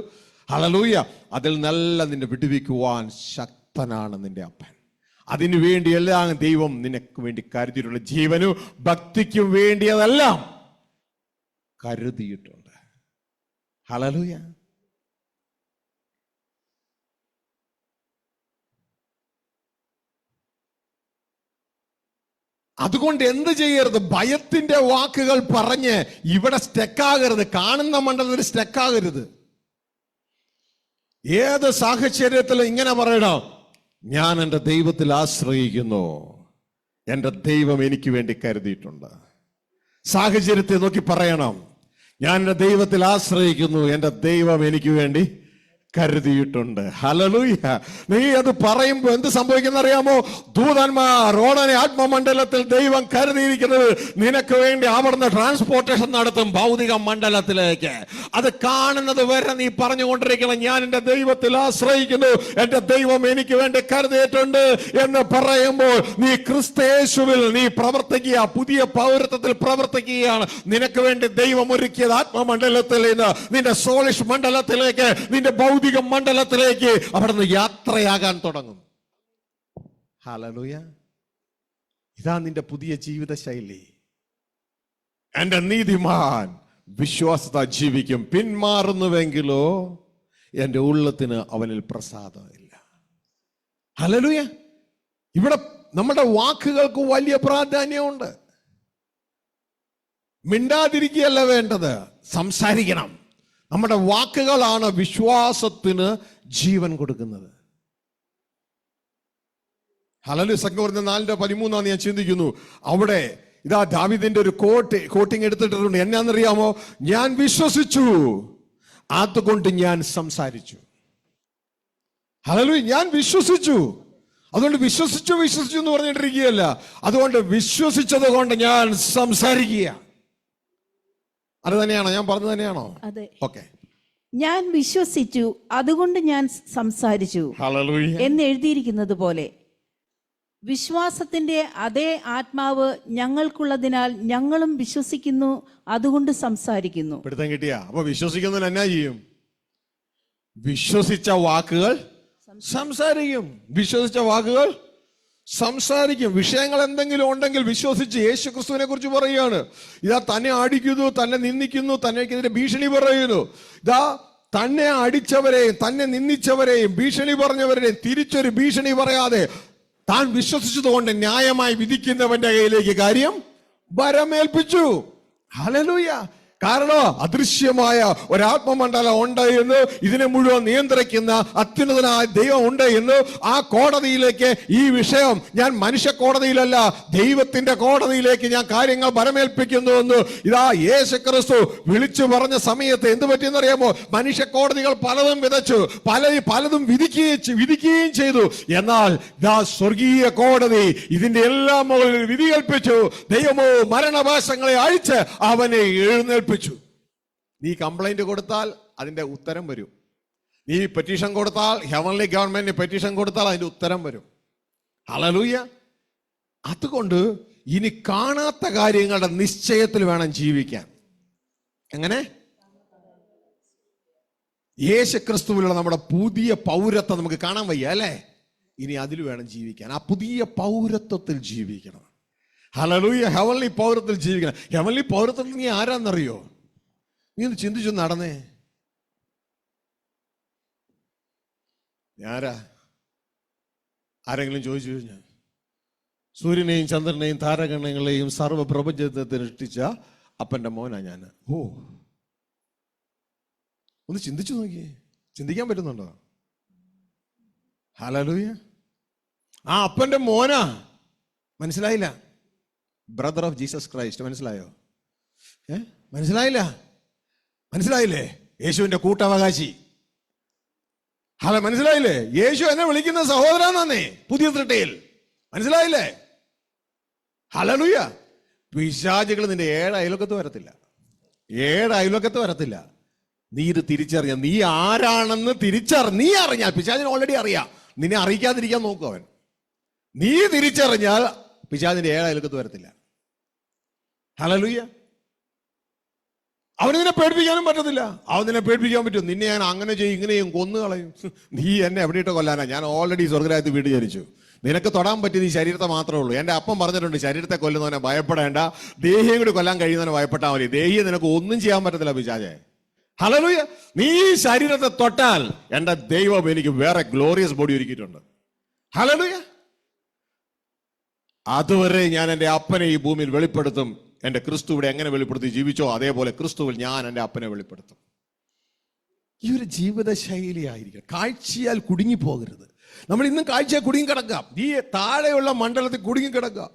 ഹല്ലേലൂയ അതിൽ നല്ല നിന്നെ വിടുവിക്കുവാൻ ശക്തനാണ് നിന്റെ അപ്പൻ. അതിനു വേണ്ടി എല്ലാം ദൈവം നിനക്ക് വേണ്ടി കരുതിയിട്ടുള്ള ജീവനും ഭക്തിക്കും വേണ്ടിയതെല്ലാം കരുതിയിട്ടുണ്ട്. ഹല്ലേലൂയ. അതുകൊണ്ട് എന്ത് ചെയ്യരുത്? ഭയത്തിന്റെ വാക്കുകൾ പറഞ്ഞ് ഇവിടെ സ്റ്റെക്കാകരുത്. കാണുന്ന മണ്ഡലത്തിൽ സ്റ്റെക്കാകരുത്. ഏത് സാഹചര്യത്തിലും ഇങ്ങനെ പറയണം, ഞാൻ എൻ്റെ ദൈവത്തിൽ ആശ്രയിക്കുന്നു, എൻ്റെ ദൈവം എനിക്ക് വേണ്ടി കരുതിയിട്ടുണ്ട്. സാഹചര്യത്തെ നോക്കി പറയണം, ഞാൻ എൻ്റെ ദൈവത്തിൽ ആശ്രയിക്കുന്നു, എൻ്റെ ദൈവം എനിക്ക് വേണ്ടി കരുതിയിട്ടുണ്ട്. ഹല്ലേലൂയ. നീ അത് പറയുമ്പോൾ എന്ത് സംഭവിക്കുന്ന അറിയാമോ? ദൂതന്മാർ ഉടനെ ആത്മമണ്ഡലത്തിൽ ദൈവം കരുതിയിരിക്കുന്നത് നിനക്ക് വേണ്ടി അവിടുന്ന് ട്രാൻസ്പോർട്ടേഷൻ നടത്തും ഭൗതിക മണ്ഡലത്തിലേക്ക്. അത് കാണുന്നത് വരെ നീ പറഞ്ഞുകൊണ്ടിരിക്കണം, ഞാൻ എൻ്റെ ദൈവത്തിൽ ആശ്രയിക്കുന്നു, എൻ്റെ ദൈവം എനിക്ക് വേണ്ടി കരുതിയിട്ടുണ്ട് എന്ന് പറയുമ്പോൾ നീ ക്രിസ്തുയേശുവിൽ നീ പ്രവർത്തിക്കുക, പുതിയ പൗരത്വത്തിൽ പ്രവർത്തിക്കുകയാണ്. നിനക്ക് വേണ്ടി ദൈവം ഒരുക്കിയത് ആത്മമണ്ഡലത്തിൽ നിന്ന് നിന്റെ സോളിഷ് മണ്ഡലത്തിലേക്ക്, നിന്റെ ഭൗതിക മണ്ഡലത്തിലേക്ക് അവിടുന്ന് യാത്രയാകാൻ തുടങ്ങും. ഹല്ലേലൂയ. ഇതാ നിന്റെ പുതിയ ജീവിത ശൈലി. എൻ്റെ നീതിമാൻ വിശ്വാസത്താൽ ജീവിക്കും, പിന്മാറുന്നുവെങ്കിലോ എൻ്റെ ഉള്ളത്തിന് അവനിൽ പ്രസാദമില്ല. ഹല്ലേലൂയ. ഇവിടെ നമ്മുടെ വാക്കുകൾക്ക് വലിയ പ്രാധാന്യമുണ്ട്. മിണ്ടാതിരിക്കുകയല്ല വേണ്ടത്, സംസാരിക്കണം. നമ്മുടെ വാക്കുകളാണ് വിശ്വാസത്തിന് ജീവൻ കൊടുക്കുന്നത്. ഹല്ലേലൂയ. 2 കൊരിന്ത്യർ 4:13 ഞാൻ ചിന്തിക്കുന്നു. അവിടെ ഇതാ ദാവീദിന്റെ ഒരു കോട്ടിങ് എടുത്തിട്ടുണ്ട്. എന്നാന്നറിയാമോ? ഞാൻ വിശ്വസിച്ചു, അതുകൊണ്ട് ഞാൻ സംസാരിച്ചു. ഹല്ലേലൂയ. ഞാൻ വിശ്വസിച്ചു, അതുകൊണ്ട് വിശ്വസിച്ചു എന്ന് പറഞ്ഞിട്ടിരിക്കുകയല്ല, അതുകൊണ്ട് വിശ്വസിച്ചത് കൊണ്ട് ഞാൻ സംസാരിക്കുക. അത് തന്നെയാണോ ഞാൻ പറഞ്ഞത്? തന്നെയാണോ? അതെ. ഓക്കെ. ഞാൻ വിശ്വസിച്ചു, അതുകൊണ്ട് ഞാൻ സംസാരിച്ചു ഹല്ലേലൂയ എന്ന് എഴുതിയിരിക്കുന്നത് പോലെ വിശ്വാസത്തിന്റെ അതേ ആത്മാവ് ഞങ്ങൾക്കുള്ളതിനാൽ ഞങ്ങളും വിശ്വസിക്കുന്നു, അതുകൊണ്ട് സംസാരിക്കുന്നു. പിടുത്തം കിട്ടിയ? അപ്പൊ വിശ്വസിക്കുന്നതിന് എന്നാ ചെയ്യും? വിശ്വസിച്ച വാക്കുകൾ സംസാരിക്കും. വിശ്വസിച്ച വാക്കുകൾ സംസാരിക്കും. വിഷയങ്ങൾ എന്തെങ്കിലും ഉണ്ടെങ്കിൽ വിശ്വസിച്ച് യേശു ക്രിസ്തുവിനെ കുറിച്ച് പറയുകയാണ്. ഇതാ തന്നെ അടിക്കുന്നു, തന്നെ നിന്ദിക്കുന്നു, തന്നെക്കെതിരെ ഭീഷണി പറയുന്നു. ഇതാ തന്നെ അടിച്ചവരെയും തന്നെ നിന്ദിച്ചവരെയും ഭീഷണി പറഞ്ഞവരെയും തിരിച്ചൊരു ഭീഷണി പറയാതെ താൻ വിശ്വസിച്ചതുകൊണ്ട് ന്യായമായി വിധിക്കുന്നവന്റെ കയ്യിലേക്ക് കാര്യം വരമേൽപ്പിച്ചു. ഹല്ലേലൂയ. കാരണം അദൃശ്യമായ ഒരാത്മമണ്ഡലം ഉണ്ട് എന്ന്, ഇതിനെ മുഴുവൻ നിയന്ത്രിക്കുന്ന അത്യുന്നതനായ ദൈവം ഉണ്ട് എന്ന്. ആ കോടതിയിലേക്ക് ഈ വിഷയം ഞാൻ മനുഷ്യ കോടതിയിലല്ല, ദൈവത്തിന്റെ കോടതിയിലേക്ക് ഞാൻ കാര്യങ്ങൾ ബലമേൽപ്പിക്കുന്നു എന്ന് ഇതാ യേശു ക്രിസ്തു വിളിച്ചു പറഞ്ഞ സമയത്ത് എന്ത് പറ്റിയെന്നറിയാമോ? മനുഷ്യ കോടതികൾ പലതും വിതച്ചു, പലതും വിധിക്കുകയും ചെയ്തു. എന്നാൽ ഇതാ സ്വർഗീയ കോടതി ഇതിന്റെ എല്ലാം മുകളിൽ വിധി കൽപ്പിച്ചു. ദൈവമോ മരണഭാസങ്ങളെ അഴിച്ച് അവനെ എഴുന്നേൽപ്പിച്ചു. നീ കംപ്ലൈന്റ് കൊടുത്താൽ അതിന്റെ ഉത്തരം വരും. നീ പെറ്റീഷൻ കൊടുത്താൽ, ഹെവൻലി ഗവൺമെന്റിന് പെറ്റീഷൻ കൊടുത്താൽ അതിന്റെ ഉത്തരം വരും. ഹല്ലേലൂയ. അതുകൊണ്ട് ഇനി കാണാത്ത കാര്യങ്ങളുടെ നിശ്ചയത്തിൽ വേണം ജീവിക്കാൻ. എങ്ങനെ? യേശു ക്രിസ്തുവിലുള്ള നമ്മുടെ പുതിയ പൗരത്വം നമുക്ക് കാണാൻ വയ്യ അല്ലേ? ഇനി അതിൽ വേണം ജീവിക്കാൻ. ആ പുതിയ പൗരത്വത്തിൽ ജീവിക്കണം. ഹല്ലേലൂയ. ഹെവൻലി പൗരത്വത്തിൽ ജീവിക്കണം. ഹെവൻലി പൗരത്വത്തിൽ നീ ആരാന്നറിയോ? നീ ഒന്ന് ചിന്തിച്ചു നടന്നേ. ഞാനാ? ആരെങ്കിലും ചോദിച്ചു കഴിഞ്ഞാൽ സൂര്യനെയും ചന്ദ്രനെയും താരഗണങ്ങളെയും സർവ്വപ്രപഞ്ചത്തെ സൃഷ്ടിച്ച അപ്പന്റെ മോനാ ഞാൻ. ഓ, ഒന്ന് ചിന്തിച്ചു നോക്കിയേ. ചിന്തിക്കാൻ പറ്റുന്നുണ്ടോ? ഹല്ലേലൂയ. ആ അപ്പന്റെ മോനാ. മനസ്സിലായില്ല? Brother of Jesus Christ. മനസ്സിലായോ? മനസ്സിലായില്ലേ? യേശുവിന്റെ കൂട്ടവകാശി. മനസ്സിലായില്ലേ? യേശു എന്നെ വിളിക്കുന്ന സഹോദരനെന്നേ പുതിയ സൃഷ്ടിയിൽ. മനസ്സിലായില്ലേ? ഹല്ലേലൂയ. പിശാചുകൾ നിന്റെ 7 അയൽവക്കത്ത് വരത്തില്ല. 7 അയൽവക്കത്ത് വരത്തില്ല. നീ ഇത് തിരിച്ചറിയാം. നീ ആരാണെന്ന് നീ അറിഞ്ഞാൽ, പിശാചിന് ഓൾറെഡി അറിയാം, നിന്നെ അറിയിക്കാതിരിക്കാൻ നോക്കും അവൻ. നീ തിരിച്ചറിഞ്ഞാൽ പിശാചിന്റെ 7 അയൽവക്കത്ത് വരത്തില്ല. ഹല്ലേലൂയ. അവനിതിനെ പേടിപ്പിക്കാനും പറ്റത്തില്ല. അവനിതിനെ പേടിപ്പിക്കാൻ പറ്റും. നിന്നെ ഞാൻ അങ്ങനെ ചെയ്യും, ഇങ്ങനെയും കൊന്നു കളയും. നീ എന്നെ എവിടെയിട്ട് കൊല്ലാനാ? ഞാൻ ഓൾറെഡി സ്വർഗ്ഗരാജ്യത്ത് വീട് ജനിച്ചു. നിനക്ക് തൊടാൻ പറ്റിയത് ഈ ശരീരത്തെ മാത്രമേ ഉള്ളൂ. എൻ്റെ അപ്പം പറഞ്ഞിട്ടുണ്ട്, ശരീരത്തെ കൊല്ലുന്നവനെ ഭയപ്പെടേണ്ട, ദേഹിയെ കൂടി കൊല്ലാൻ കഴിയുന്നവനെ ഭയപ്പെട്ടാൽ മതി. ദേഹിയെ നിനക്ക് ഒന്നും ചെയ്യാൻ പറ്റത്തില്ല പിശാചേ. ഹല്ലേലൂയ. നീ ഈ ശരീരത്തെ തൊട്ടാൽ എൻ്റെ ദൈവം എനിക്ക് വേറെ ഗ്ലോറിയസ് ബോഡി ഒരുക്കിയിട്ടുണ്ട്. ഹല്ലേലൂയ. അതുവരെ ഞാൻ എൻ്റെ അപ്പനെ ഈ ഭൂമിയിൽ വെളിപ്പെടുത്തും. എൻ്റെ ക്രിസ്തു ഇവിടെ എങ്ങനെ വെളിപ്പെടുത്തി ജീവിച്ചോ അതേപോലെ ക്രിസ്തുവിൽ ഞാൻ എൻ്റെ അപ്പനെ വെളിപ്പെടുത്തും. ഈ ഒരു ജീവിത ശൈലി ആയിരിക്കും. കാഴ്ചയാൽ കുടുങ്ങി പോകരുത്. നമ്മൾ ഇന്നും കാഴ്ചയാൽ കുടുങ്ങി കിടക്കാം. ഈ താഴെയുള്ള മണ്ഡലത്തിൽ കുടുങ്ങി കിടക്കാം.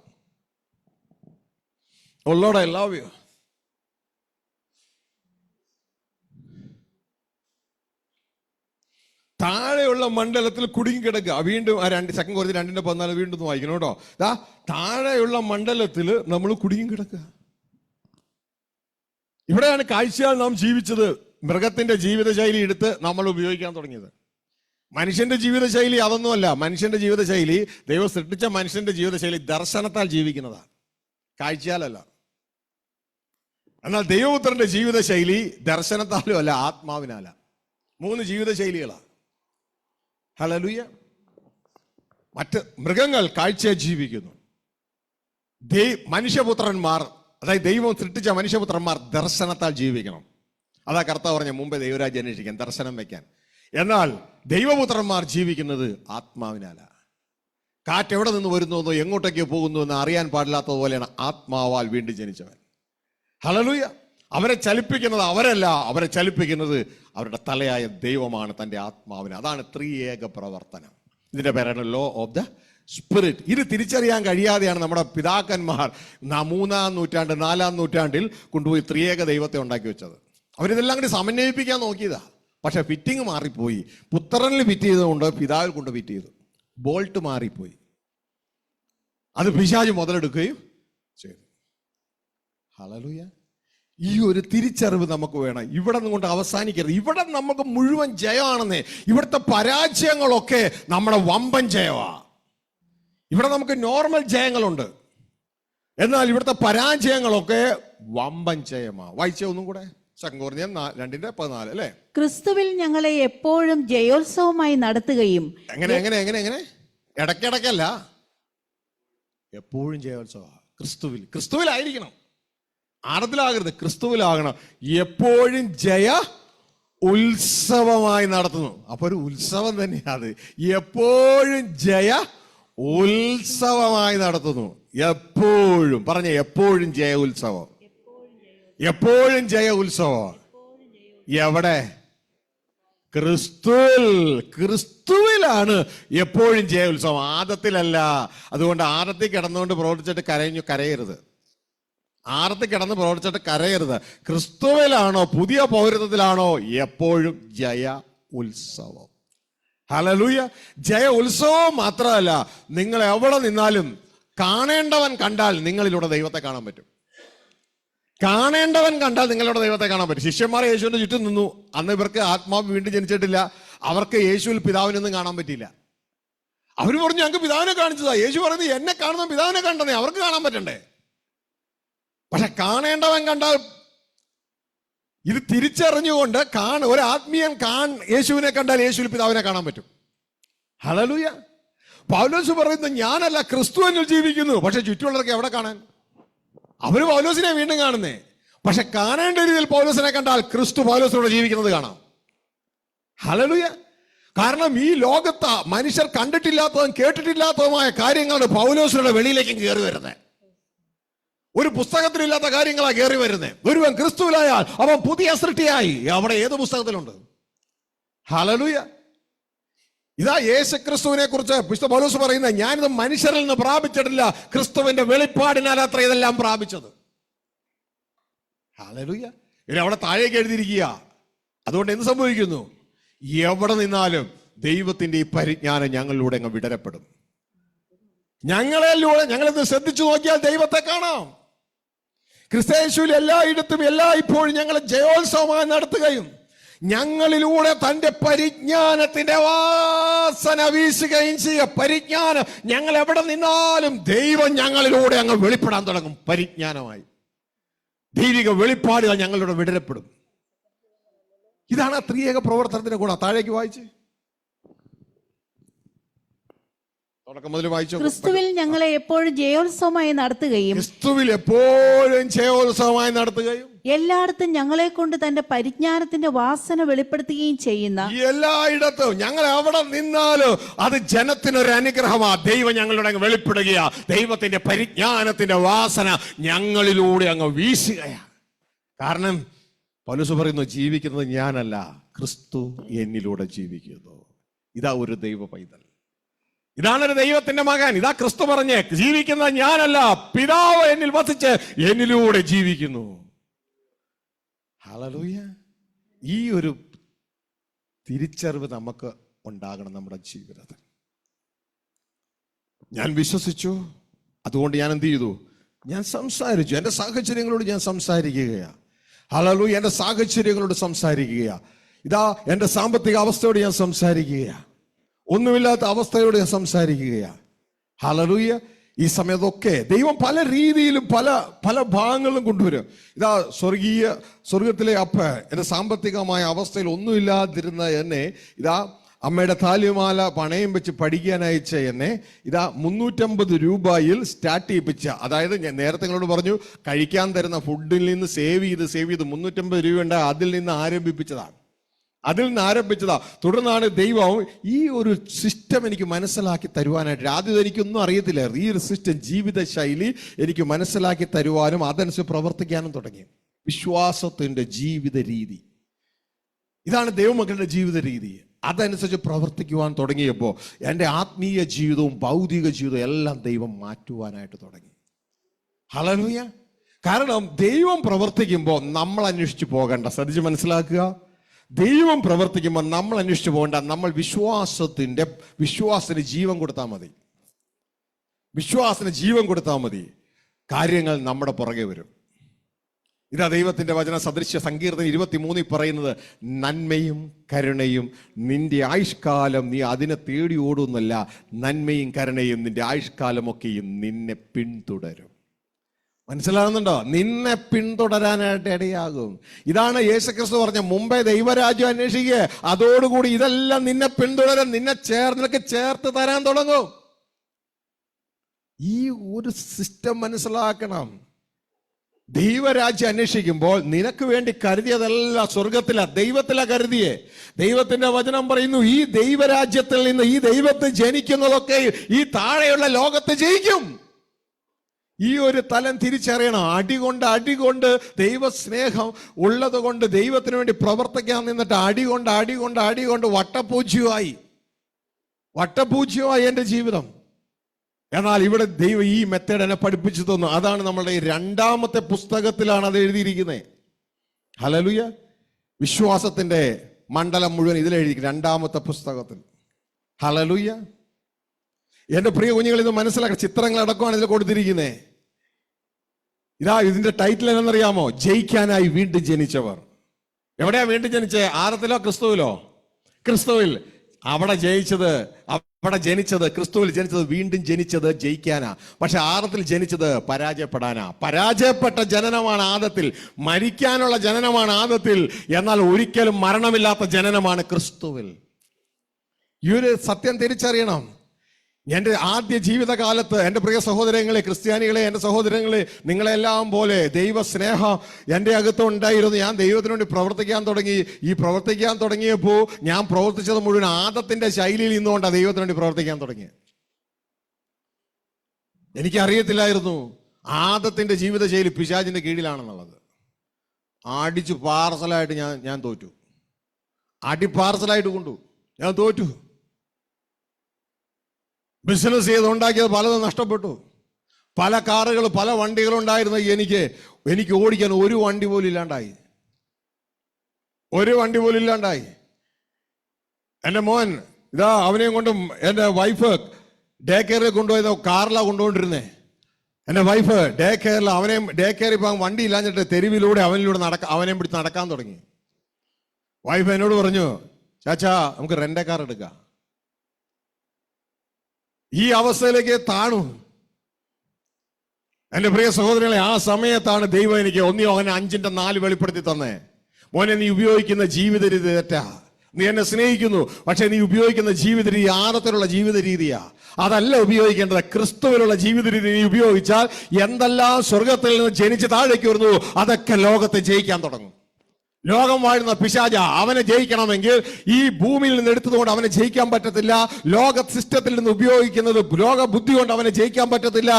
Oh Lord, I love you. താഴെയുള്ള മണ്ഡലത്തിൽ കുടുങ്ങിക്കിടക്കുക. വീണ്ടും ആ 2 കൊരിന്ത്യർ 2:14 വീണ്ടും വായിക്കണം കേട്ടോ. താഴെയുള്ള മണ്ഡലത്തിൽ നമ്മൾ കുടുങ്ങിക്കിടക്കുക. ഇവിടെയാണ് കാഴ്ചയാൽ നാം ജീവിച്ചത്. മൃഗത്തിന്റെ ജീവിതശൈലി എടുത്ത് നമ്മൾ ഉപയോഗിക്കാൻ തുടങ്ങിയത്. മനുഷ്യന്റെ ജീവിതശൈലി അതൊന്നുമല്ല. മനുഷ്യന്റെ ജീവിതശൈലി, ദൈവം സൃഷ്ടിച്ച മനുഷ്യന്റെ ജീവിതശൈലി ദർശനത്താൽ ജീവിക്കുന്നതാണ്, കാഴ്ചയാലല്ല. എന്നാൽ ദൈവപുത്രന്റെ ജീവിതശൈലി ദർശനത്താലും അല്ല, ആത്മാവിനല്ല. 3 ജീവിതശൈലികളാണ്. ഹല്ലേലൂയ. മറ്റ് മൃഗങ്ങൾ കാഴ്ചയെ ജീവിക്കുന്നു. മനുഷ്യപുത്രന്മാർ, അതായത് ദൈവം സൃഷ്ടിച്ച മനുഷ്യപുത്രന്മാർ ദർശനത്താൽ ജീവിക്കണം. അതാ കർത്താവ് പറഞ്ഞ മുമ്പേ ദൈവരാജ്യം അന്വേഷിക്കാൻ, ദർശനം വെക്കാൻ. എന്നാൽ ദൈവപുത്രന്മാർ ജീവിക്കുന്നത് ആത്മാവിനല്ല. കാറ്റ് എവിടെ നിന്ന് വരുന്നുവെന്നോ എങ്ങോട്ടേക്ക് പോകുന്നു എന്ന് അറിയാൻ പാടില്ലാത്തതുപോലെയാണ് ആത്മാവാൽ വീണ്ടും ജനിച്ചവൻ. ഹല്ലേലൂയ. അവരെ ചലിപ്പിക്കുന്നത് അവരല്ല, അവരെ ചലിപ്പിക്കുന്നത് അവരുടെ തലയായ ദൈവമാണ്, തൻ്റെ ആത്മാവിന്. അതാണ് ത്രിയേക പ്രവർത്തനം. ഇതിന്റെ പേരാണ് ലോ ഓഫ് ദ സ്പിരിറ്റ്. ഇത് തിരിച്ചറിയാൻ കഴിയാതെയാണ് നമ്മുടെ പിതാക്കന്മാർ 3-ാം നൂറ്റാണ്ട് 4-ാം നൂറ്റാണ്ടിൽ കൊണ്ടുപോയി ത്രിയേക ദൈവത്തെ ഉണ്ടാക്കി വെച്ചത്. അവരിതെല്ലാം കൂടി സമന്വയിപ്പിക്കാൻ നോക്കിയതാ. പക്ഷെ ഫിറ്റിംഗ് മാറിപ്പോയി. പുത്രനിൽ ഫിറ്റ് ചെയ്തുകൊണ്ട് പിതാവിൽ കൊണ്ട് ഫിറ്റ് ചെയ്തു. ബോൾട്ട് മാറിപ്പോയി. അത് പിശാച് മുതലെടുക്കുകയും ചെയ്തു. ഹല്ലേലൂയ. ഈ ഒരു തിരിച്ചറിവ് നമുക്ക് വേണം. ഇവിടെ നിന്ന് കൊണ്ട് അവസാനിക്കരുത്. ഇവിടെ നമുക്ക് മുഴുവൻ ജയമാണെന്നേ. ഇവിടുത്തെ പരാജയങ്ങളൊക്കെ നമ്മുടെ വമ്പൻ ജയമാ. ഇവിടെ നമുക്ക് നോർമൽ ജയങ്ങളുണ്ട്, എന്നാൽ ഇവിടുത്തെ പരാജയങ്ങളൊക്കെ വമ്പൻ ജയമാ. വായിച്ച ഒന്നും കൂടെ 2 Corinthians 2:14 അല്ലേ? ക്രിസ്തുവിൽ ഞങ്ങളെ എപ്പോഴും ജയോത്സവമായി നടത്തുകയും. എങ്ങനെ ഇടയ്ക്കിടയ്ക്കല്ല, എപ്പോഴും ജയോത്സവ. ക്രിസ്തുവിലായിരിക്കണം, ആഴത്തിലാകരുത്, ക്രിസ്തുവിലാകണം. എപ്പോഴും ജയ ഉത്സവമായി നടത്തുന്നു. അപ്പൊ ഒരു ഉത്സവം തന്നെയാ അത്. എപ്പോഴും ജയ ഉത്സവമായി നടത്തുന്നു. എപ്പോഴും പറഞ്ഞ, എപ്പോഴും ജയ ഉത്സവം, എപ്പോഴും ജയ ഉത്സവം. എവിടെ? ക്രിസ്തുവിലാണ് എപ്പോഴും ജയ ഉത്സവം, ആദത്തിലല്ല. അതുകൊണ്ട് ആദത്തിൽ കിടന്നുകൊണ്ട് പ്രവർത്തിച്ചിട്ട് കരയരുത്. ആദത്തിൽ കിടന്ന് പ്രവർത്തിച്ചിട്ട് കരയരുത്. ക്രിസ്തുവിലാണോ, പുതിയ പൗരത്വത്തിലാണോ, എപ്പോഴും ജയ ഉത്സവം. ഹല്ലേലൂയ. ജയ ഉത്സവം മാത്രമല്ല, നിങ്ങൾ എവിടെ നിന്നാലും കാണേണ്ടവൻ കണ്ടാൽ നിങ്ങളിലൂടെ ദൈവത്തെ കാണാൻ പറ്റും. കാണേണ്ടവൻ കണ്ടാൽ നിങ്ങളുടെ ദൈവത്തെ കാണാൻ പറ്റും. ശിഷ്യന്മാർ യേശുവിന്റെ ചുറ്റും നിന്നു. അന്ന് ഇവർക്ക് ആത്മാവ് വീണ്ടും ജനിച്ചിട്ടില്ല. അവർക്ക് യേശുവിൽ പിതാവിനൊന്നും കാണാൻ പറ്റിയില്ല. അവർ പറഞ്ഞു, ഞങ്ങൾക്ക് പിതാവിനെ കാണിച്ചതാ. യേശു പറയുന്നത്, എന്നെ കാണുന്ന പിതാവിനെ കണ്ടെന്നേ. അവർക്ക് കാണാൻ പറ്റണ്ടേ? പക്ഷെ കാണേണ്ടവൻ കണ്ടാൽ, ഇത് തിരിച്ചറിഞ്ഞുകൊണ്ട് ഒരു ആത്മീയൻ യേശുവിനെ കണ്ടാൽ യേശുവിൽ പിതാവിനെ കാണാൻ പറ്റും. ഹല്ലേലൂയ. പൗലോസ് പറയുന്നത്, ഞാനല്ല, ക്രിസ്തു എന്നിൽ ജീവിക്കുന്നു. പക്ഷെ ചുറ്റുമുള്ളവർക്ക് എവിടെ കാണാൻ? അവര് പൗലോസിനെ വീണ്ടും കാണുന്നേ. പക്ഷെ കാണേണ്ട രീതിയിൽ പൗലോസിനെ കണ്ടാൽ ക്രിസ്തു പൗലോസിനോട് ജീവിക്കുന്നത് കാണാം. ഹല്ലേലൂയ. കാരണം ഈ ലോകത്ത് മനുഷ്യർ കണ്ടിട്ടില്ലാത്തതും കേട്ടിട്ടില്ലാത്തതുമായ കാര്യങ്ങളാണ് പൗലോസിന്റെ വെളിയിലേക്കും കയറി വരുന്നത്. ഒരു പുസ്തകത്തിലില്ലാത്ത കാര്യങ്ങളാണ് കയറി വരുന്നത്. ഒരുവൻ ക്രിസ്തുവിലായാൽ അവൻ പുതിയ സൃഷ്ടിയായി. അവിടെ ഏത് പുസ്തകത്തിലുണ്ട്? ഹല്ലേലൂയ. ഇതാ യേശുക്രിസ്തുവിനെ കുറിച്ച് വിശുദ്ധ പൗലോസ് പറയുന്നത്, ഞാനിത് മനുഷ്യരിൽ നിന്ന് പ്രാപിച്ചിട്ടില്ല, ക്രിസ്തുവിന്റെ വെളിപ്പാടിനാൽ അത്ര ഇതെല്ലാം പ്രാപിച്ചത്. ഹല്ലേലൂയ. ഇനി അവിടെ താഴേക്ക് എഴുതിയിരിക്കുക. അതുകൊണ്ട് എന്ത് സംഭവിക്കുന്നു? എവിടെ നിന്നാലും ദൈവത്തിന്റെ ഈ പരിജ്ഞാനം ഞങ്ങളിലൂടെ അങ്ങ് വിടരപ്പെടും. ഞങ്ങളിത് ശ്രദ്ധിച്ചു നോക്കിയാൽ ദൈവത്തെ കാണാം. ക്രിസ്തയേശുവിൽ എല്ലായിടത്തും ഇപ്പോഴും ഞങ്ങൾ ജയോത്സവമായി നടത്തുകയും ഞങ്ങളിലൂടെ തന്റെ പരിജ്ഞാനത്തിന്റെ വാസന വീശുകയും ചെയ്യുക. പരിജ്ഞാനം, ഞങ്ങൾ എവിടെ നിന്നാലും ദൈവം ഞങ്ങളിലൂടെ അങ്ങ് വെളിപ്പെടാൻ തുടങ്ങും. പരിജ്ഞാനമായി ദൈവിക വെളിപ്പാടുകൾ ഞങ്ങളിലൂടെ വിടരപ്പെടും. ഇതാണ് ത്രിയേക പ്രവർത്തനത്തിന്റെ ഗുണം. താഴേക്ക് വായിച്ച് തുടക്കം മുതൽ വായിച്ചു. ക്രിസ്തുവിൽ ഞങ്ങളെ എപ്പോഴും ജയോത്സവമായി നടത്തുകയും എല്ലായിടത്തും ഞങ്ങളെ കൊണ്ട് തന്റെ പരിജ്ഞാനത്തിന്റെ വാസന വെളിപ്പെടുത്തുകയും ചെയ്യുന്ന. എല്ലായിടത്തും ഞങ്ങൾ എവിടെ നിന്നാലും അത് ജനത്തിനൊരു അനുഗ്രഹമാണ്. ദൈവം ഞങ്ങളുടെ അങ്ങ് വെളിപ്പെടുകയാ. ദൈവത്തിന്റെ പരിജ്ഞാനത്തിന്റെ വാസന ഞങ്ങളിലൂടെ അങ്ങ് വീശുകയാണ്. കാരണം പൗലോസ് പറയുന്നു, ജീവിക്കുന്നത് ഞാനല്ല, ക്രിസ്തു എന്നിലൂടെ ജീവിക്കുന്നു. ഇതാ ഒരു ദൈവ പൈതൽ, ഇതാണൊരു ദൈവത്തിന്റെ മകൻ. ഇതാ ക്രിസ്തു പറഞ്ഞേ, ജീവിക്കുന്നത് ഞാനല്ല, പിതാവ് എന്നിൽ വസിച്ച് എന്നിലൂടെ ജീവിക്കുന്നു. ഹല്ലേലൂയ. ഈ ഒരു തിരിച്ചറിവ് നമുക്ക് ഉണ്ടാകണം നമ്മുടെ ജീവിതത്തിൽ. ഞാൻ വിശ്വസിച്ചു, അതുകൊണ്ട് ഞാൻ എന്ത് ചെയ്തു? ഞാൻ സംസാരിച്ചു. എൻ്റെ സാഹചര്യങ്ങളോട് ഞാൻ സംസാരിക്കുകയാണ്. ഹല്ലേലൂയ. എൻ്റെ സാഹചര്യങ്ങളോട് സംസാരിക്കുകയാണ്. ഇതാ എൻ്റെ സാമ്പത്തിക അവസ്ഥയോട് ഞാൻ സംസാരിക്കുകയാണ്. ഒന്നുമില്ലാത്ത അവസ്ഥയോട് ഞാൻ സംസാരിക്കുകയാണ്. ഹല്ലേലൂയ. ഈ സമയത്തൊക്കെ ദൈവം പല രീതിയിലും പല ഭാഗങ്ങളിലും കൊണ്ടുവരും. ഇതാ സ്വർഗത്തിലെ അപ്പ എൻ്റെ സാമ്പത്തികമായ അവസ്ഥയിൽ ഒന്നുമില്ലാതിരുന്ന എന്നെ ഇതാ അമ്മയുടെ താലിമാല പണയം വെച്ച് പഠിക്കാൻ അയച്ച എന്നെ ഇതാ 350 രൂപയിൽ സ്റ്റാർട്ട് ചെയ്യിപ്പിച്ച, അതായത് ഞാൻ നേരത്തെ നിങ്ങളോട് പറഞ്ഞു, കഴിക്കാൻ തരുന്ന ഫുഡിൽ നിന്ന് സേവ് ചെയ്ത് 350 രൂപ ഉണ്ട്, അതിൽ നിന്ന് ആരംഭിച്ചതാ. തുടർന്നാണ് ദൈവം ഈ ഒരു സിസ്റ്റം എനിക്ക് മനസ്സിലാക്കി തരുവാനായിട്ട്, ആദ്യം എനിക്കൊന്നും അറിയത്തില്ലായിരുന്നു, ഈ ഒരു സിസ്റ്റം ജീവിത ശൈലി എനിക്ക് മനസ്സിലാക്കി തരുവാനും അതനുസരിച്ച് പ്രവർത്തിക്കാനും തുടങ്ങി. വിശ്വാസത്തിന്റെ ജീവിത രീതി, ഇതാണ് ദൈവമക്കളുടെ ജീവിത രീതി. അതനുസരിച്ച് പ്രവർത്തിക്കുവാൻ തുടങ്ങിയപ്പോൾ എൻ്റെ ആത്മീയ ജീവിതവും ഭൗതിക ജീവിതവും എല്ലാം ദൈവം മാറ്റുവാനായിട്ട് തുടങ്ങി. ഹല്ലേലൂയ. കാരണം ദൈവം പ്രവർത്തിക്കുമ്പോൾ നമ്മൾ അന്വേഷിച്ച് പോകണ്ട. ശ്രദ്ധിച്ച് മനസ്സിലാക്കുക. ദൈവം പ്രവർത്തിക്കുമ്പോൾ നമ്മൾ അന്വേഷിച്ച് പോകണ്ട. നമ്മൾ വിശ്വാസത്തിന് ജീവൻ കൊടുത്താൽ മതി. വിശ്വാസത്തിന് ജീവൻ കൊടുത്താൽ മതി. കാര്യങ്ങൾ നമ്മുടെ പുറകെ വരും. ഇതാ ദൈവത്തിന്റെ വചന സദൃശ്യ സങ്കീർത്തനം 23 പറയുന്നത്, നന്മയും കരുണയും നിന്റെ ആയുഷ്കാലം നീ അതിനെ തേടി ഓടുന്നല്ല, നന്മയും കരുണയും നിന്റെ ആയുഷ്കാലമൊക്കെയും നിന്നെ പിന്തുടരും. മനസ്സിലാകുന്നുണ്ടോ? നിന്നെ പിന്തുടരാനായിട്ട് ഇടയാകും. ഇതാണ് യേശുക്രിസ്തു പറഞ്ഞ, മുമ്പേ ദൈവരാജ്യം അന്വേഷിക്കുക, അതോടുകൂടി ഇതെല്ലാം നിന്നെ പിന്തുടരാൻ, നിനക്ക് ചേർത്ത് തരാൻ തുടങ്ങും. ഈ ഒരു സിസ്റ്റം മനസ്സിലാക്കണം. ദൈവരാജ്യം അന്വേഷിക്കുമ്പോൾ നിനക്ക് വേണ്ടി കരുതിയതെല്ലാം സ്വർഗത്തിലാ, ദൈവത്തിലാ കരുതിയേ. ദൈവത്തിന്റെ വചനം പറയുന്നു, ഈ ദൈവരാജ്യത്തിൽ നിന്ന് ഈ ദൈവത്തെ ജനിക്കുന്നതൊക്കെ ഈ താഴെയുള്ള ലോകത്തെ ജയിക്കും. ഈ ഒരു തലം തിരിച്ചറിയണം. അടികൊണ്ട് ദൈവസ്നേഹം ഉള്ളത് കൊണ്ട് ദൈവത്തിന് വേണ്ടി പ്രവർത്തിക്കാൻ നിന്നിട്ട് അടികൊണ്ട് വട്ടപൂജ്യമായി എൻ്റെ ജീവിതം. എന്നാൽ ഇവിടെ ദൈവം ഈ മെത്തേഡ് എന്നെ പഠിപ്പിച്ചു തന്നു. അതാണ് നമ്മളുടെ ഈ 2ാമത്തെ പുസ്തകത്തിലാണ് അത് എഴുതിയിരിക്കുന്നത്. ഹല്ലേലൂയ. വിശ്വാസത്തിന്റെ മണ്ഡലം മുഴുവൻ ഇതിലെഴുതിയിരിക്കും 2ാമത്തെ പുസ്തകത്തിൽ. ഹല്ലേലൂയ. എന്റെ പ്രിയ കുഞ്ഞുങ്ങൾ, ഇത് മനസ്സിലാക്കുക. ചിത്രങ്ങളടക്കമാണ് ഇതിൽ കൊടുത്തിരിക്കുന്നത്. ഇതാ ഇതിന്റെ ടൈറ്റിൽ എന്നറിയാമോ? ജയിക്കാനായി വീണ്ടും ജനിച്ചവർ. എവിടെയാ വീണ്ടും ജനിച്ചത്? ആദത്തിലോ ക്രിസ്തുവിലോ? ക്രിസ്തുവിൽ. അവിടെ ജനിച്ചത് ക്രിസ്തുവിൽ ജനിച്ചത്, വീണ്ടും ജനിച്ചത് ജയിക്കാനാ. പക്ഷെ ആദത്തിൽ ജനിച്ചത് പരാജയപ്പെടാനാ. പരാജയപ്പെട്ട ജനനമാണ് ആദത്തിൽ, മരിക്കാനുള്ള ജനനമാണ് ആദത്തിൽ. എന്നാൽ ഒരിക്കലും മരണമില്ലാത്ത ജനനമാണ് ക്രിസ്തുവിൽ. ഈ ഒരു സത്യം തിരിച്ചറിയണം. എൻ്റെ ആദ്യ ജീവിതകാലത്ത് എൻ്റെ പ്രിയ സഹോദരങ്ങളെ, ക്രിസ്ത്യാനികളെ, എൻ്റെ സഹോദരങ്ങളെ, നിങ്ങളെല്ലാം പോലെ ദൈവസ്നേഹം എൻ്റെ അകത്ത് ഉണ്ടായിരുന്നു. ഞാൻ ദൈവത്തിന് വേണ്ടി പ്രവർത്തിക്കാൻ തുടങ്ങിയപ്പോൾ ഞാൻ പ്രവർത്തിച്ചത് മുഴുവൻ ആദത്തിന്റെ ശൈലിയിൽ നിന്നുകൊണ്ടാണ് ദൈവത്തിന് വേണ്ടി പ്രവർത്തിക്കാൻ തുടങ്ങിയത്. എനിക്കറിയത്തില്ലായിരുന്നു ആദത്തിന്റെ ജീവിത ശൈലി പിശാചിന്റെ കീഴിലാണെന്നുള്ളത്. അടിച്ചു പാർസലായിട്ട് ഞാൻ തോറ്റു. പാർസലായിട്ട് കൊണ്ടു ഞാൻ തോറ്റു. ബിസിനസ് ചെയ്ത് ഉണ്ടാക്കിയത് പലതും നഷ്ടപ്പെട്ടു. പല കാറുകൾ, പല വണ്ടികളുണ്ടായിരുന്നു. എനിക്ക് ഓടിക്കാൻ ഒരു വണ്ടി പോലും ഇല്ലാണ്ടായി. എൻ്റെ മോൻ ഇതാ, അവനെയും കൊണ്ടും എൻ്റെ വൈഫ് ഡേ കെയറിൽ കൊണ്ടുപോയത് കാറിലാണ് കൊണ്ടുകൊണ്ടിരുന്നേ. എൻ്റെ വൈഫ് ഡേ കെയറിൽ ഇപ്പം വണ്ടി ഇല്ലാഞ്ഞിട്ട് തെരുവിലൂടെ അവനെയും പിടിച്ച് നടക്കാൻ തുടങ്ങി. വൈഫ് എന്നോട് പറഞ്ഞു, ചാച്ചാ നമുക്ക് റെന്റ് കാർ എടുക്കാം. ഈ അവസ്ഥയിലേക്ക് താണു. എന്റെ പ്രിയ സഹോദരങ്ങളെ, ആ സമയത്താണ് ദൈവം എനിക്ക് 1 യോഹന്നാൻ 5:4 വെളിപ്പെടുത്തി തന്നേ. മോനെ, നീ ഉപയോഗിക്കുന്ന ജീവിത രീതി തെറ്റാ. നീ എന്നെ സ്നേഹിക്കുന്നു, പക്ഷെ നീ ഉപയോഗിക്കുന്ന ജീവിത രീതി ആദത്തിലുള്ള ജീവിത രീതിയാ. അതല്ല ഉപയോഗിക്കേണ്ടത്. ക്രിസ്തുവിലുള്ള ജീവിത രീതി നീ ഉപയോഗിച്ചാൽ എന്തെല്ലാം സ്വർഗത്തിൽ നിന്ന് ജനിച്ച് താഴേക്ക് വരുന്നു, അതൊക്കെ ലോകത്തെ ജയിക്കാൻ തുടങ്ങും. ലോകം വാഴുന്ന പിശാച, അവനെ ജയിക്കണമെങ്കിൽ ഈ ഭൂമിയിൽ നിന്ന് എടുത്തതുകൊണ്ട് അവനെ ജയിക്കാൻ പറ്റത്തില്ല. ലോക സിസ്റ്റത്തിൽ നിന്ന് ഉപയോഗിക്കുന്നത്, ലോക ബുദ്ധി കൊണ്ട് അവനെ ജയിക്കാൻ പറ്റത്തില്ല.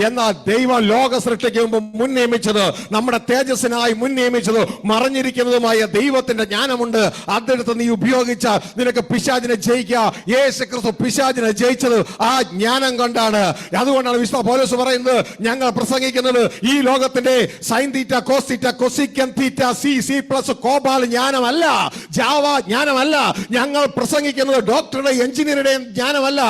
എന്നാൽ ദൈവം ലോക സൃഷ്ടിക്ക് മുമ്പ് മുൻ നിയമിച്ചത്, നമ്മുടെ തേജസ്സിനായി മുൻ നിയമിച്ചത്, മറഞ്ഞിരിക്കുന്നതുമായ ദൈവത്തിന്റെ ജ്ഞാനമുണ്ട്. അതെടുത്ത് നീ ഉപയോഗിച്ചാൽ നിനക്ക് പിശാചിനെ ജയിക്കാം. യേശുക്രിസ്തു പിശാചിനെ ജയിച്ചത് ആ ജ്ഞാനം കൊണ്ടാണ്. അതുകൊണ്ടാണ് വിശുദ്ധ പൗലോസ് പറയുന്നത്, ഞങ്ങൾ പ്രസംഗിക്കുന്നത് ഈ ലോകത്തിന്റെ സൈൻ തീറ്റ, കോസ് തീറ്റ, കൊസിക്കൻ തീറ്റ, സി പ്ലസ് കോബാൾ ജ്ഞാനമല്ല, ജാവ ജ്ഞാനമല്ല. ഞങ്ങൾ പ്രസംഗിക്കുന്നത് ഡോക്ടറുടെയും എഞ്ചിനീയറുടെയും ജ്ഞാനമല്ല,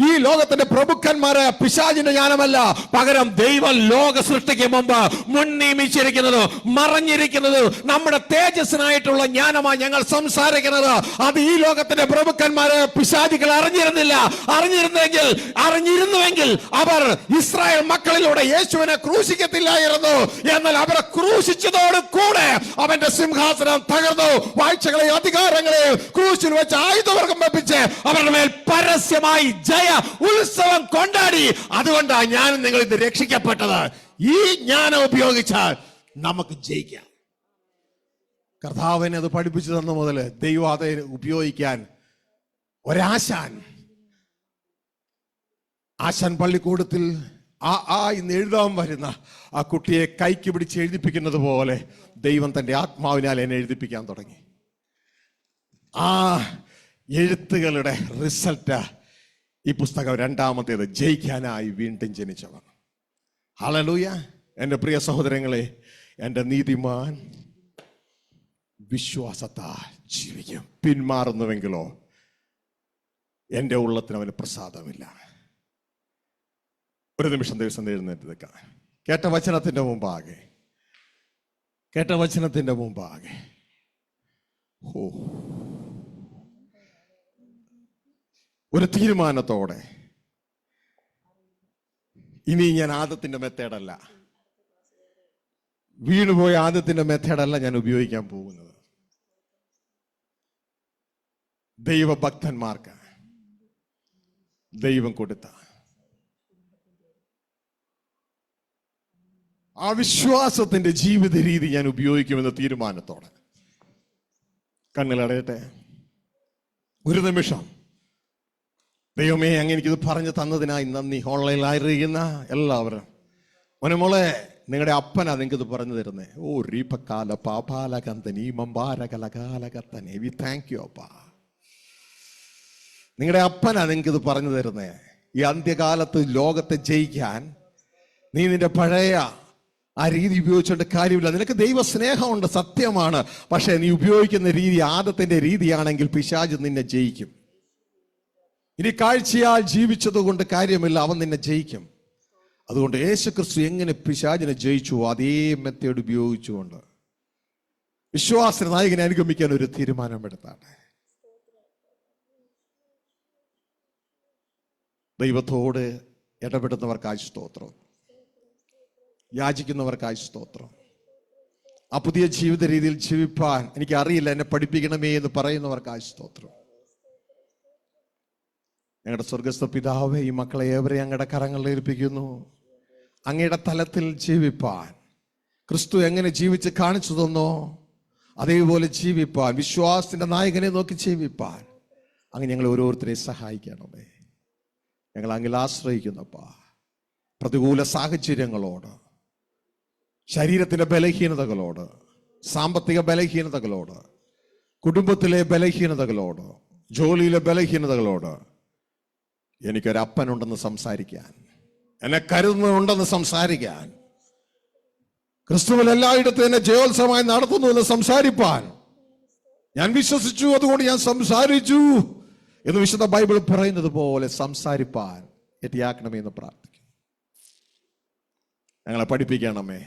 ഈ ലോകത്തിന്റെ പ്രഭുക്കന്മാരെ പിശാചിന്റെ ജ്ഞാനമല്ല. പകരം ദൈവം ലോക സൃഷ്ടിക്ക് മുമ്പ് മുൻ നിയമിച്ചിരിക്കുന്നത്, മറഞ്ഞിരിക്കുന്നത് നമ്മുടെ തേജസ്സിനായിട്ടുള്ള ജ്ഞാനമാണ് ഞങ്ങൾ സംസാരിക്കുന്നത്. അത് ഈ ലോകത്തിന്റെ പ്രഭുക്കന്മാരെ പിശാചികൾ അറിഞ്ഞിരുന്നുവെങ്കിൽ അവർ ഇസ്രായേൽ മക്കളിലൂടെ യേശുവിനെ ക്രൂശിക്കത്തില്ലായിരുന്നു. എന്നാൽ അവരെ ക്രൂശിച്ചതോട് കൂടെ അവന്റെ സിംഹാസനം തകർന്നു. വാഴ്ചകളെ, അധികാരങ്ങളെ ക്രൂശിൽ വെച്ച് ആയുധവർഗം വെപ്പിച്ച് അവരുടെ മേൽ പരസ്യമായി ജയ ഉത്സവം കൊണ്ടാടി. അതുകൊണ്ടാണ് ഞാനും നിങ്ങൾ ഇത് രക്ഷിക്കപ്പെട്ടത്. ഈ ജ്ഞാനം ഉപയോഗിച്ചാൽ നമുക്ക് ജയിക്കാം. കർത്താവിനെ അത് പഠിപ്പിച്ചു തന്ന മുതൽ ദൈവം അത് ഉപയോഗിക്കാൻ ആശാൻ പള്ളിക്കൂടത്തിൽ ഇന്ന് എഴുതാൻ വരുന്ന ആ കുട്ടിയെ കൈക്ക് പിടിച്ച് എഴുതിപ്പിക്കുന്നത് പോലെ ദൈവം തന്റെ ആത്മാവിനാൽ എന്നെ എഴുതിപ്പിക്കാൻ തുടങ്ങി. ആ എഴുത്തുകളുടെ റിസൾട്ട് ഈ പുസ്തകം 2ാമത്തേത്, ജയിക്കാനായി വീണ്ടും ജനിച്ചവർ. ഹല്ലേലൂയ. എൻ്റെ പ്രിയ സഹോദരങ്ങളെ, എൻ്റെ നീതിമാൻ വിശ്വാസത്താൽ ജീവിക്കും. പിന്മാറുന്നുവെങ്കിലോ എൻ്റെ ഉള്ളത്തിന് അവന് പ്രസാദമില്ല. ഒരു നിമിഷം ദിവസം എഴുന്നേറ്റ് നിൽക്കാം. കേട്ട വചനത്തിന്റെ മുമ്പാകെ കേട്ട വചനത്തിന്റെ മുമ്പാകെ ഒരു തീരുമാനത്തോടെ ഇനി ഞാൻ ആദത്തിന്റെ മെത്തേഡല്ല, വീണുപോയ ആദത്തിന്റെ മെത്തേഡല്ല ഞാൻ ഉപയോഗിക്കാൻ പോകുന്നത്. ദൈവഭക്തന്മാർക്ക് ദൈവം കൊടുത്ത ആ വിശ്വാസത്തിന്റെ ജീവിത രീതി ഞാൻ ഉപയോഗിക്കുമെന്ന തീരുമാനത്തോടെ കണ്ണുകളടയട്ടെ. ഒരു നിമിഷം. ദൈവമേ, അങ്ങ് എനിക്കിത് പറഞ്ഞു തന്നതിനായി നന്ദി. ഓൺലൈനിലായിരിക്കുന്ന എല്ലാവരും മോനെ, നിങ്ങളുടെ അപ്പനാ നിങ്ങൾക്കിത് പറഞ്ഞു തരുന്നേ. ഓ റീപക്കാല പാപാലകന്തൻ ഈ മമ്പാരകലകാലകത്തനെ വി താങ്ക് യു അപ്പാ. നിങ്ങളുടെ അപ്പനാ നിങ്ങൾക്കിത് പറഞ്ഞു തരുന്നേ. ഈ അന്ത്യകാലത്ത് ലോകത്തെ ജയിക്കാൻ നീ നിന്റെ പഴയ ആ രീതി ഉപയോഗിച്ചുകൊണ്ട് കാര്യമില്ല. നിനക്ക് ദൈവ സ്നേഹമുണ്ട്, സത്യമാണ്. പക്ഷെ നീ ഉപയോഗിക്കുന്ന രീതി ആദത്തിന്റെ രീതിയാണെങ്കിൽ പിശാച് നിന്നെ ജയിക്കും. ഇനി കാഴ്ചയാൽ ജീവിച്ചത് കൊണ്ട് കാര്യമില്ല, അവൻ നിന്നെ ജയിക്കും. അതുകൊണ്ട് യേശുക്രിസ്തു എങ്ങനെ പിശാചിനെ ജയിച്ചു, അതേ മെത്തേഡ് ഉപയോഗിച്ചുകൊണ്ട് വിശ്വാസ നായകനെ അനുഗമിക്കാൻ ഒരു തീരുമാനമെടുത്താണ്. ദൈവത്തോട് ഇടപെടുന്നവർക്കായി സ്തോത്രം, യാചിക്കുന്നവർക്കായി സ്തോത്രം. ആ പുതിയ ജീവിത രീതിയിൽ ജീവിപ്പാൻ എനിക്ക് അറിയില്ല, എന്നെ പഠിപ്പിക്കണമേ എന്ന് പറയുന്നവർക്കായി സ്തോത്രം. ഞങ്ങളുടെ സ്വർഗസ്ഥ പിതാവേ, ഈ മക്കളെ ഏവരെ അങ്ങയുടെ കരങ്ങളിൽ ഏൽപ്പിക്കുന്നു. അങ്ങയുടെ തലത്തിൽ ജീവിപ്പാൻ ക്രിസ്തു എങ്ങനെ ജീവിച്ച് കാണിച്ചു തന്നോ അതേപോലെ ജീവിപ്പാൻ, വിശ്വാസത്തിന്റെ നായകനെ നോക്കി ജീവിപ്പാൻ അങ്ങ് ഞങ്ങൾ ഓരോരുത്തരെയും സഹായിക്കണമേ. ഞങ്ങൾ അങ്ങിൽ ആശ്രയിക്കുന്നപ്പാ. പ്രതികൂല സാഹചര്യങ്ങളോട്, ശരീരത്തിന്റെ ബലഹീനതകളോട്, സാമ്പത്തിക ബലഹീനതകളോട്, കുടുംബത്തിലെ ബലഹീനതകളോട്, ജോലിയിലെ ബലഹീനതകളോട് എനിക്കൊരപ്പനുണ്ടെന്ന് സംസാരിക്കാൻ, എന്നെ കരുതുന്നുണ്ടെന്ന് സംസാരിക്കാൻ, ക്രിസ്തുവിൽ എല്ലായിടത്തും എന്നെ ജയോത്സവമായി നടത്തുന്നു എന്ന് സംസാരിപ്പാൻ ഞാൻ വിശ്വസിച്ചു, അതുകൊണ്ട് ഞാൻ സംസാരിച്ചു എന്ന് വിശുദ്ധ ബൈബിൾ പറയുന്നത് പോലെ സംസാരിപ്പാൻ എത്തിയാക്കണമേ എന്ന് പ്രാർത്ഥിക്കും. ഞങ്ങളെ പഠിപ്പിക്കണമേ.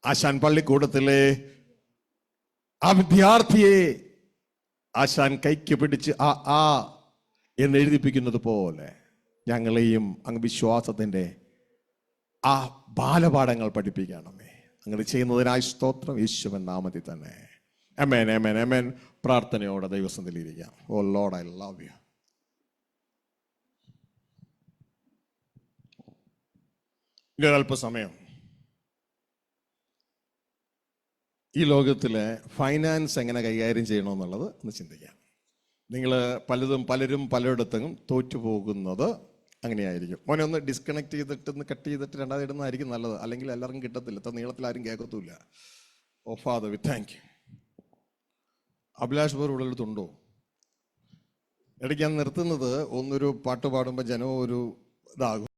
ആശാൻ പള്ളിക്കൂടത്തിലെ ആ വിദ്യാർത്ഥിയെ ആശാൻ കൈക്ക് പിടിച്ച് ആ എന്ന് എഴുതിപ്പിക്കുന്നത് പോലെ ഞങ്ങളെയും അങ്ങ് വിശ്വാസത്തിന്റെ ആ ബാലപാഠങ്ങൾ പഠിപ്പിക്കണമേ. അങ്ങനെ ചെയ്യുന്നതിനായി സ്തോത്രം, യേശുവിൻ നാമത്തിൽ തന്നെ. ആമേൻ, ആമേൻ, ആമേൻ. പ്രാർത്ഥനയോടെ ദൈവസന്നിധിയിലിരിക്കാം. ഓ ലോർഡ്, ഐ ലവ് യു. ഇനി ഒരല്പസമയം ഈ ലോകത്തിലെ ഫൈനാൻസ് എങ്ങനെ കൈകാര്യം ചെയ്യണമെന്നുള്ളത് ഒന്ന് ചിന്തിക്കാം. നിങ്ങൾ പലരും പലയിടത്തും തോറ്റുപോകുന്നത് അങ്ങനെയായിരിക്കും. മോനെ ഒന്ന് ഡിസ്കണക്ട് ചെയ്തിട്ട് ഒന്ന് കട്ട് ചെയ്തിട്ട് രണ്ടാമത് ഇടുന്നതായിരിക്കും നല്ലത്. അല്ലെങ്കിൽ എല്ലാവർക്കും കിട്ടത്തില്ല, ഇത്ര നീളത്തിൽ ആരും കേൾക്കത്തില്ല. O Father, we thank you. Abhilash bore ഉള്ളിടത്തുണ്ടോ? ഇടയ്ക്ക് ഞാൻ നിർത്തുന്നത് ഒന്നൊരു പാട്ട് പാടുമ്പോൾ ജനം ഒരു ഇതാകും.